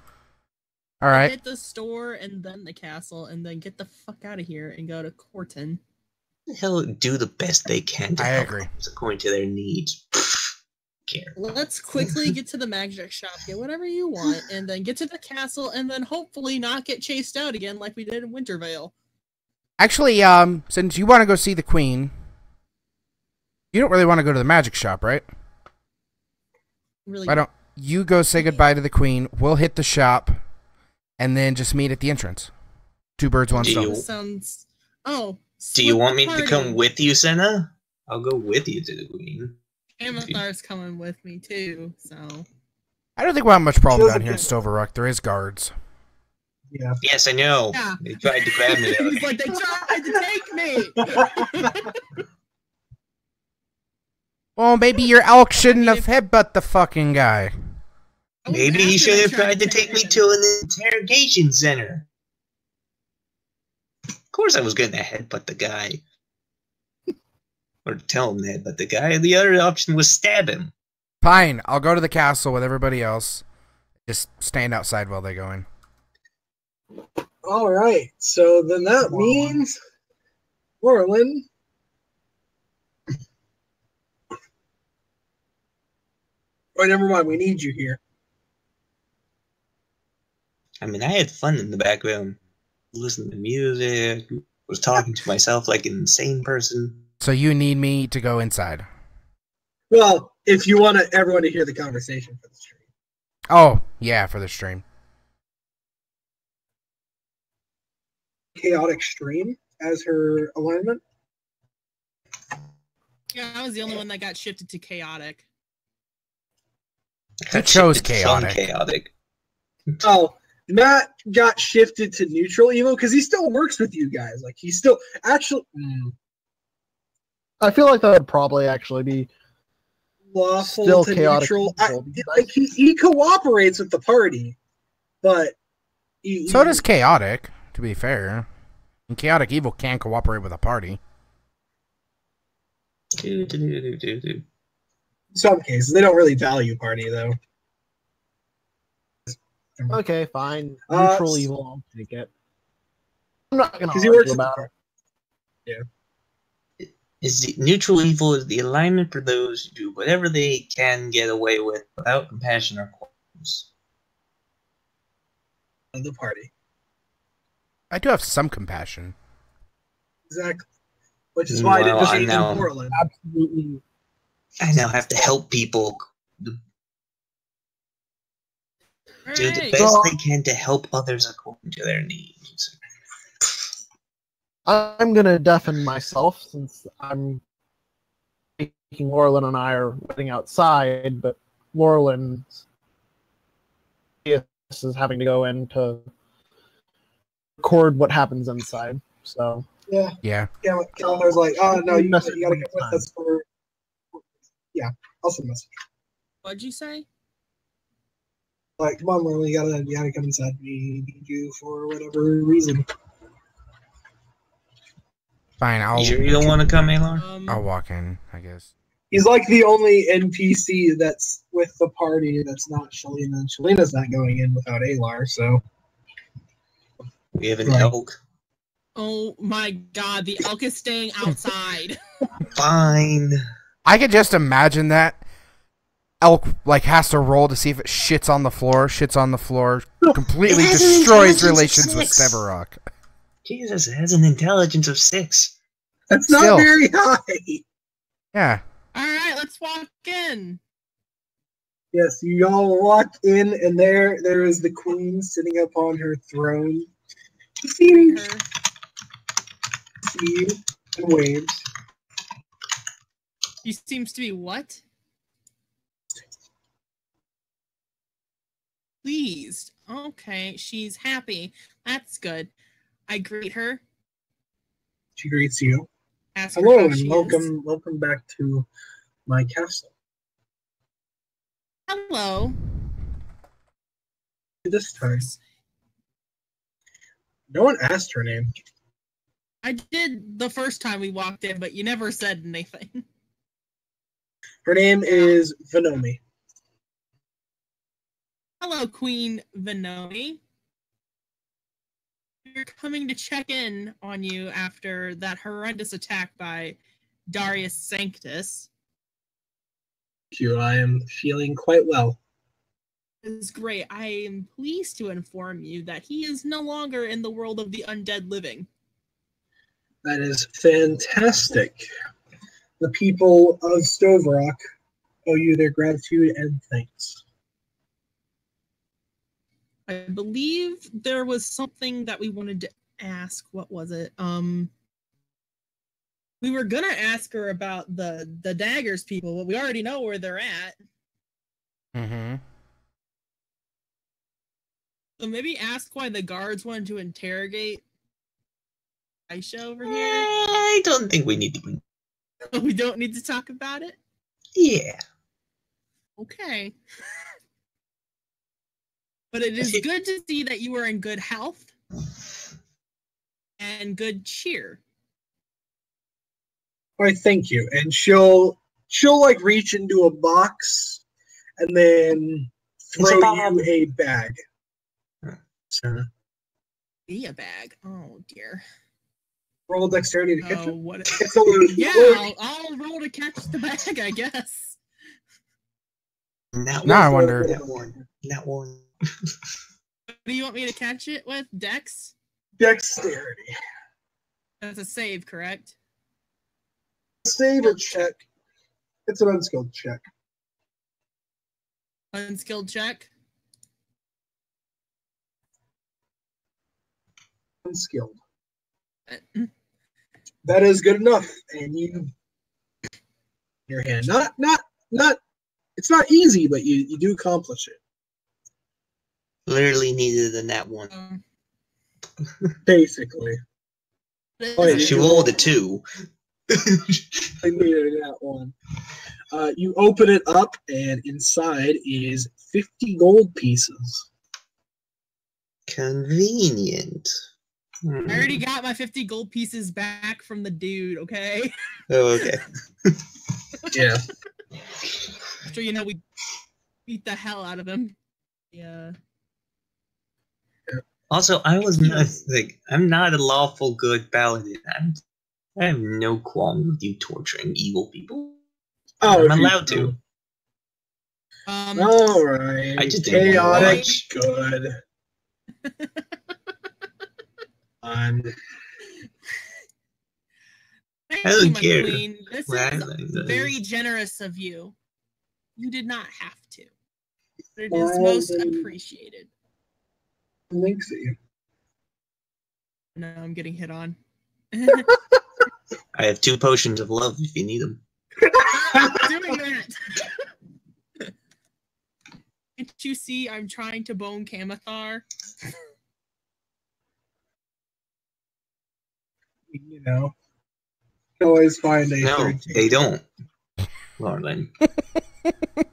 All right. Hit the store and then the castle and then get the fuck out of here and go to Corton. Hell, do the best they can to I help agree. others according to their needs. Care. Let's quickly get to the magic shop, get whatever you want, and then get to the castle and then hopefully not get chased out again like we did in Wintervale. Actually, since you want to go see the queen, you don't really want to go to the magic shop, right? Really. Why don't you go say goodbye to the queen? We'll hit the shop, and then just meet at the entrance. 2 birds, 1 Do stone. you- Sounds. Oh. Do you split want the me to party. come with you, Senna? I'll go with you to the queen. Amathar's coming with me too, so. I don't think we'll have much problem down here in Stoverock. There is guards. Yeah. Yes, I know. Yeah. They tried to grab me. the other He's day. like, they tried to take me! Well, maybe your elk shouldn't have headbutt the fucking guy. Maybe he should have tried to take me to an interrogation center. Of course I was going to headbutt the guy. Or tell him to headbutt the guy. The other option was stab him. Fine, I'll go to the castle with everybody else. Just stand outside while they go in. All right. So then that means, Orlin. Oh, never mind. We need you here. I mean, I had fun in the back room. Listening to music. Was talking to myself like an insane person. So you need me to go inside. Well, if you want everyone to hear the conversation for the stream. Oh, yeah, for the stream. chaotic stream as her alignment. Yeah, I was the only one that got shifted to chaotic. Who chose Shifted from chaotic? chaotic. Oh, Matt got shifted to neutral evil because he still works with you guys. Like he's still actually I feel like that would probably actually be lawful still to chaotic. neutral. evil, Like he cooperates with the party, but So does chaotic, to be fair. And chaotic evil can cooperate with a party. in some cases they don't really value party though. Okay, fine. Uh, Neutral evil, I'll take it. I'm not gonna Because he argue works with the about party. Is the neutral evil is the alignment for those who do whatever they can get away with without compassion or qualms. Of the party. I do have some compassion. Exactly. Which is why I didn't Well, change now- in Portland. absolutely. I now have to help people do the Alright. best they can to help others according to their needs. I'm gonna deafen myself since I'm thinking Laurelyn and I are waiting outside, but Laurelyn is having to go in to record what happens inside. So Yeah. Yeah. Calendar's like, oh no, you gotta come with Time. us for. Yeah, I'll send a message. What'd you say? Like, come on, Lily, you gotta come inside. We need you for whatever reason. Fine, You sure you don't want to come, Alar? I'll walk in, I guess. He's like the only NPC that's with the party that's not Shalina, and Shalina's not going in without Alar, so. We have an Right. elk. Oh my god, the elk is staying outside. Fine. I could just imagine that elk like has to roll to see if it shits on the floor, completely It has an destroys intelligence of relations with 6. Severok. Jesus, it has an intelligence of 6. That's Still. not very high. Yeah. Alright, let's walk in. Yes, you all walk in, and there is the queen sitting up on her throne. See Her. you and waves. She seems to be what? Pleased. Okay, she's happy. That's good. I greet her. She greets you. Ask her Hello how and she is. welcome back to my castle. Hello. This time, no one asked her name. I did the first time we walked in, but you never said anything. Her name is Venomi. Hello, Queen Venomi. We're coming to check in on you after that horrendous attack by Darius Sanctus. Thank you. I am feeling quite well. It's great. I am pleased to inform you that he is no longer in the world of the undead living. That is fantastic. The people of Stoverock owe you their gratitude and thanks. I believe there was something that we wanted to ask. What was it? We were gonna ask her about the daggers people, but we already know where they're at. Mm-hmm. So maybe ask why the guards wanted to interrogate Aisha over here. I don't think we need to. We don't need to talk about it. Yeah. Okay. But it is good to see that you are in good health and good cheer. Why, thank you. And she'll like reach into a box and then throw you a bag. So, Be a bag. Oh dear. roll dexterity to catch Oh, it. what? It's a little, Yeah, I'll roll to catch the bag, I guess. Now, Now I wonder. That one. What do you want me to catch it with? Dex? Dexterity. That's a save, correct? Save or check. It's an unskilled check. Unskilled check. Unskilled. That is good enough, and you your hand. Not. It's not easy, but you do accomplish it. Literally needed a nat one. Basically. Oh, yeah, She rolled a 2. I needed that one. You open it up, and inside is 50 gold pieces. Convenient. I already got my 50 gold pieces back from the dude, okay? Oh, okay. Yeah. So, you know, we beat the hell out of him. Yeah. Also, I was not like I'm not a lawful good paladin. I have no qualm with you torturing evil people. Oh, I'm allowed to. All right. I just didn't Chaotic. want Good. Thank I don't you, my care. queen. This Right, is like, very generous of you. You did not have to. But it Well, is most then- appreciated. Thanks to you. No, I'm getting hit on. I have 2 potions of love if you need them. Doing that. Can't you see I'm trying to bone Kamathar? You know, you always find a No, third they don't. Lauren.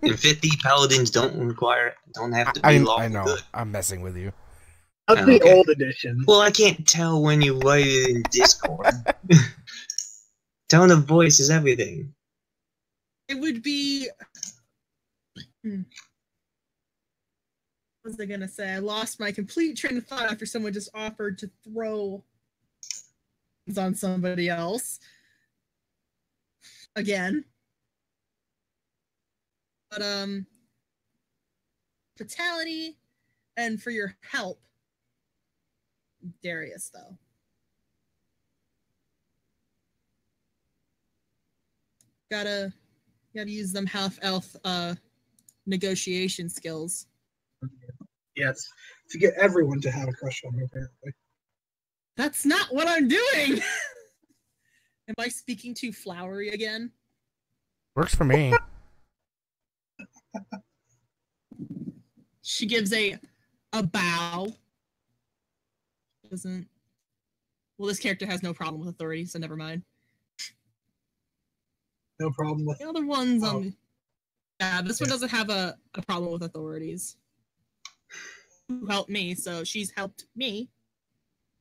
And 50 paladins don't have to be lawful I know. good. I'm messing with you. That's the Okay. old edition. Well, I can't tell when you write it in Discord. Tone of voice is everything. It would be. What was I gonna say? I lost my complete train of thought after someone just offered to throw things on somebody else. Again. But fatality and for your help, Darius, though. Gotta use them half-elf negotiation skills. Yes, to get everyone to have a crush on me, apparently. That's not what I'm doing! Am I speaking too flowery again? Works for me. She gives a bow. Doesn't. Well, this character has no problem with authority, so never mind. No problem with The other ones Oh. Yeah, this one doesn't have a problem with authorities. Who helped me, so she's helped me.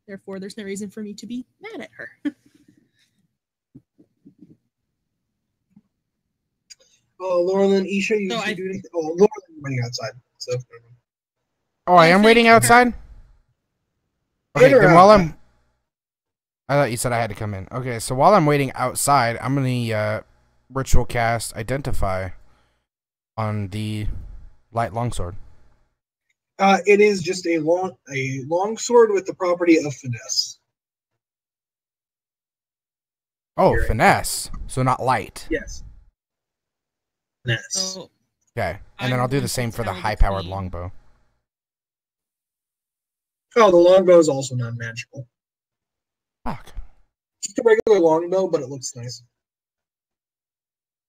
Therefore, there's no reason for me to be mad at her. Oh, Lauren and Isha, you So should I- do anything. Oh, Lauren, you're waiting outside. So, Oh, I I am think waiting her- outside? Okay, Get her then out. while I'm... I thought you said I had to come in. Okay, so while I'm waiting outside, I'm going to ritual cast Identify on the light longsword. it is just a long sword with the property of finesse. Oh, Here. finesse. So not light. Yes. Finesse. So Okay, and then I'm I'll do going the to same for the tell high-powered between- longbow. Oh, the longbow is also non-magical. Fuck. Just a regular longbow, but it looks nice.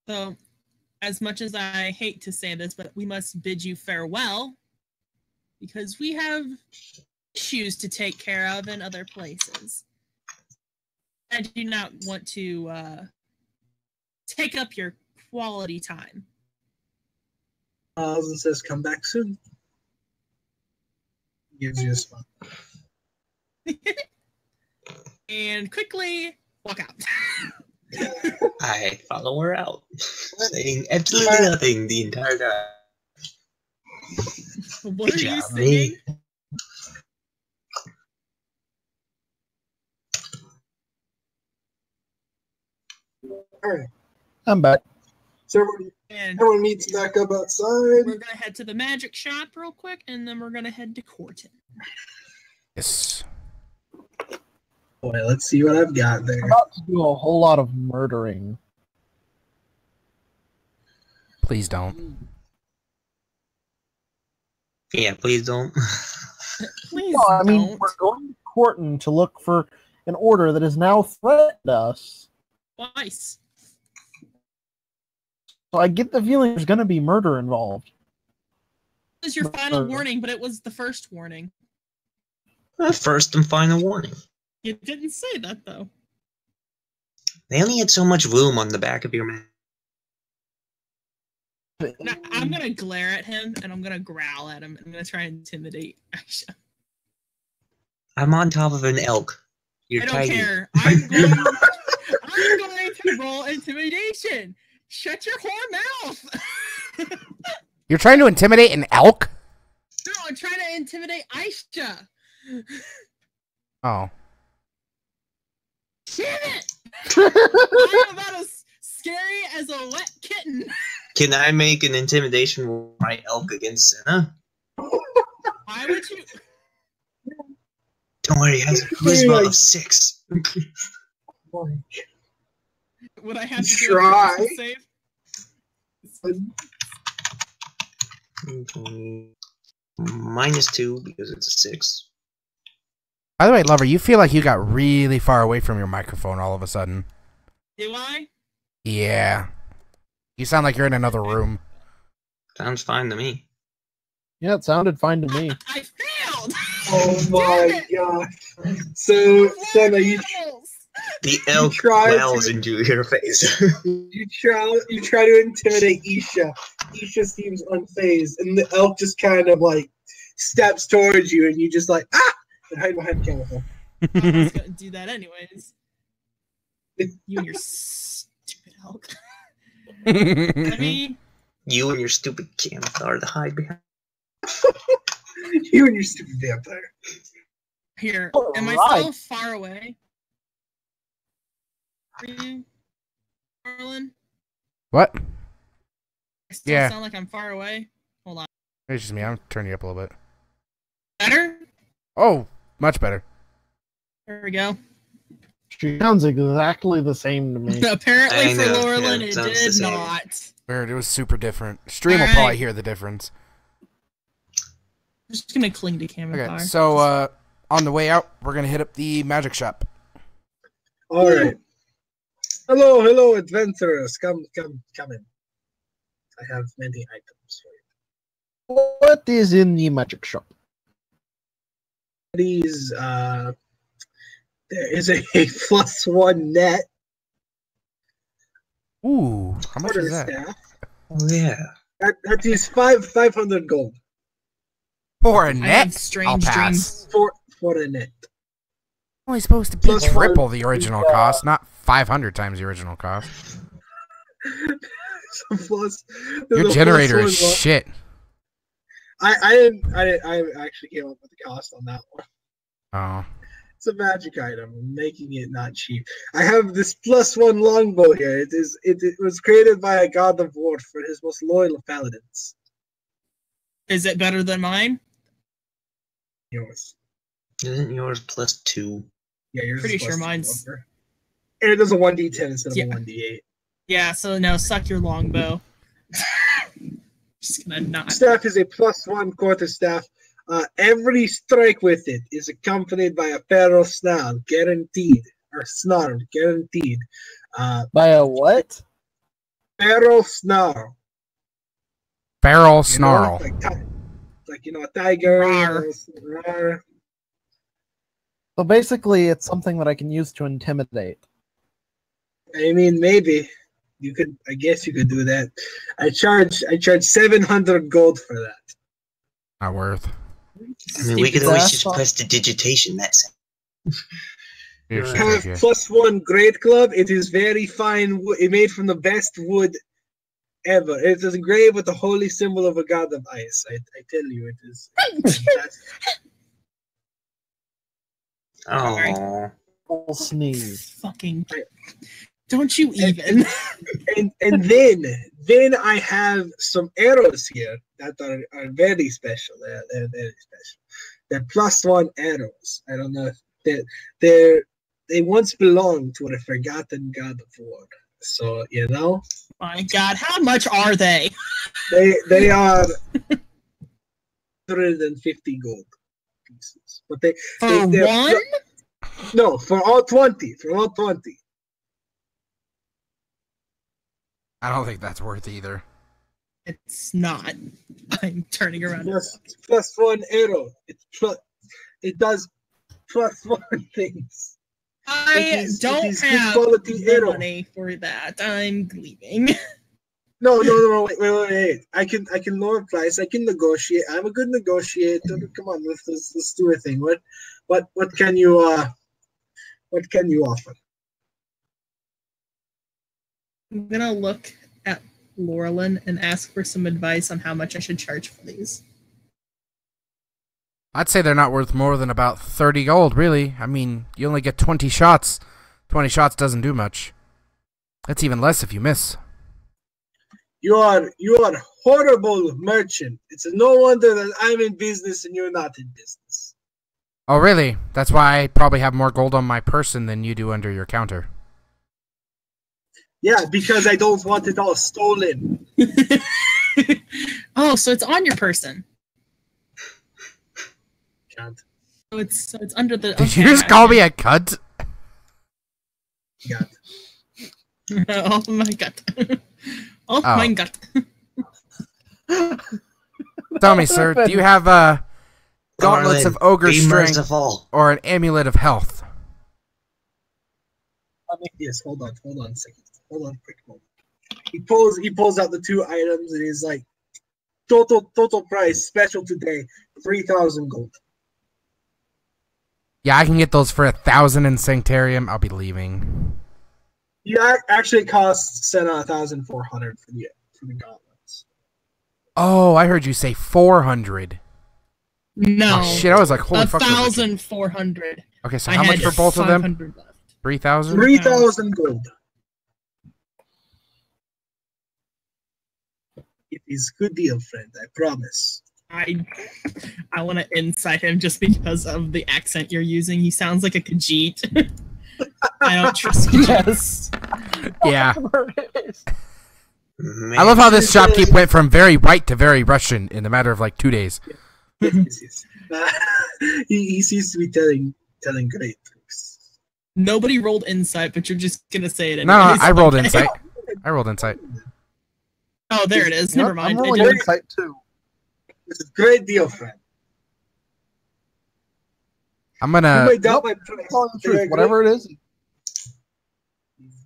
So, as much as I hate to say this, but we must bid you farewell because we have issues to take care of in other places. I do not want to take up your quality time. It says, come back soon. Gives you a smile. And quickly walk out. I follow her out, saying absolutely nothing the entire time. What Good are you job, me. saying? Alright. I'm back. So And everyone meets back up outside. we're gonna head to the magic shop real quick, and then we're gonna head to Corton. Yes. Boy, let's see what I've got there. I'm about to do a whole lot of murdering. Please don't. Yeah, please don't. Please Well, I mean, don't. we're going to Corton to look for an order that has now threatened us. Twice. So I get the feeling there's going to be murder involved. It was your final warning, but it was the first warning. First and final warning. You didn't say that, though. They only had so much room on the back of your map. Now, I'm gonna glare at him and I'm gonna growl at him. I'm gonna try and intimidate Aisha. I'm on top of an elk. You're I don't tiny. care. I'm going to roll intimidation. Shut your whore mouth. You're trying to intimidate an elk? No, I'm trying to intimidate Aisha. Oh. Damn it! I'm about as scary as a wet kitten. Can I make an intimidation roll for my elk against Senna? Why would you? Don't worry, it has a charisma of 6. Would I have to Try. do a save? -2 because it's a 6. By the way, Lover, you feel like you got really far away from your microphone all of a sudden. Do I? Yeah. You sound like you're in another room. Sounds fine to me. Yeah, it sounded fine to me. I failed! Oh my gosh. So, Senna, you The elk tried wells to- into your face. you try to intimidate Isha. Isha seems unfazed, and the elk just kind of like steps towards you, and you just like and hide behind the chemical. I was gonna do that anyways. You and your stupid elk. Let me. You and your stupid camouflage to hide behind. You and your stupid vampire. Here. Am I Alright. still far away? Are you, Arlen? What? I still Yeah. sound like I'm far away. Hold on. It's just me. I'm turning you up a little bit. Better? Oh, much better. There we go. She sounds exactly the same to me. Apparently I for know, Laurelin yeah, it sounds the did same. not. Weird. It was super different. Stream will Alright. probably hear the difference. I'm just gonna cling to camouflage. Okay, so on the way out, we're gonna hit up the magic shop. All right. Hello, adventurers. Come in. I have many items for you. What is in the magic shop? These, there is a +1 net Ooh, how much for is the that? staff. Oh, yeah. That is 500 gold For a I have net? I'll strange pass. dreams. for a net. Only supposed to be Plus triple one, the original yeah. cost, not 500 times the original cost. So plus, Your there's a generator +1 is shit. I actually came up with the cost on that one. Oh. It's a magic item, making it not cheap. I have this +1 longbow here. It was created by a god of war for his most loyal of paladins. Is it better than mine? Yours. Isn't yours +2? Yeah, yours Pretty is sure +2 mine's- over. And it does a 1d10 instead of Yeah. a 1d8. Yeah, so no, suck your longbow. Just gonna not. Staff is a +1 quarterstaff. Every strike with it is accompanied by a feral snarl, guaranteed. Or snarl, guaranteed. By a what? Feral snarl. Barrel You know, snarl. like a tiger. Rawr. Rawr. So basically, it's something that I can use to intimidate. I mean, maybe you could. I guess you could do that. I charge 700 gold for that. Not worth. I mean, we could always just Stupid press the digitation. That's You're I shit, Have yeah. +1 great club. It is very fine. It made from the best wood ever. It is engraved with the holy symbol of a god of ice. I tell you, it is fantastic. oh, Full sneeze. Fucking. Don't you even. and then I have some arrows here that are very special. They're very special. They're +1 arrows. I don't know if they once belonged to a forgotten god of war. So you know My God, how much are they? they are 150 gold pieces, but For they're one? No, for all 20. For all 20. I don't think that's worth either. It's not. I'm turning around. Plus 1 arrow. It does plus 1 things. I don't have the money for that. I'm leaving. No, wait. I can lower price. I can negotiate. I'm a good negotiator. Come on, let's do a thing. What can you offer? I'm gonna look at Laurelin and ask for some advice on how much I should charge for these. I'd say they're not worth more than about 30 gold, really. I mean, you only get 20 shots. 20 shots doesn't do much. That's even less if you miss. You are horrible merchant. It's no wonder that I'm in business and you're not in business. Oh, really? That's why I probably have more gold on my person than you do under your counter. Yeah, because I don't want it all stolen. Oh, so it's on your person. Can't. So it's under the. Did you just call me a cunt? God. Oh my god. Oh my god. Tell me, sir, do you have gauntlets of ogre strength or an amulet of health? Yes, hold on a second. Hold on a quick moment. He pulls out the 2 items and he's like, total price, special today, 3,000 gold. Yeah, I can get those for 1,000 in Sanctarium. I'll be leaving. Yeah, actually it costs 1,400 for the gauntlets. Oh, I heard you say 400. No. Oh, shit, I was like, holy fuck. 1,400. Okay, so how much for both of them? 3,000? 3,000 gold. It is good deal, friend, I promise. I want to incite him just because of the accent you're using. He sounds like a Khajiit. I don't trust you. Yes. Yeah. I love how this shopkeep went from very white to very Russian in a matter of like 2 days. Yes. He seems to be telling great truths. Nobody rolled insight, but you're just gonna say it anyway. No, I rolled insight. I rolled insight. Oh, there it is. Never mind. I'm rolling insight too. It's a great deal, friend. I'm gonna. You may doubt my price. Telling the truth, whatever it is.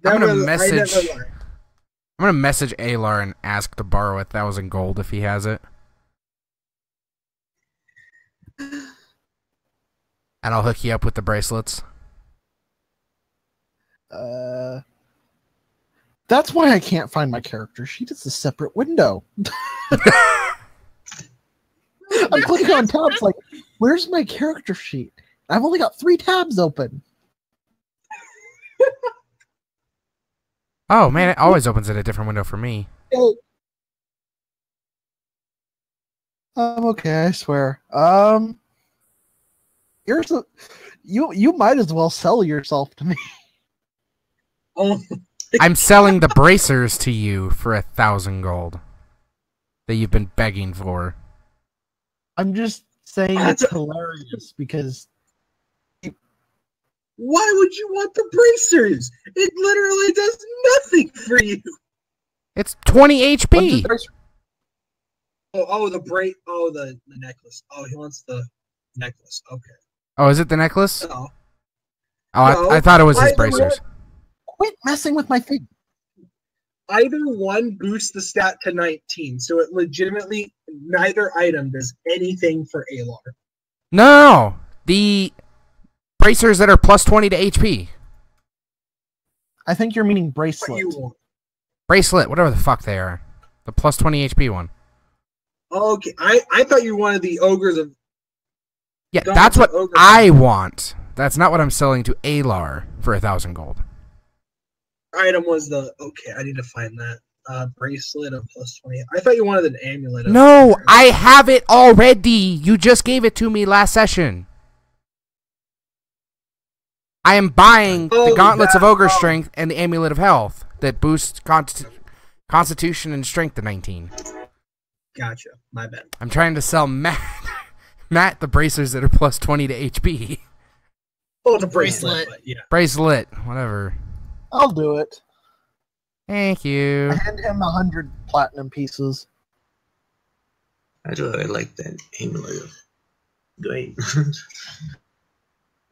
I'm gonna message. I'm gonna message Alar and ask to borrow 1,000 gold if he has it. And I'll hook you up with the bracelets. That's why I can't find my character sheet. It's a separate window. I'm clicking on tabs like, where's my character sheet? I've only got 3 tabs open. Oh man, it always opens in a different window for me. Okay, I swear. Here's a you might as well sell yourself to me. Oh. I'm selling the bracers to you for 1,000 gold that you've been begging for. I'm just saying it's hilarious because. Why would you want the bracers? It literally does nothing for you. It's 20 HP. The necklace. Oh, he wants the necklace. Okay. Oh, is it the necklace? No. Oh, I thought it was his bracers. Quit messing with my thing. Either one boosts the stat to 19, so it legitimately neither item does anything for Alar. No, the bracers that are plus 20 to HP. I think you're meaning What bracelet. you want? Bracelet, whatever the fuck they are. The plus 20 HP one. Okay, I thought you wanted the ogres of. Yeah, that's what I want. That's not what I'm selling to Alar for 1,000 gold. Item was the I need to find that bracelet of plus 20. I thought you wanted an amulet. No, I have it already. You just gave it to me last session. I am buying the gauntlets of ogre strength and the amulet of health that boosts constitution and strength to 19. Gotcha. My bad. I'm trying to sell Matt the bracers that are plus 20 to HP. Oh, the bracelet. Bracelet. But yeah. Bracelet, whatever. I'll do it. Thank you. I hand him 100 platinum pieces. I really like that amulet. Great.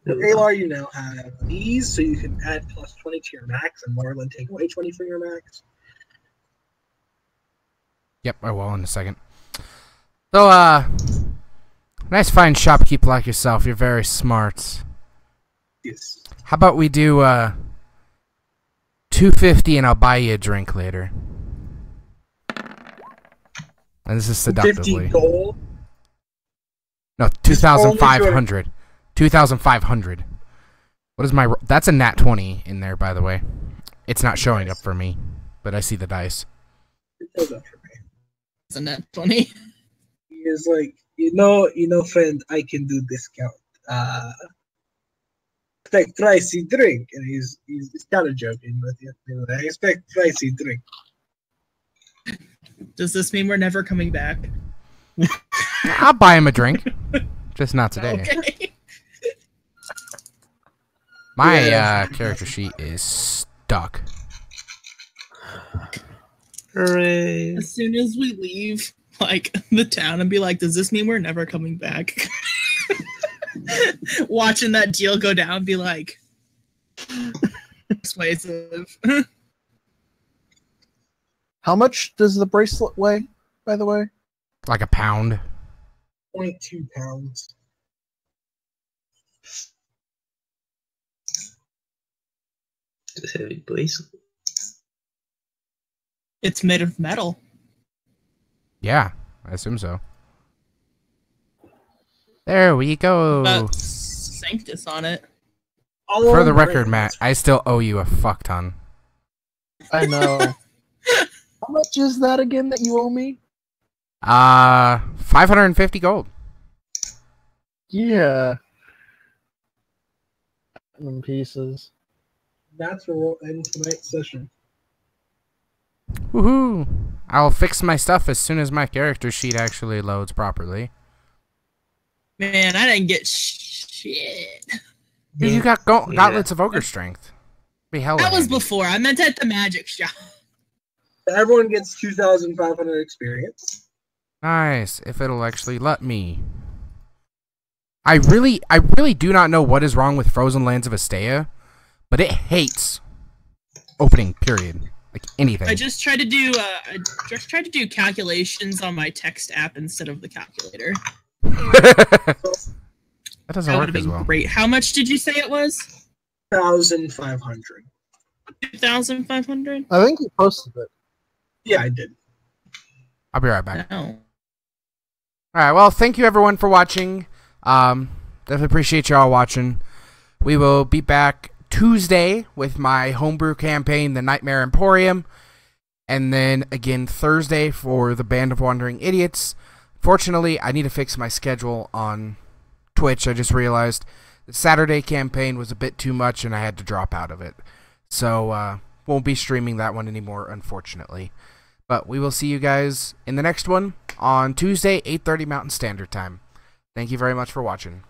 Alar, you now have these, so you can add plus 20 to your max, and Marlin take away 20 from your max. Yep, I will in a second. So, nice fine shopkeep like yourself. You're very smart. Yes. How about we do, 250 and I'll buy you a drink later. And this is 50 seductively. gold. No, Just only 2,500. 2,500. What is my... That's a nat 20 in there, by the way. It's not showing up for me, but I see the dice. It shows up for me. Isn't that funny? He is like, friend, I can do discount. Expect pricey drink, and he's kind of joking with you. I expect pricey drink. Does this mean we're never coming back? I'll buy him a drink. Just not today. Okay. My character sheet is stuck. Hooray. As soon as we leave, like, the town and be like, does this mean we're never coming back? Watching that deal go down, be like, persuasive. How much does the bracelet weigh, by the way? Like a pound. 0.2 pounds. It's a heavy bracelet. It's made of metal. Yeah, I assume so. There we go. Sanctus on it. For the record, Matt, I still owe you a fuck ton. I know. How much is that again that you owe me? 550 gold. Yeah. Platinum pieces. That's where we'll end tonight's session. Woohoo! I'll fix my stuff as soon as my character sheet actually loads properly. Man, I didn't get shit. You got gauntlets of ogre strength. Be hell. That was before. I meant at the magic shop. Everyone gets 2,500 experience. Nice. If it'll actually let me. I really do not know what is wrong with Frozen Lands of Astea, but it hates opening. Period. Like anything. I just tried to do calculations on my text app instead of the calculator. That doesn't That work would have as been well. great. How much did you say it was? 1,500. 2,500? I think you posted it. Yeah, I did. I'll be right back. No. Alright, well, thank you everyone for watching. Definitely appreciate y'all watching. We will be back Tuesday with my homebrew campaign, The Nightmare Emporium. And then again Thursday for the Band of Wandering Idiots. Fortunately, I need to fix my schedule on Twitch. I just realized the Saturday campaign was a bit too much and I had to drop out of it. So, won't be streaming that one anymore, unfortunately. But we will see you guys in the next one on Tuesday, 8:30 Mountain Standard Time. Thank you very much for watching.